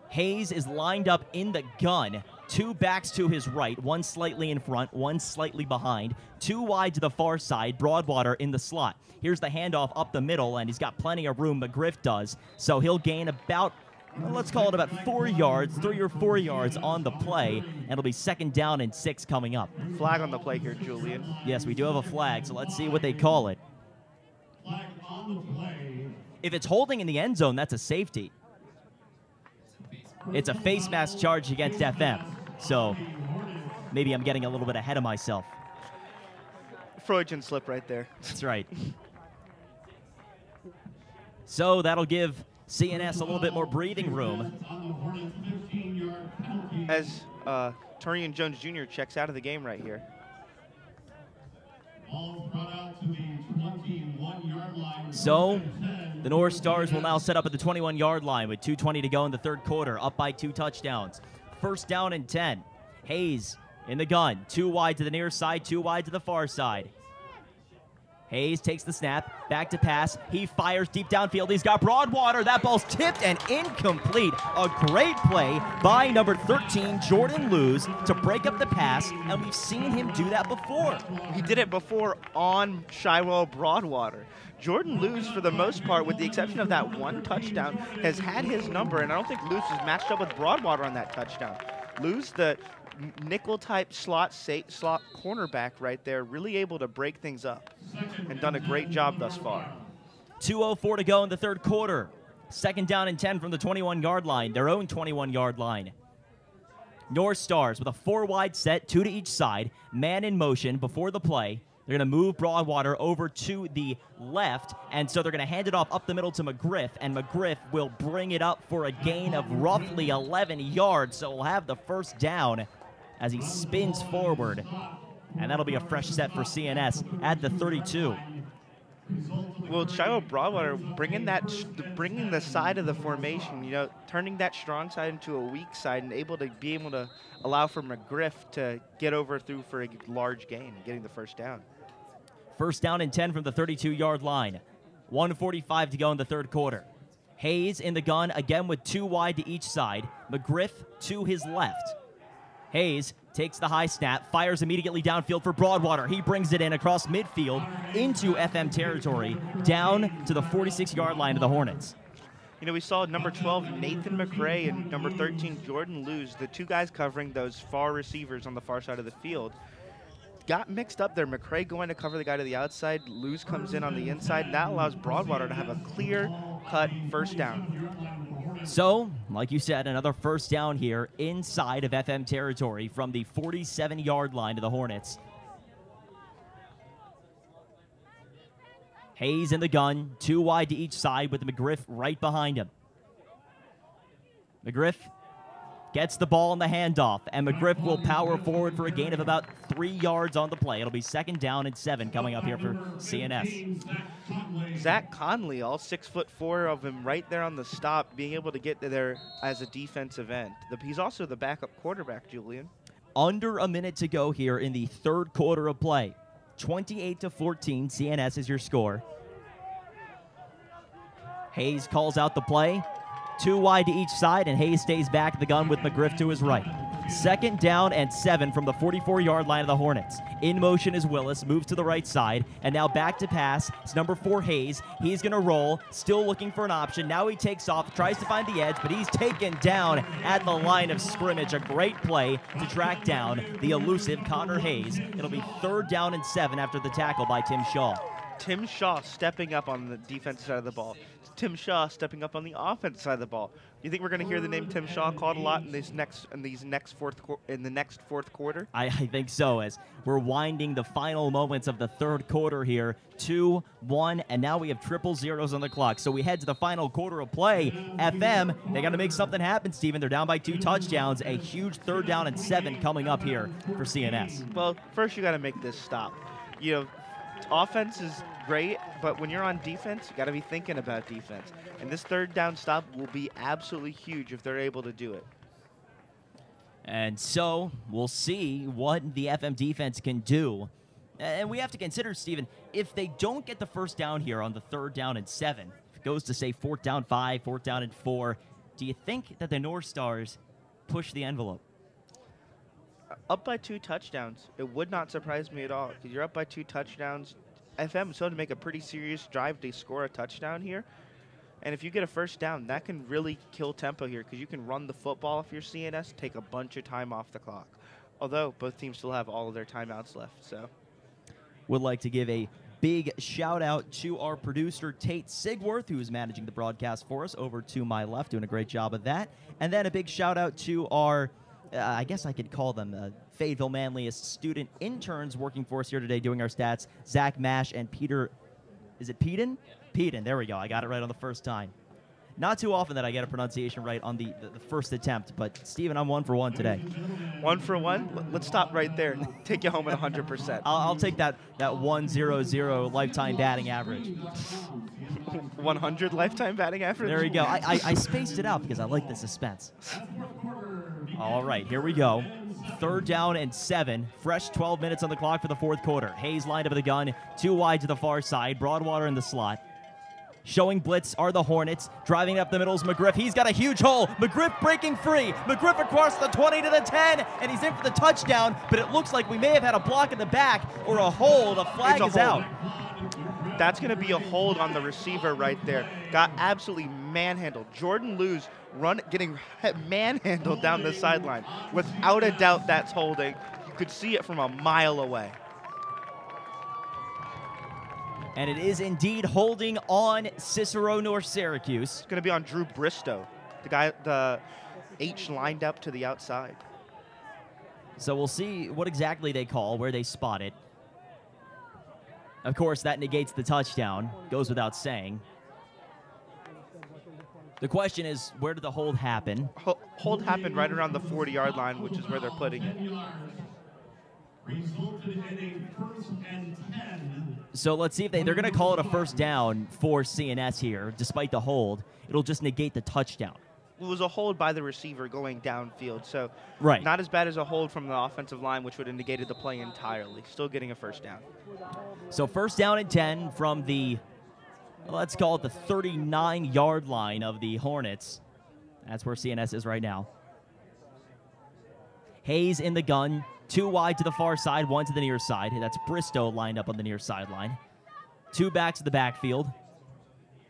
Hayes is lined up in the gun. 2 backs to his right, 1 slightly in front, 1 slightly behind. 2 wide to the far side, Broadwater in the slot. Here's the handoff up the middle, and he's got plenty of room, McGriff does. So he'll gain about, well, let's call it about 4 yards, 3 or 4 yards on the play, and it'll be second down and 6 coming up. Flag on the play here, Julian. Yes, we do have a flag, so let's see what they call it. Flag on the play. If it's holding in the end zone, that's a safety. It's a face mask charge against FM, so maybe I'm getting a little bit ahead of myself. Freudian slip right there. That's right. So that'll give CNS a little bit more breathing room. As Turian Jones Jr. checks out of the game right here. So the North Stars will now set up at the 21-yard line with 2:20 to go in the third quarter, up by 2 touchdowns. First down and 10. Hayes in the gun, 2 wide to the near side, 2 wide to the far side. Hayes takes the snap, back to pass. He fires deep downfield. He's got Broadwater. That ball's tipped and incomplete. A great play by number 13, Jordan Lewis, to break up the pass, and we've seen him do that before. He did it before on Shywell Broadwater. Jordan Lewis, for the most part, with the exception of that 1 touchdown, has had his number, and I don't think Lewis is matched up with Broadwater on that touchdown. Lewis, the nickel-type slot cornerback right there, really able to break things up and done a great job thus far. 2:04 to go in the third quarter. Second down and 10 from the 21-yard line, their own 21-yard line. North Stars with a 4-wide set, 2 to each side, man in motion before the play. They're going to move Broadwater over to the left, and so they're going to hand it off up the middle to McGriff, and McGriff will bring it up for a gain of roughly 11 yards, so we'll have the first down as he spins forward, and that'll be a fresh set for CNS at the 32. Well, Shiloh Broadwater bringing the side of the formation, you know, turning that strong side into a weak side and able to allow for McGriff to get over through for a large gain, getting the first down. First down and 10 from the 32-yard line. 1:45 to go in the third quarter. Hayes in the gun, again with 2 wide to each side. McGriff to his left. Hayes takes the high snap, fires immediately downfield for Broadwater. He brings it in across midfield into FM territory, down to the 46-yard line of the Hornets. You know, we saw number 12, Nathan McRae, and number 13, Jordan Lewis, the 2 guys covering those far receivers on the far side of the field. Got mixed up there. McRae going to cover the guy to the outside. Lewis comes in on the inside. And that allows Broadwater to have a clear-cut first down. So, like you said, another first down here inside of FM territory from the 47-yard line to the Hornets. Hayes in the gun, 2 wide to each side with McGriff right behind him. McGriff gets the ball in the handoff, and McGriff will power forward for a gain of about 3 yards on the play. It'll be second down and 7 coming up here for CNS. Zach Conley, all 6'4" of him right there on the stop, being able to get there as a defensive end. He's also the backup quarterback, Julian. Under a minute to go here in the third quarter of play. 28-14, CNS is your score. Hayes calls out the play. 2 wide to each side, and Hayes stays back at the gun with McGriff to his right. 2nd down and 7 from the 44-yard line of the Hornets. In motion is Willis, moves to the right side, and now back to pass. It's number 4, Hayes. He's going to roll, still looking for an option. Now he takes off, tries to find the edge, but he's taken down at the line of scrimmage. A great play to track down the elusive Connor Hayes. It'll be 3rd down and 7 after the tackle by Tim Shaw. Tim Shaw stepping up on the defensive side of the ball. Tim Shaw stepping up on the offensive side of the ball. You think we're going to hear the name Tim Shaw called a lot in the next fourth quarter? I think so, as we're winding the final moments of the 3rd quarter here. 2-1, and now we have triple zeros on the clock. So we head to the final quarter of play. FM, they got to make something happen, Steven. They're down by 2 touchdowns. A huge 3rd down and 7 coming up here for CNS. Well, first you got to make this stop. You know, offense is great, but when you're on defense, you got to be thinking about defense. And this 3rd down stop will be absolutely huge if they're able to do it. And so we'll see what the FM defense can do. And we have to consider, Steven, if they don't get the 1st down here on the 3rd down and 7, if it goes to, say, 4th down 5, 4th down and 4, do you think that the North Stars push the envelope? Up by 2 touchdowns, it would not surprise me at all. Because you're up by 2 touchdowns. FM is so to make a pretty serious drive to score a touchdown here. And if you get a 1st down, that can really kill tempo here because you can run the football if you're CNS, take a bunch of time off the clock. Although both teams still have all of their timeouts left. So, would like to give a big shout out to our producer, Tate Sigworth, who is managing the broadcast for us over to my left, doing a great job of that. And then a big shout out to our I guess I could call them Fayetteville-Manlius student interns working for us here today doing our stats. Zach Mash and Peter, is it Peden? Yeah. Peden, there we go. I got it right on the first time. Not too often that I get a pronunciation right on the first attempt, but Steven, I'm 1 for 1 today. 1 for 1? Let's stop right there and take you home at 100%. I'll take that 100 lifetime batting average. 100 lifetime batting average? There we go. I spaced it out because I like the suspense. All right, here we go. 3rd down and 7. Fresh 12 minutes on the clock for the 4th quarter. Hayes lined up at the gun, 2 wide to the far side. Broadwater in the slot. Showing blitz are the Hornets. Driving up the middle is McGriff. He's got a huge hole. McGriff breaking free. McGriff across the 20 to the 10, and he's in for the touchdown, but it looks like we may have had a block in the back or a hold. A flag is out. That's going to be a hold on the receiver right there. Got absolutely manhandled. Jordan Lewis getting manhandled down the sideline. Without a doubt, that's holding. You could see it from a mile away. And it is indeed holding on Cicero-North Syracuse. It's going to be on Drew Bristow, the H lined up to the outside. So we'll see what exactly they call, where they spot it. Of course, that negates the touchdown. Goes without saying. The question is, where did the hold happen? Hold happened right around the 40-yard line, which is where they're putting it. Resulted in a 1st and 10. So let's see if they're going to call it a 1st down for CNS here, despite the hold. It'll just negate the touchdown. It was a hold by the receiver going downfield, so right. Not as bad as a hold from the offensive line, which would have negated the play entirely. Still getting a 1st down. So 1st down and 10 from the, let's call it the 39-yard line of the Hornets. That's where CNS is right now. Hayes in the gun. 2 wide to the far side, 1 to the near side. That's Bristow lined up on the near sideline. 2 backs to the backfield.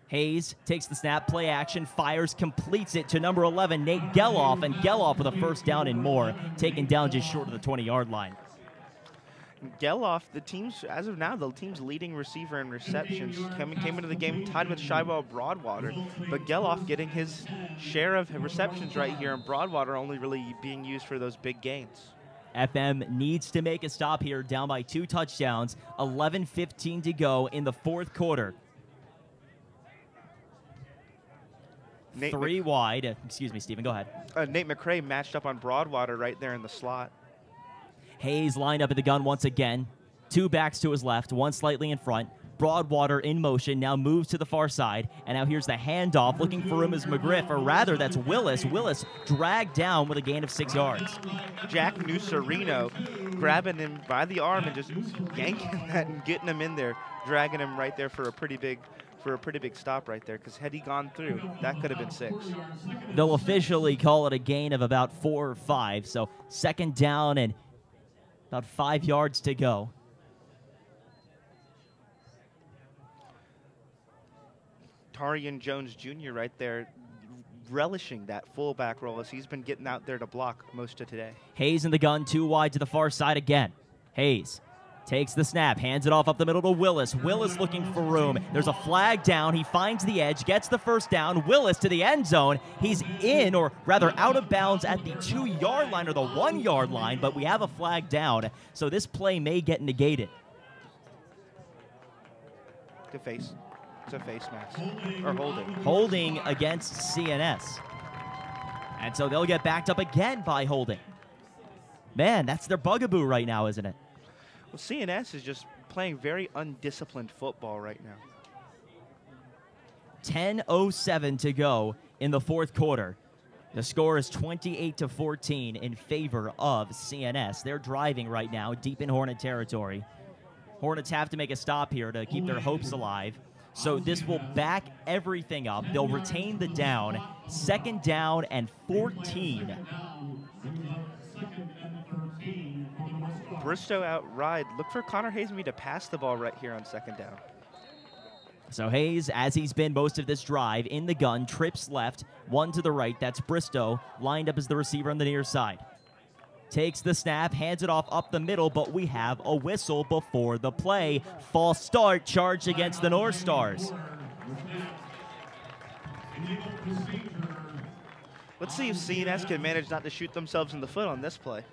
Hayes takes the snap, play action, fires, completes it to number 11, Nate Geloff, and Geloff with a 1st down and more, taken down just short of the 20-yard line. Geloff, as of now, the team's leading receiver in receptions, came into the game tied with Shyball Broadwater, but Geloff getting his share of receptions right here, and Broadwater only really being used for those big gains. FM needs to make a stop here, down by 2 touchdowns, 11:15 to go in the 4th quarter. 3 wide. Excuse me, Steven, go ahead. Nate McCray matched up on Broadwater right there in the slot. Hayes lined up at the gun once again. 2 backs to his left, 1 slightly in front. Broadwater in motion, now moves to the far side, and now here's the handoff. Looking for him is McGriff, or rather, that's Willis. Willis dragged down with a gain of 6 yards. Jack Nucerino grabbing him by the arm and just yanking that and getting him in there, dragging him right there for a pretty big for a pretty big stop right there, because had he gone through, that could have been 6. They'll officially call it a gain of about 4 or 5. So 2nd down and about 5 yards to go. Tarian Jones Jr. right there, relishing that fullback role as he's been getting out there to block most of today. Hayes in the gun, 2 wide to the far side again. Hayes takes the snap, hands it off up the middle to Willis. Willis looking for room. There's a flag down. He finds the edge, gets the 1st down. Willis to the end zone. He's in, or rather out of bounds at the 2-yard line or the 1-yard line, but we have a flag down, so this play may get negated. Good face. It's a face mask. Or holding. Holding against CNS. And so they'll get backed up again by holding. Man, that's their bugaboo right now, isn't it? Well, CNS is just playing very undisciplined football right now. 10:07 to go in the 4th quarter. The score is 28-14 in favor of CNS. They're driving right now deep in Hornet territory. Hornets have to make a stop here to keep their hopes alive. So this will back everything up. They'll retain the down. 2nd down and 14. Bristow outride. Look for Connor Hayes to pass the ball right here on 2nd down. So Hayes, as he's been most of this drive, in the gun, trips left, 1 to the right. That's Bristow, lined up as the receiver on the near side. Takes the snap, hands it off up the middle, but we have a whistle before the play. False start charged against the North Stars. Let's see if CNS can manage not to shoot themselves in the foot on this play.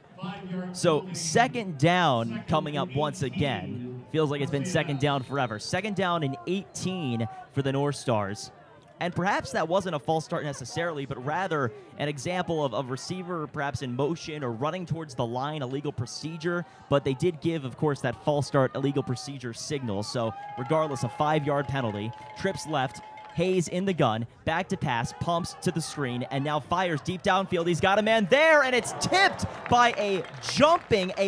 So 2nd down coming up once again. Feels like it's been 2nd down forever. 2nd down and 18 for the North Stars. And perhaps that wasn't a false start necessarily, but rather an example of a receiver perhaps in motion or running towards the line, illegal procedure. But they did give, of course, that false start illegal procedure signal. So regardless, a 5-yard penalty. Trips left. Hayes in the gun, back to pass, pumps to the screen, and now fires deep downfield. He's got a man there, and it's tipped by a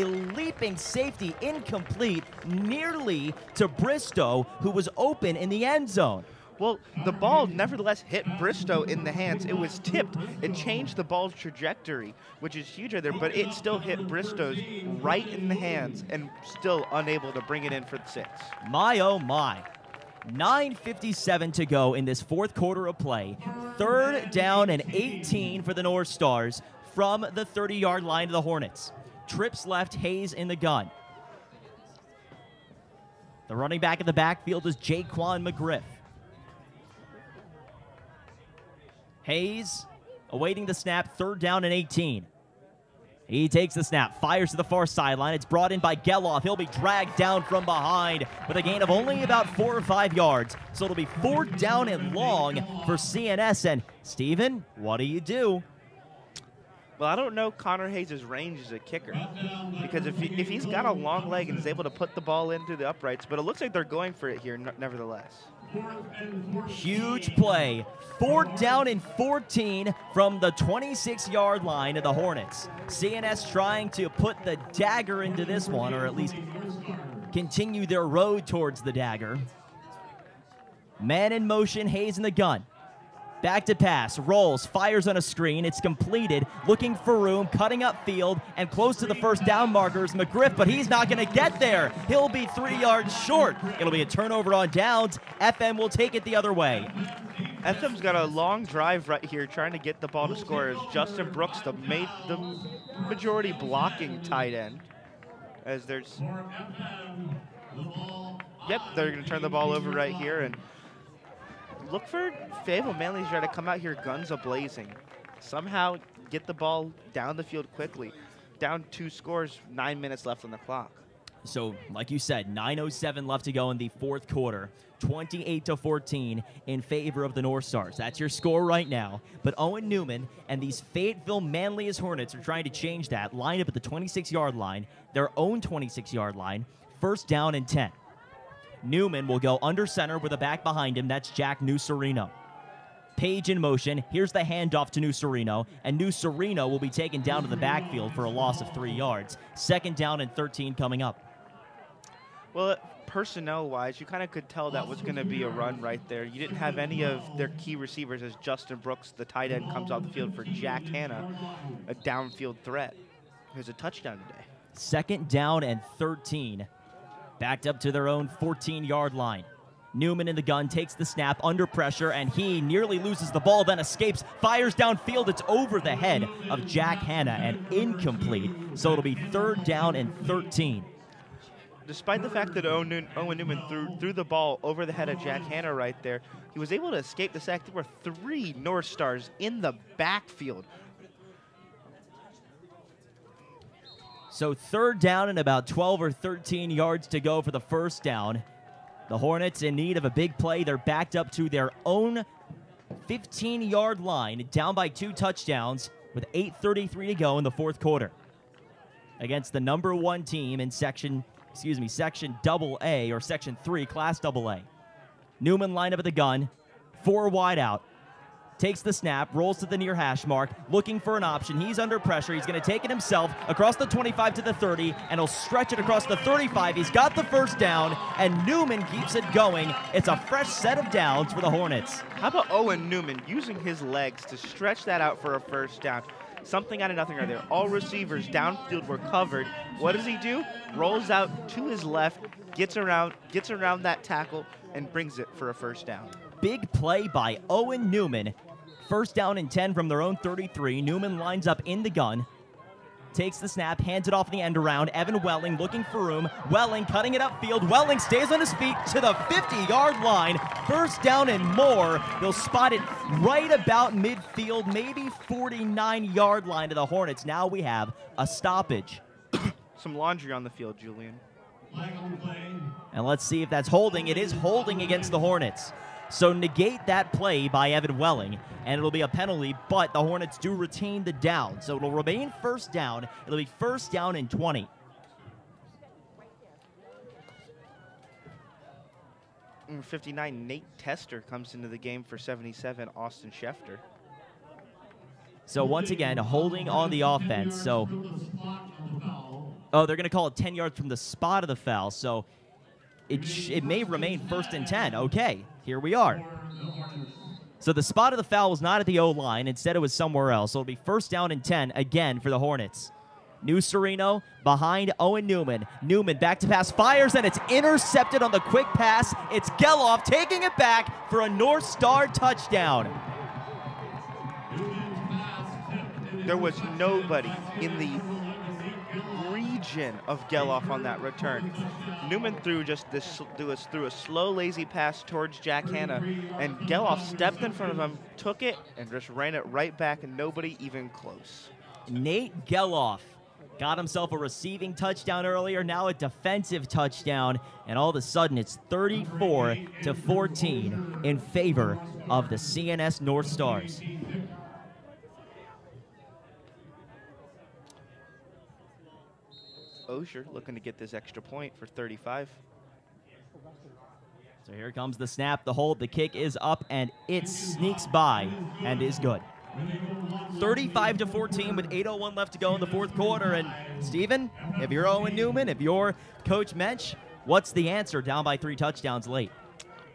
leaping safety, incomplete, nearly to Bristow, who was open in the end zone. Well, the ball nevertheless hit Bristow in the hands. It was tipped. It changed the ball's trajectory, which is huge right there, but it still hit Bristow's right in the hands and still unable to bring it in for the 6. My, oh my. 9:57 to go in this 4th quarter of play. 3rd down and 18 for the North Stars from the 30-yard line of the Hornets. Trips left, Hayes in the gun. The running back in the backfield is Jaquan McGriff. Hayes awaiting the snap, 3rd down and 18. He takes the snap, fires to the far sideline. It's brought in by Geloff. He'll be dragged down from behind with a gain of only about 4 or 5 yards. So it'll be 4th down and long for CNS. And Steven, what do you do? Well, I don't know Connor Hayes' range as a kicker, because if he's got a long leg and is able to put the ball into the uprights, but it looks like they're going for it here nevertheless. Huge play. 4th down and 14 from the 26-yard line of the Hornets. CNS trying to put the dagger into this one, or at least continue their road towards the dagger. Man in motion, Hayes in the gun. Back to pass, rolls, fires on a screen. It's completed, looking for room, cutting up field, and close to the 1st down markers, McGriff, but he's not going to get there. He'll be 3 yards short. It'll be a turnover on downs. FM will take it the other way. FM's got a long drive right here trying to get the ball to score as Justin Brooks, the majority blocking tight end. As there's... Yep, they're going to turn the ball over right here, and look for Fayetteville-Manlius try to come out here guns a-blazing. Somehow get the ball down the field quickly. Down 2 scores, 9 minutes left on the clock. So, like you said, 9:07 left to go in the 4th quarter. 28-14 in favor of the North Stars. That's your score right now. But Owen Newman and these Fayetteville-Manlius Hornets are trying to change that. Line up at the 26-yard line, their own 26-yard line. 1st down and 10. Newman will go under center with a back behind him. That's Jack Nucerino. Page in motion. Here's the handoff to Nucerino, and Nucerino will be taken down to the backfield for a loss of 3 yards. 2nd down and 13 coming up. Well, personnel-wise, you kind of could tell that was going to be a run right there. You didn't have any of their key receivers as Justin Brooks, the tight end, comes off the field for Jack Hanna, a downfield threat. There's a touchdown today. 2nd down and 13. Backed up to their own 14-yard line. Newman in the gun, takes the snap under pressure, and he nearly loses the ball, then escapes, fires downfield. It's over the head of Jack Hanna and incomplete. So it'll be 3rd down and 13. Despite the fact that Owen Newman threw the ball over the head of Jack Hanna right there, he was able to escape the sack. There were 3 North Stars in the backfield. So 3rd down and about 12 or 13 yards to go for the 1st down. The Hornets in need of a big play. They're backed up to their own 15-yard line, down by 2 touchdowns with 8:33 to go in the 4th quarter. Against the number 1 team in Section AA, or Section 3, Class AA. Newman lined up at the gun, 4 wide out. Takes the snap, rolls to the near hash mark, looking for an option. He's under pressure. He's going to take it himself across the 25 to the 30, and he'll stretch it across the 35. He's got the 1st down, and Newman keeps it going. It's a fresh set of downs for the Hornets. How about Owen Newman using his legs to stretch that out for a 1st down? Something out of nothing right there. All receivers downfield were covered. What does he do? Rolls out to his left, gets around that tackle, and brings it for a 1st down. Big play by Owen Newman. 1st down and 10 from their own 33. Newman lines up in the gun. Takes the snap, hands it off the end around. Evan Welling looking for room. Welling cutting it upfield. Welling stays on his feet to the 50-yard line. 1st down and more. They'll spot it right about midfield, maybe 49-yard line to the Hornets. Now we have a stoppage. Some laundry on the field, Julian. And let's see if that's holding. It is holding against the Hornets. So negate that play by Evan Welling, and it'll be a penalty, but the Hornets do retain the down. So it'll remain 1st down. It'll be 1st down and 20. Number 59, Nate Tester comes into the game for 77, Austin Schefter. So once again, holding on the offense. So, they're going to call it 10 yards from the spot of the foul. So it may remain 1st and 10. Okay, here we are. So the spot of the foul was not at the O-line. Instead, it was somewhere else. So it'll be 1st down and 10 again for the Hornets. New Sereno behind Owen Newman. Newman back to pass, fires, and it's intercepted on the quick pass. It's Geloff taking it back for a North Star touchdown. There was nobody in the region of Geloff on that return. Newman threw a slow, lazy pass towards Jack Hanna, and Geloff stepped in front of him, took it, and just ran it right back, and nobody even close. Nate Geloff got himself a receiving touchdown earlier, now a defensive touchdown, and all of a sudden it's 34-14 in favor of the CNS North Stars. Osher looking to get this extra point for 35. So here comes the snap, the hold, the kick is up, and it sneaks by and is good. 35-14 with 8:01 left to go in the 4th quarter. And Steven, if you're Owen Newman, if you're Coach Mensch, what's the answer down by 3 touchdowns late?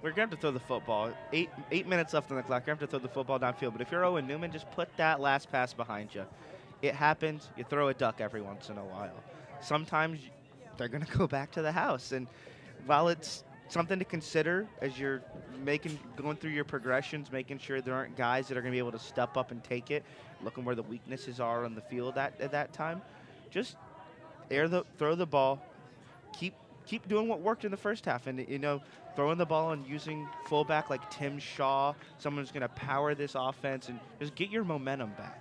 We're going to have to throw the football. Eight minutes left on the clock. You're going to have to throw the football downfield. But if you're Owen Newman, just put that last pass behind you. It happens. You throw a duck every once in a while. Sometimes they're going to go back to the house. And while it's something to consider as you're going through your progressions, making sure there aren't guys that are going to be able to step up and take it, looking where the weaknesses are on the field at that time, just throw the ball, keep doing what worked in the first half, and throwing the ball and using fullback like Tim Shaw, someone who's going to power this offense, and just get your momentum back.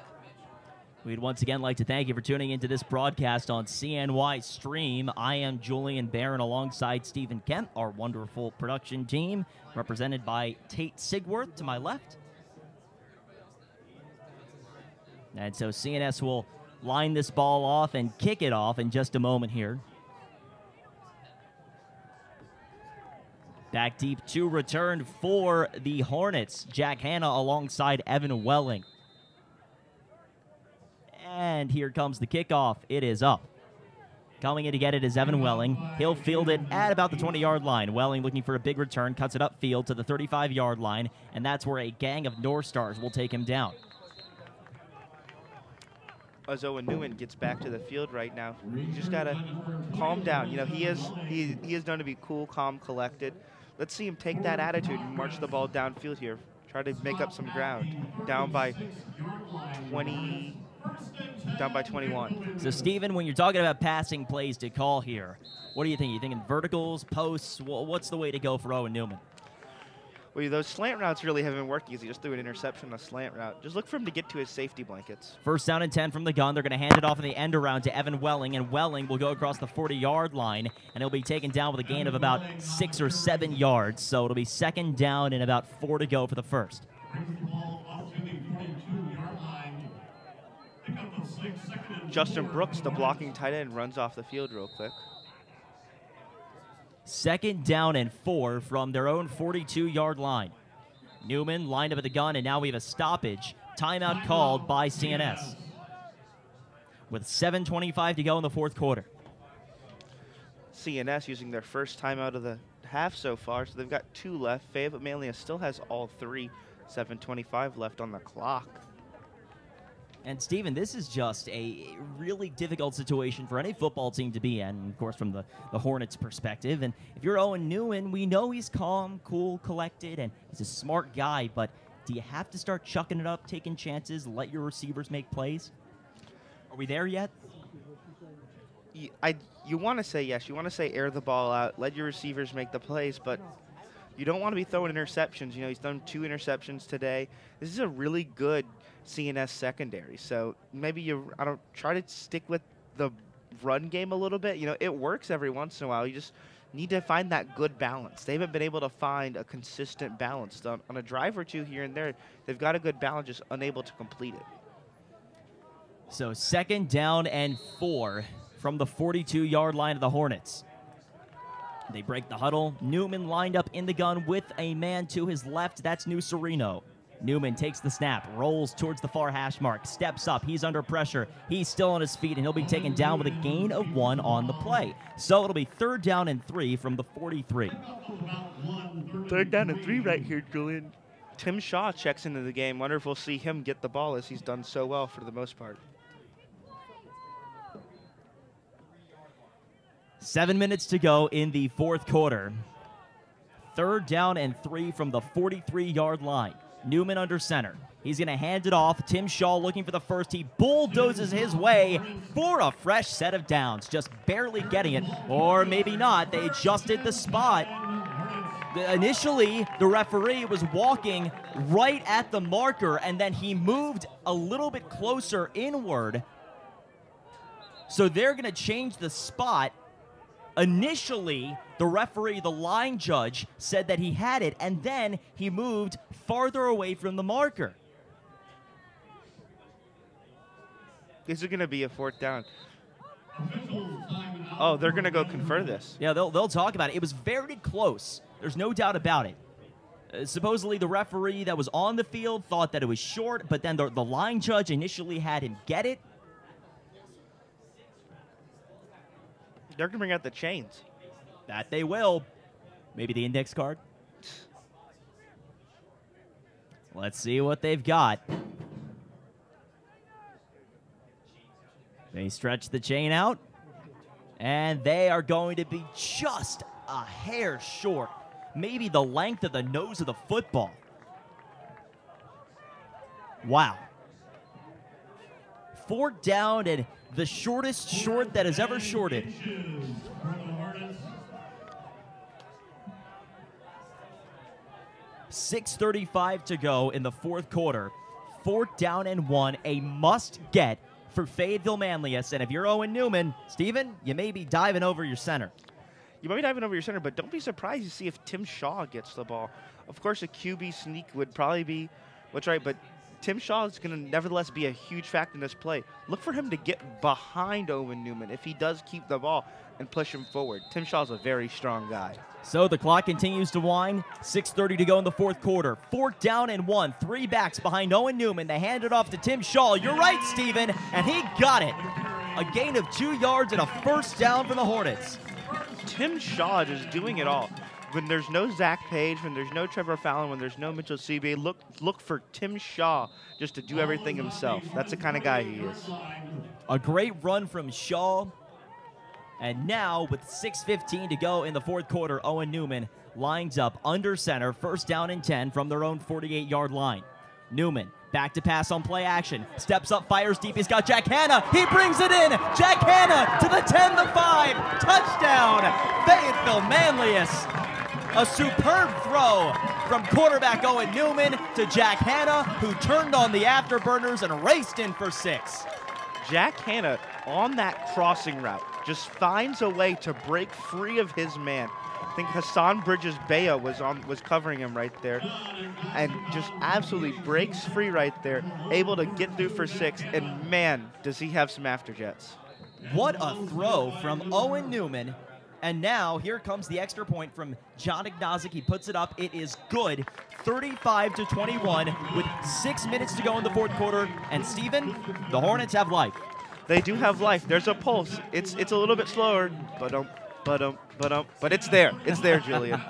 We'd once again like to thank you for tuning into this broadcast on CNY Stream. I am Julian Barron alongside Stephen Kemp, our wonderful production team, represented by Tate Sigworth to my left. And so CNS will line this ball off and kick it off in just a moment here. Back deep to return for the Hornets. Jack Hanna alongside Evan Welling. And here comes the kickoff. It is up. Coming in to get it is Evan Welling. He'll field it at about the 20-yard line. Welling looking for a big return, cuts it upfield to the 35-yard line, and that's where a gang of North Stars will take him down. As Owen Newman gets back to the field right now, you just got to calm down. You know, he is known to be cool, calm, collected. Let's see him take that attitude and march the ball downfield here. Try to make up some ground. Down by 20, down by 21. So, Steven, when you're talking about passing plays to call here, what do you think? Are you thinking verticals, posts? What's the way to go for Owen Newman? Well, those slant routes really haven't worked because he just threw an interception on a slant route. Just look for him to get to his safety blankets. First down and 10 from the gun. They're going to hand it off in the end around to Evan Welling, and Welling will go across the 40-yard line, and he'll be taken down with a gain of about 6 or 7 yards. So it'll be second down and about 4 to go for the first. Justin Brooks, the blocking tight end, runs off the field real quick. Second down and 4 from their own 42-yard line. Newman lined up at the gun, and now we have a stoppage. Timeout called by CNS. With 7:25 to go in the fourth quarter. CNS using their first timeout of the half so far, so they've got 2 left. Fayetteville-Manlius still has all 3. 7:25 left on the clock. And, Steven, this is just a really difficult situation for any football team to be in, of course, from the Hornets' perspective. And if you're Owen Newman, we know he's calm, cool, collected, and he's a smart guy, but do you have to start chucking it up, taking chances, let your receivers make plays? Are we there yet? You want to say yes. You want to say air the ball out, let your receivers make the plays, but you don't want to be throwing interceptions. You know, he's done 2 interceptions today. This is a really good CNS secondary. So maybe I don't try to stick with the run game a little bit. You know, it works every once in a while. You just need to find that good balance. They haven't been able to find a consistent balance. On a drive or 2 here and there, they've got a good balance, just unable to complete it. So second down and 4 from the 42-yard line of the Hornets. They break the huddle. Newman lined up in the gun with a man to his left. That's New Sereno. Newman takes the snap, rolls towards the far hash mark, steps up. He's under pressure. He's still on his feet, and he'll be taken down with a gain of 1 on the play. So it'll be third down and 3 from the 43. Third down and 3 right here, Julian. Tim Shaw checks into the game. Wonder if we'll see him get the ball as he's done so well for the most part. 7 minutes to go in the fourth quarter. Third down and 3 from the 43-yard line. Newman under center. He's going to hand it off. Tim Shaw looking for the first. He bulldozes his way for a fresh set of downs. Just barely getting it, or maybe not. They adjusted the spot. Initially, the referee was walking right at the marker, and then he moved a little bit closer inward. So they're going to change the spot. Initially, the referee, the line judge, said that he had it, and then he moved farther away from the marker. Is it going to be a fourth down? Oh, they're going to go confer this. Yeah, they'll talk about it. It was very close. There's no doubt about it. Supposedly, the referee that was on the field thought that it was short, but then the line judge initially had him get it. They're going to bring out the chains. That they will. Maybe the index card. Let's see what they've got. They stretch the chain out, and they are going to be just a hair short. Maybe the length of the nose of the football. Wow. Fourth down and the shortest short that has ever shorted. 6:35 to go in the fourth quarter. Fourth down and 1, a must-get for Fayetteville-Manlius. And if you're Owen Newman, Steven, you may be diving over your center. You might be diving over your center, but don't be surprised to see if Tim Shaw gets the ball. Of course, a QB sneak would probably be what's right, but Tim Shaw is going to nevertheless be a huge factor in this play. Look for him to get behind Owen Newman if he does keep the ball and push him forward. Tim Shaw's a very strong guy. So the clock continues to wind. 6:30 to go in the fourth quarter. Fourth down and 1. 3 backs behind Owen Newman. They hand it off to Tim Shaw. You're right, Steven, and he got it. A gain of 2 yards and a first down for the Hornets. Tim Shaw just doing it all. When there's no Zach Page, when there's no Trevor Fallon, when there's no Mitchell Seabay, look for Tim Shaw just to do everything himself. That's the kind of guy he is. A great run from Shaw. And now, with 6:15 to go in the fourth quarter, Owen Newman lines up under center, first down and 10 from their own 48-yard line. Newman back to pass on play action. Steps up, fires deep. He's got Jack Hanna. He brings it in. Jack Hanna to the 10, the 5. Touchdown, Fayetteville-Manlius. A superb throw from quarterback Owen Newman to Jack Hanna, who turned on the afterburners and raced in for 6. Jack Hanna on that crossing route just finds a way to break free of his man. I think Hassan Bridges-Baya was covering him right there, and just absolutely breaks free right there, able to get through for 6, and man, does he have some afterjets. What a throw from Owen Newman. And now here comes the extra point from John Ignazik. He puts it up. It is good. 35-21 with 6 minutes to go in the fourth quarter. And Steven, the Hornets have life. They do have life. There's a pulse. It's a little bit slower, but it's there. It's there, Julian.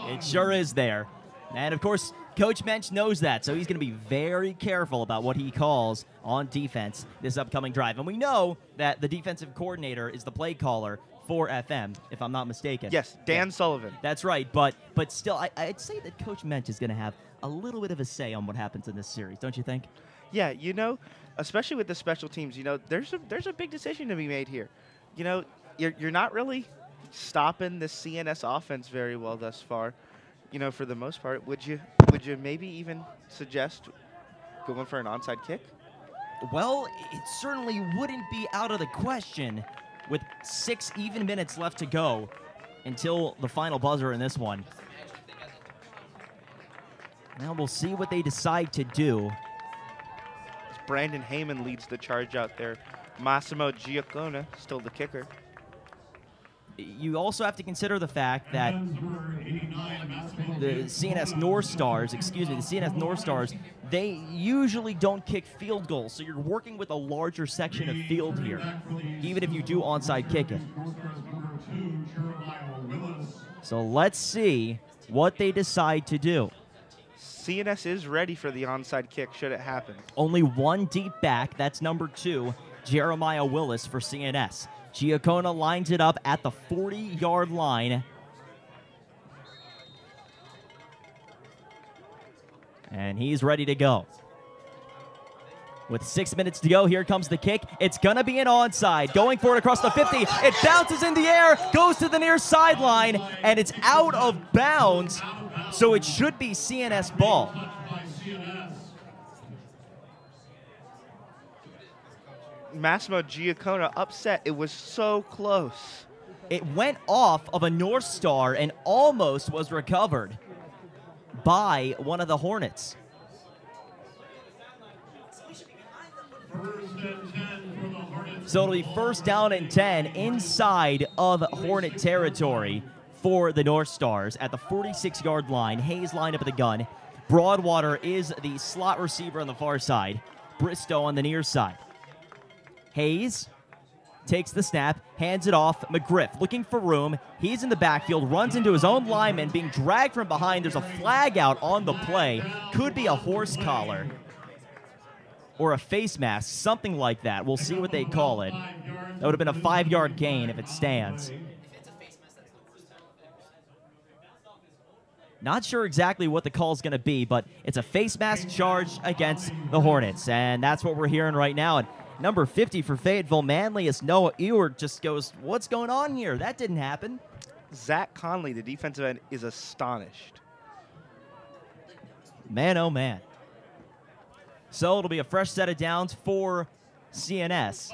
It sure is there. And of course, Coach Mensch knows that, so he's going to be very careful about what he calls on defense this upcoming drive. And we know that the defensive coordinator is the play caller for FM, if I'm not mistaken. Yes, Dan Sullivan. That's right, but still, I'd say that Coach Mensch is going to have a little bit of a say on what happens in this series, don't you think? Yeah, you know, especially with the special teams, you know, there's a big decision to be made here. You know, you're not really stopping the CNS offense very well thus far. You know, for the most part, would you maybe even suggest going for an onside kick? Well, it certainly wouldn't be out of the question with 6 even minutes left to go until the final buzzer in this one. Now we'll see what they decide to do. Brandon Heyman leads the charge out there. Massimo Giaccona still the kicker. You also have to consider the fact that the CNS North Stars, they usually don't kick field goals, so you're working with a larger section of field here, even if you do onside kick it. So let's see what they decide to do. CNS is ready for the onside kick should it happen. Only one deep back, that's number 2, Jeremiah Willis for CNS. Giaccona lines it up at the 40-yard line. And he's ready to go. With 6 minutes to go, here comes the kick. It's going to be an onside. Going for it across the 50. It bounces in the air, goes to the near sideline, and it's out of bounds. So it should be CNS ball. Massimo Giaccona upset. It was so close. It went off of a North Star and almost was recovered by one of the Hornets. So it'll be first down and 10 inside of Hornet territory for the North Stars at the 46-yard line. Hayes lined up at the gun. Broadwater is the slot receiver on the far side. Bristow on the near side. Hayes takes the snap, hands it off. McGriff looking for room. He's in the backfield, runs into his own lineman, being dragged from behind. There's a flag out on the play. Could be a horse collar or a face mask, something like that. We'll see what they call it. That would have been a 5-yard gain if it stands. Not sure exactly what the call is going to be, but it's a face mask charge against the Hornets, and that's what we're hearing right now. And number 50 for Fayetteville-Manlius, Noah Ewert, just goes, what's going on here? That didn't happen. Zach Conley, the defensive end, is astonished. Man, oh man. So it'll be a fresh set of downs for CNS.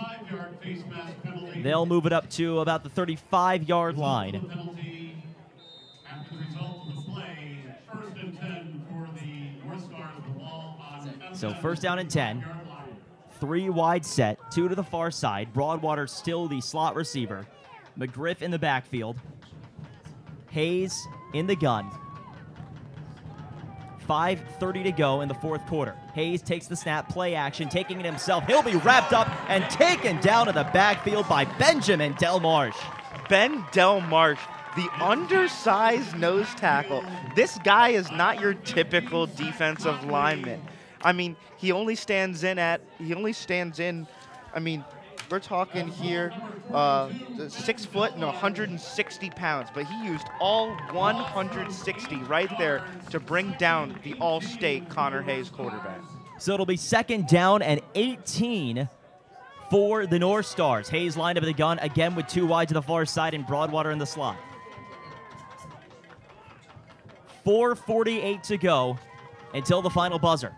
They'll move it up to about the 35-yard line. So first down and 10. 3 wide set, 2 to the far side. Broadwater still the slot receiver. McGriff in the backfield. Hayes in the gun. 5:30 to go in the fourth quarter. Hayes takes the snap, play action, taking it himself. He'll be wrapped up and taken down to the backfield by Benjamin Delmarsh. Ben Delmarsh, the undersized nose tackle. This guy is not your typical defensive lineman. I mean, he only stands in, I mean, we're talking here 6 foot and 160 pounds, but he used all 160 right there to bring down the All-State Connor Hayes quarterback. So it'll be 2nd down and 18 for the North Stars. Hayes lined up at the gun again with 2 wide to the far side and Broadwater in the slot. 4:48 to go until the final buzzer.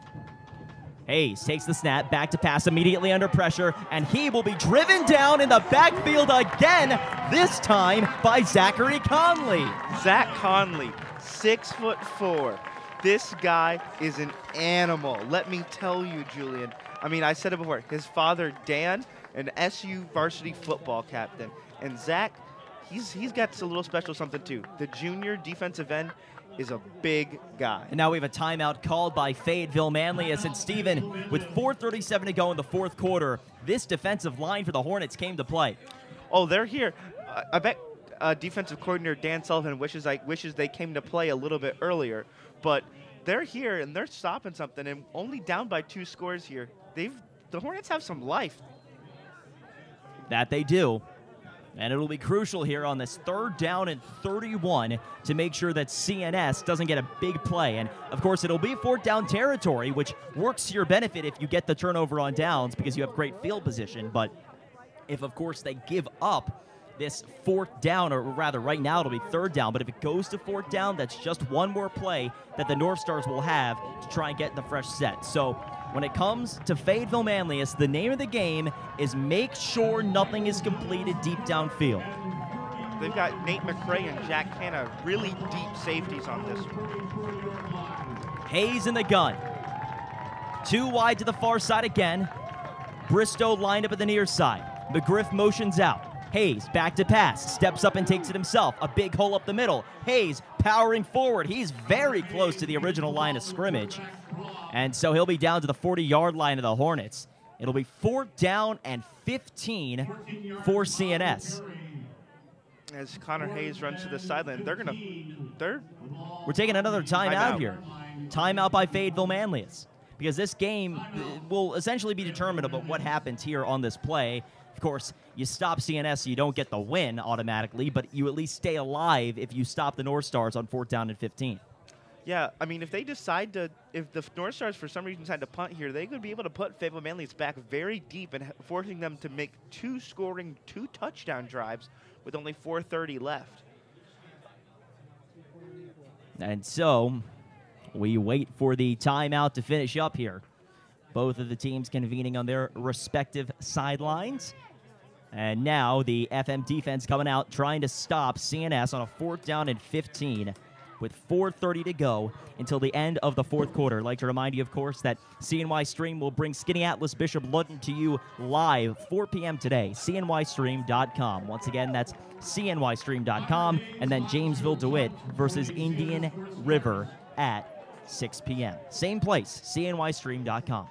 Hayes takes the snap, back to pass immediately under pressure, and he will be driven down in the backfield again, this time by Zachary Conley. Zach Conley, 6'4". This guy is an animal. Let me tell you, Julian. I mean, I said it before. His father, Dan, an SU varsity football captain. And Zach, he's got a little special something, too. The junior defensive end is a big guy. And now we have a timeout called by Fayetteville-Manlius. And Steven, with 4:37 to go in the fourth quarter, this defensive line for the Hornets came to play. Oh, they're here. I bet defensive coordinator Dan Sullivan wishes they came to play a little bit earlier. But they're here, and they're stopping something, and only down by 2 scores here. The Hornets have some life. That they do. And it'll be crucial here on this 3rd down and 31 to make sure that CNS doesn't get a big play. And, of course, it'll be 4th down territory, which works to your benefit if you get the turnover on downs because you have great field position. But if, of course, they give up this 4th down, or rather right now it'll be 3rd down, but if it goes to 4th down, that's just one more play that the North Stars will have to try and get the fresh set. So when it comes to Fayetteville-Manlius, the name of the game is make sure nothing is completed deep downfield. They've got Nate McRae and Jack Hanna, really deep safeties on this one. Hayes in the gun. 2 wide to the far side again. Bristow lined up at the near side. McGriff motions out. Hayes back to pass, steps up and takes it himself. A big hole up the middle. Hayes powering forward. He's very close to the original line of scrimmage. And so he'll be down to the 40-yard line of the Hornets. It'll be 4th down and 15 for CNS. As Connor Hayes runs to the sideline, We're taking another timeout here. Timeout by Fayetteville-Manlius. Because this game will essentially be determined about what happens here on this play. Of course, you stop CNS, so you don't get the win automatically, but you at least stay alive if you stop the North Stars on 4th down and 15. Yeah, I mean, if the North Stars for some reason decide to punt here, they could be able to put Fayetteville-Manlius back very deep and forcing them to make 2 touchdown drives with only 4:30 left. And so we wait for the timeout to finish up here. Both of the teams convening on their respective sidelines. And now the FM defense coming out trying to stop CNS on a 4th down and 15 with 4:30 to go until the end of the fourth quarter. I'd like to remind you, of course, that CNY Stream will bring Skinny Atlas Bishop Ludden to you live 4 p.m. today, cnystream.com. Once again, that's cnystream.com, and then Jamesville DeWitt versus Indian River at 6 p.m. Same place, cnystream.com.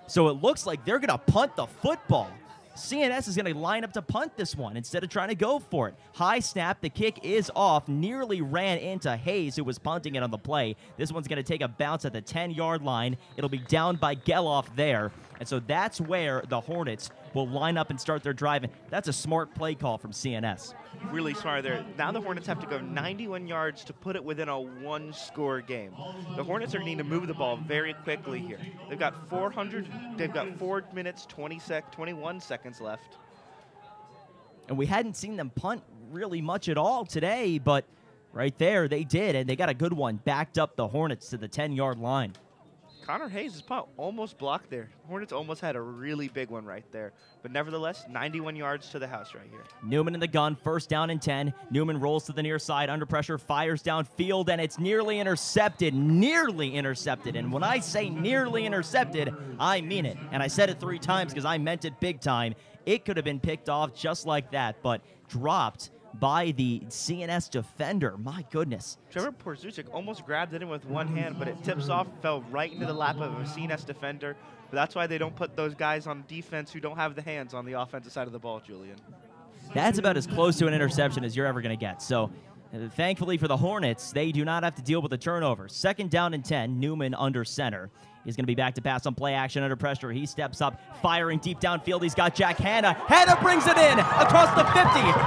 So it looks like they're going to punt the football. CNS is going to line up to punt this one instead of trying to go for it. High snap, the kick is off, nearly ran into Hayes, who was punting it on the play. This one's going to take a bounce at the 10-yard line. It'll be down by Geloff there. And so that's where the Hornets will line up and start their drive. And that's a smart play call from CNS. Really smart there. Now the Hornets have to go 91 yards to put it within a 1-score game. The Hornets are needing to move the ball very quickly here. They've got 4 minutes, 21 seconds left. And we hadn't seen them punt really much at all today, but right there they did, and they got a good one. Backed up the Hornets to the 10-yard line. Connor Hayes' punt almost blocked there. Hornets almost had a really big one right there. But nevertheless, 91 yards to the house right here. Newman in the gun, 1st down and 10. Newman rolls to the near side, under pressure, fires downfield, and it's nearly intercepted. Nearly intercepted. And when I say nearly intercepted, I mean it. And I said it 3 times because I meant it big time. It could have been picked off just like that, but dropped by the CNS defender. My goodness. Trevor Porzusic almost grabbed it in with one hand, but it tips off, fell right into the lap of a CNS defender. But that's why they don't put those guys on defense who don't have the hands on the offensive side of the ball, Julian. That's about as close to an interception as you're ever going to get. So, thankfully for the Hornets, they do not have to deal with the turnover. 2nd down and 10, Newman under center. He's going to be back to pass on play action under pressure. He steps up, firing deep downfield. He's got Jack Hanna. Hanna brings it in across the 50.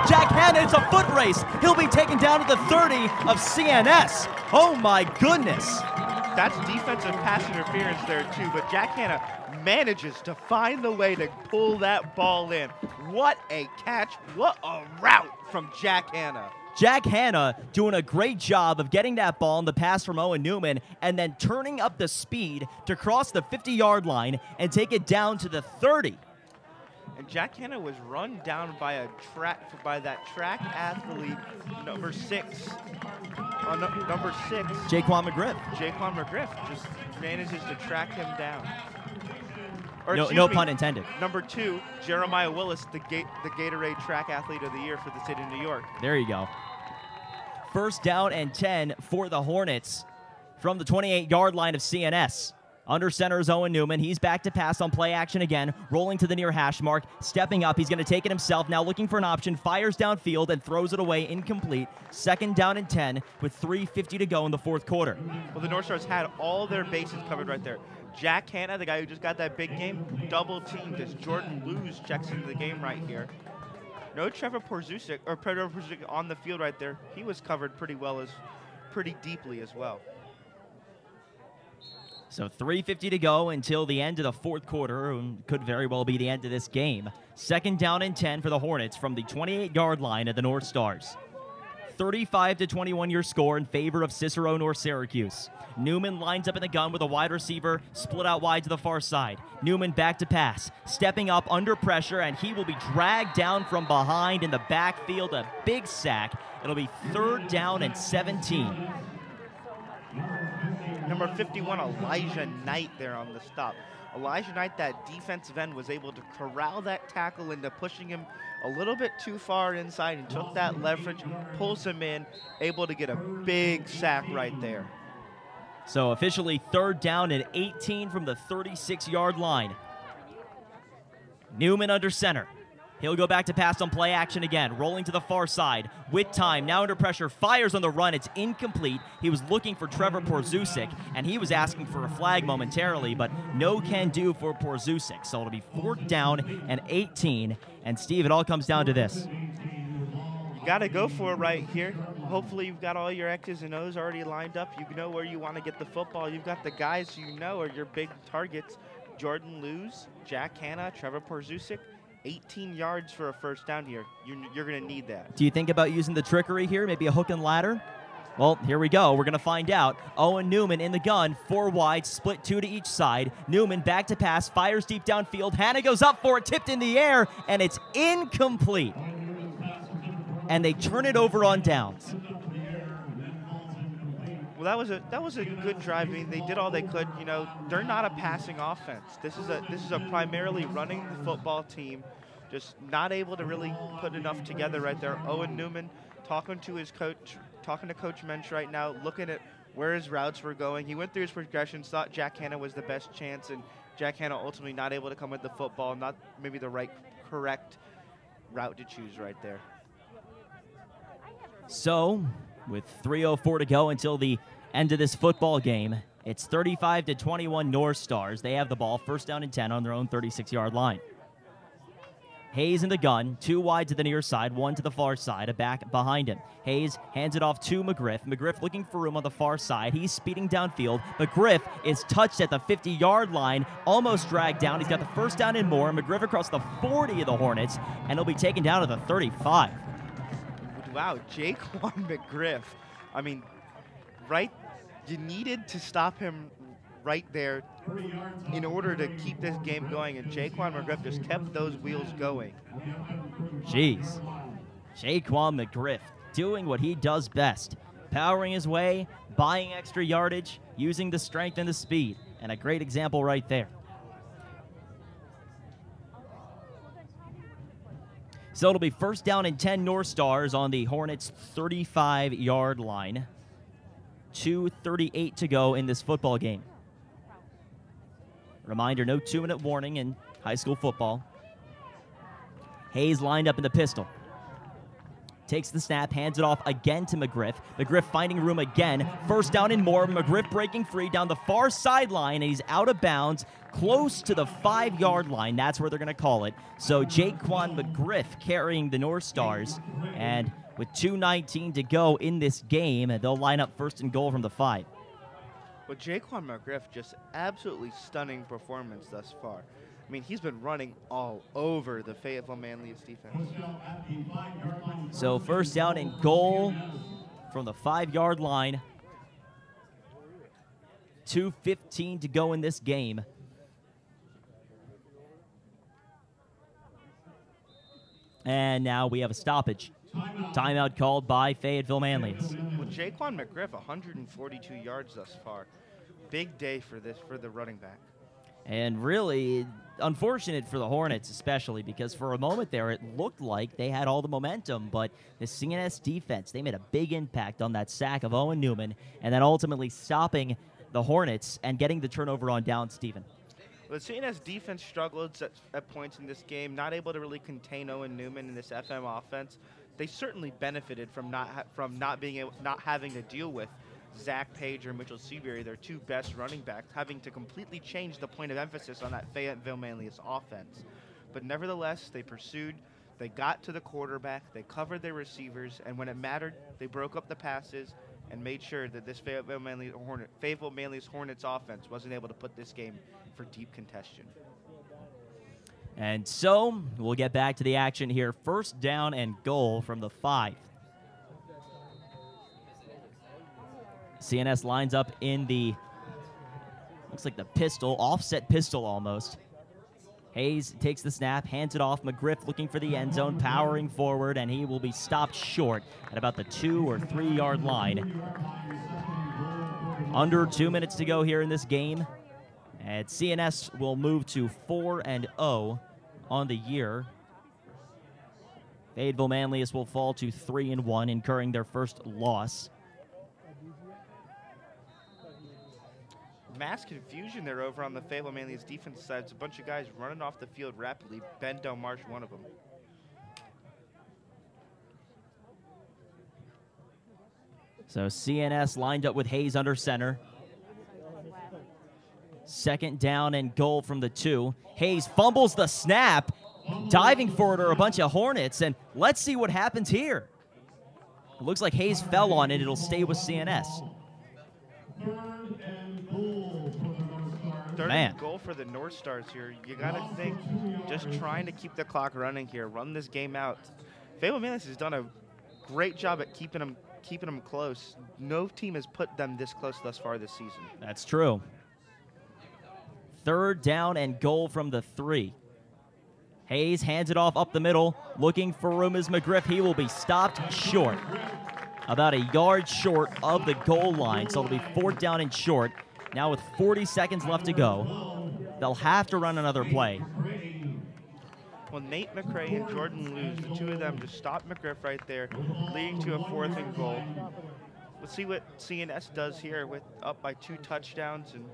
Jack Hanna, it's a foot race. He'll be taken down to the 30 of CNS. Oh, my goodness. That's defensive pass interference there, too, but Jack Hanna manages to find the way to pull that ball in. What a catch. What a route from Jack Hanna. Jack Hanna doing a great job of getting that ball in the pass from Owen Newman and then turning up the speed to cross the 50-yard line and take it down to the 30. And Jack Hanna was run down by that track athlete, number 6. Number 6. Jaquan McGriff. Jaquan McGriff just manages to track him down. Or, no pun intended. Number 2, Jeremiah Willis, the Gatorade Track Athlete of the Year for the state of New York. There you go. 1st down and 10 for the Hornets from the 28-yard line of CNS. Under center is Owen Newman. He's back to pass on play action again, rolling to the near hash mark, stepping up. He's going to take it himself, now looking for an option, fires downfield and throws it away incomplete. 2nd down and 10 with 3:50 to go in the 4th quarter. Well, the North Stars had all their bases covered right there. Jack Hanna, the guy who just got that big game, double teamed as Jordan Lewis checks into the game right here. No Trevor Porzusic on the field right there. He was covered pretty deeply as well. So 3:50 to go until the end of the 4th quarter, and could very well be the end of this game. 2nd down and 10 for the Hornets from the 28-yard line of the North Stars. 35-21 your score in favor of Cicero-North Syracuse. Newman lines up in the gun with a wide receiver, split out wide to the far side. Newman back to pass, stepping up under pressure, and he will be dragged down from behind in the backfield. A big sack. It'll be 3rd down and 17. Number 51, Elijah Knight there on the stop. Elijah Knight, that defensive end, was able to corral that tackle into pushing him a little bit too far inside and took that leverage, pulls him in, able to get a big sack right there. So officially 3rd down and 18 from the 36-yard line. Newman under center. He'll go back to pass on play action again, rolling to the far side. With time, now under pressure, fires on the run. It's incomplete. He was looking for Trevor Porzusic, and he was asking for a flag momentarily, but no can do for Porzusic. So it'll be 4th down and 18. And Steve, it all comes down to this. You got to go for it right here. Hopefully you've got all your X's and O's already lined up. You know where you want to get the football. You've got the guys you know are your big targets. Jordan Lewis, Jack Hanna, Trevor Porzusic. 18 yards for a 1st down here. You're going to need that. Do you think about using the trickery here, maybe a hook and ladder? Well, here we go. We're going to find out. Owen Newman in the gun, 4 wide, split 2 to each side. Newman back to pass, fires deep downfield. Hanna goes up for it, tipped in the air, and it's incomplete. And they turn it over on downs. Well, that was a good drive. I mean, they did all they could. You know, they're not a passing offense. This is a primarily running the football team, just not able to really put enough together right there. Owen Newman talking to his coach, talking to Coach Mensch right now, looking at where his routes were going. He went through his progressions, thought Jack Hanna was the best chance, and Jack Hanna ultimately not able to come with the football, not maybe the correct route to choose right there. So, with 3:04 to go until the end of this football game, it's 35-21 North Stars. They have the ball, 1st down and 10 on their own 36-yard line. Hayes in the gun, 2 wide to the near side, 1 to the far side, a back behind him. Hayes hands it off to McGriff. McGriff looking for room on the far side. He's speeding downfield. McGriff is touched at the 50-yard line, almost dragged down. He's got the 1st down and more. McGriff across the 40 of the Hornets, and he'll be taken down to the 35. Wow, Jaquan McGriff. I mean, you needed to stop him right there in order to keep this game going, and Jaquan McGriff just kept those wheels going. Jeez. Jaquan McGriff doing what he does best, powering his way, buying extra yardage, using the strength and the speed, and a great example right there. So it'll be first down and 10 North Stars on the Hornets' 35-yard line. 2:38 to go in this football game. Reminder, no 2-minute warning in high school football. Hayes lined up in the pistol. Takes the snap, hands it off again to McGriff. McGriff finding room again. First down and more. McGriff breaking free down the far sideline, and he's out of bounds, close to the 5-yard line. That's where they're going to call it. So Jaquan McGriff carrying the North Stars, and with 2:19 to go in this game, they'll line up first and goal from the 5. Well, Jaquan McGriff, just absolutely stunning performance thus far. I mean, he's been running all over the Fayetteville-Manlius defense. So first down and goal from the 5-yard line. 2:15 to go in this game. And now we have a stoppage. Timeout called by Fayetteville-Manlius. Well, Jaquan McGriff, 142 yards thus far. Big day for the running back. And really unfortunate for the Hornets, especially because for a moment there it looked like they had all the momentum, but the CNS defense, they made a big impact on that sack of Owen Newman and then ultimately stopping the Hornets and getting the turnover on down, Stephen. Well, the CNS defense struggled at points in this game, not able to really contain Owen Newman in this FM offense. They certainly benefited from not having to deal with Zach Page or Mitchell Seabury, their two best running backs, having to completely change the point of emphasis on that Fayetteville-Manlius offense. But nevertheless, they pursued, they got to the quarterback, they covered their receivers, and when it mattered, they broke up the passes and made sure that this Fayetteville-Manlius Hornets offense wasn't able to put this game for deep contention. And so we'll get back to the action here. First down and goal from the 5. CNS lines up in the, looks like the pistol, offset pistol almost. Hayes takes the snap, hands it off. McGriff looking for the end zone, powering forward, and he will be stopped short at about the 2 or 3 yard line. Under 2 minutes to go here in this game. And CNS will move to 4-0 on the year. Fayetteville-Manlius will fall to 3-1, incurring their first loss. Mass confusion there over on the Fayetteville-Manlius defense side. It's a bunch of guys running off the field rapidly. Ben Delmarsh, one of them. So CNS lined up with Hayes under center. Second down and goal from the 2. Hayes fumbles the snap. Diving for it are a bunch of Hornets, and let's see what happens here. It looks like Hayes fell on it. It'll stay with CNS. Third and goal for the North Stars here. You got to think, just trying to keep the clock running here, run this game out. Fayetteville-Manlius has done a great job at keeping them close. No team has put them this close thus far this season. That's true. Third down and goal from the 3. Hayes hands it off up the middle. Looking for room is McGriff. He will be stopped short. About a yard short of the goal line, so it'll be 4th down and short. Now with 40 seconds left to go, they'll have to run another play. Well, Nate McRae and Jordan Lewis, the two of them just stopped McGriff right there, leading to a 4th and goal. Let's see what CNS does here with up by 2 touchdowns and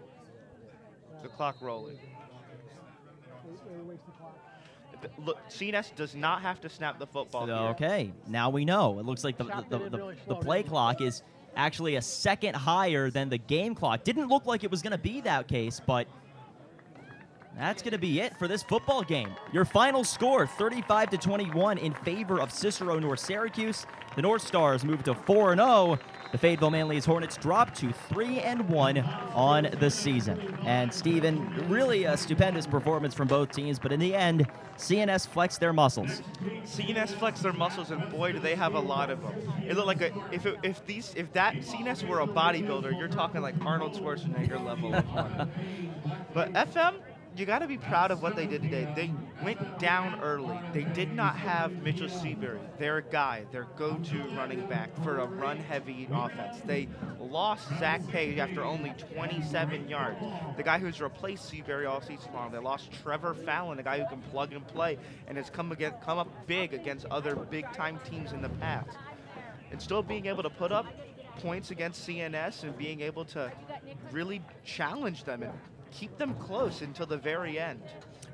the clock rolling. Look, CNS does not have to snap the football here. Okay, now we know. It looks like the play clock is actually a second higher than the game clock. Didn't look like it was going to be that case, but that's going to be it for this football game. Your final score, 35-21 in favor of Cicero-North Syracuse. The North Stars move to 4-0. The Fayetteville-Manlius Hornets drop to 3-1 on the season. And Stephen, really a stupendous performance from both teams, but in the end, CNS flexed their muscles. CNS flexed their muscles, and boy, do they have a lot of them. It looked like if that CNS were a bodybuilder, you're talking like Arnold Schwarzenegger level of one. But FM, you got to be proud of what they did today. They went down early. They did not have Mitchell Seabury, their guy, their go-to running back for a run-heavy offense. They lost Zach Page after only 27 yards, the guy who's replaced Seabury all season long. They lost Trevor Fallon, a guy who can plug and play and has come up big against other big-time teams in the past. And still being able to put up points against CNS and being able to really challenge them and keep them close until the very end.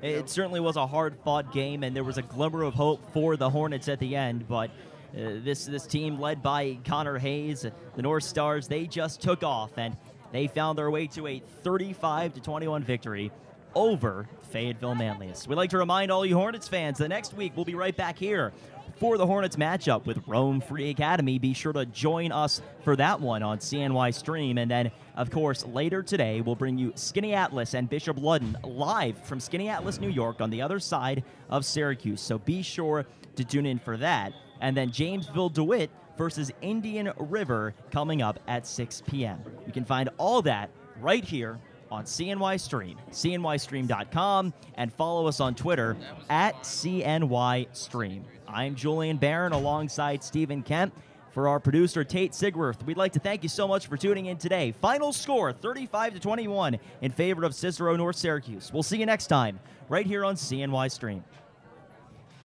It certainly was a hard-fought game, and there was a glimmer of hope for the Hornets at the end, but this team led by Connor Hayes, the North Stars, they just took off, and they found their way to a 35-21 victory over Fayetteville-Manlius. We'd like to remind all you Hornets fans that next week we'll be right back here for the Hornets matchup with Rome Free Academy. Be sure to join us for that one on CNY Stream. And then, of course, later today, we'll bring you Skinny Atlas and Bishop Ludden live from Skinny Atlas, New York, on the other side of Syracuse. So be sure to tune in for that. And then Jamesville DeWitt versus Indian River coming up at 6 p.m. You can find all that right here on CNY Stream, cnystream.com, and follow us on Twitter at CNY Stream. I'm Julian Barron alongside Stephen Kemp. For our producer, Tate Sigworth, we'd like to thank you so much for tuning in today. Final score, 35-21 in favor of Cicero-North Syracuse. We'll see you next time right here on CNY Stream.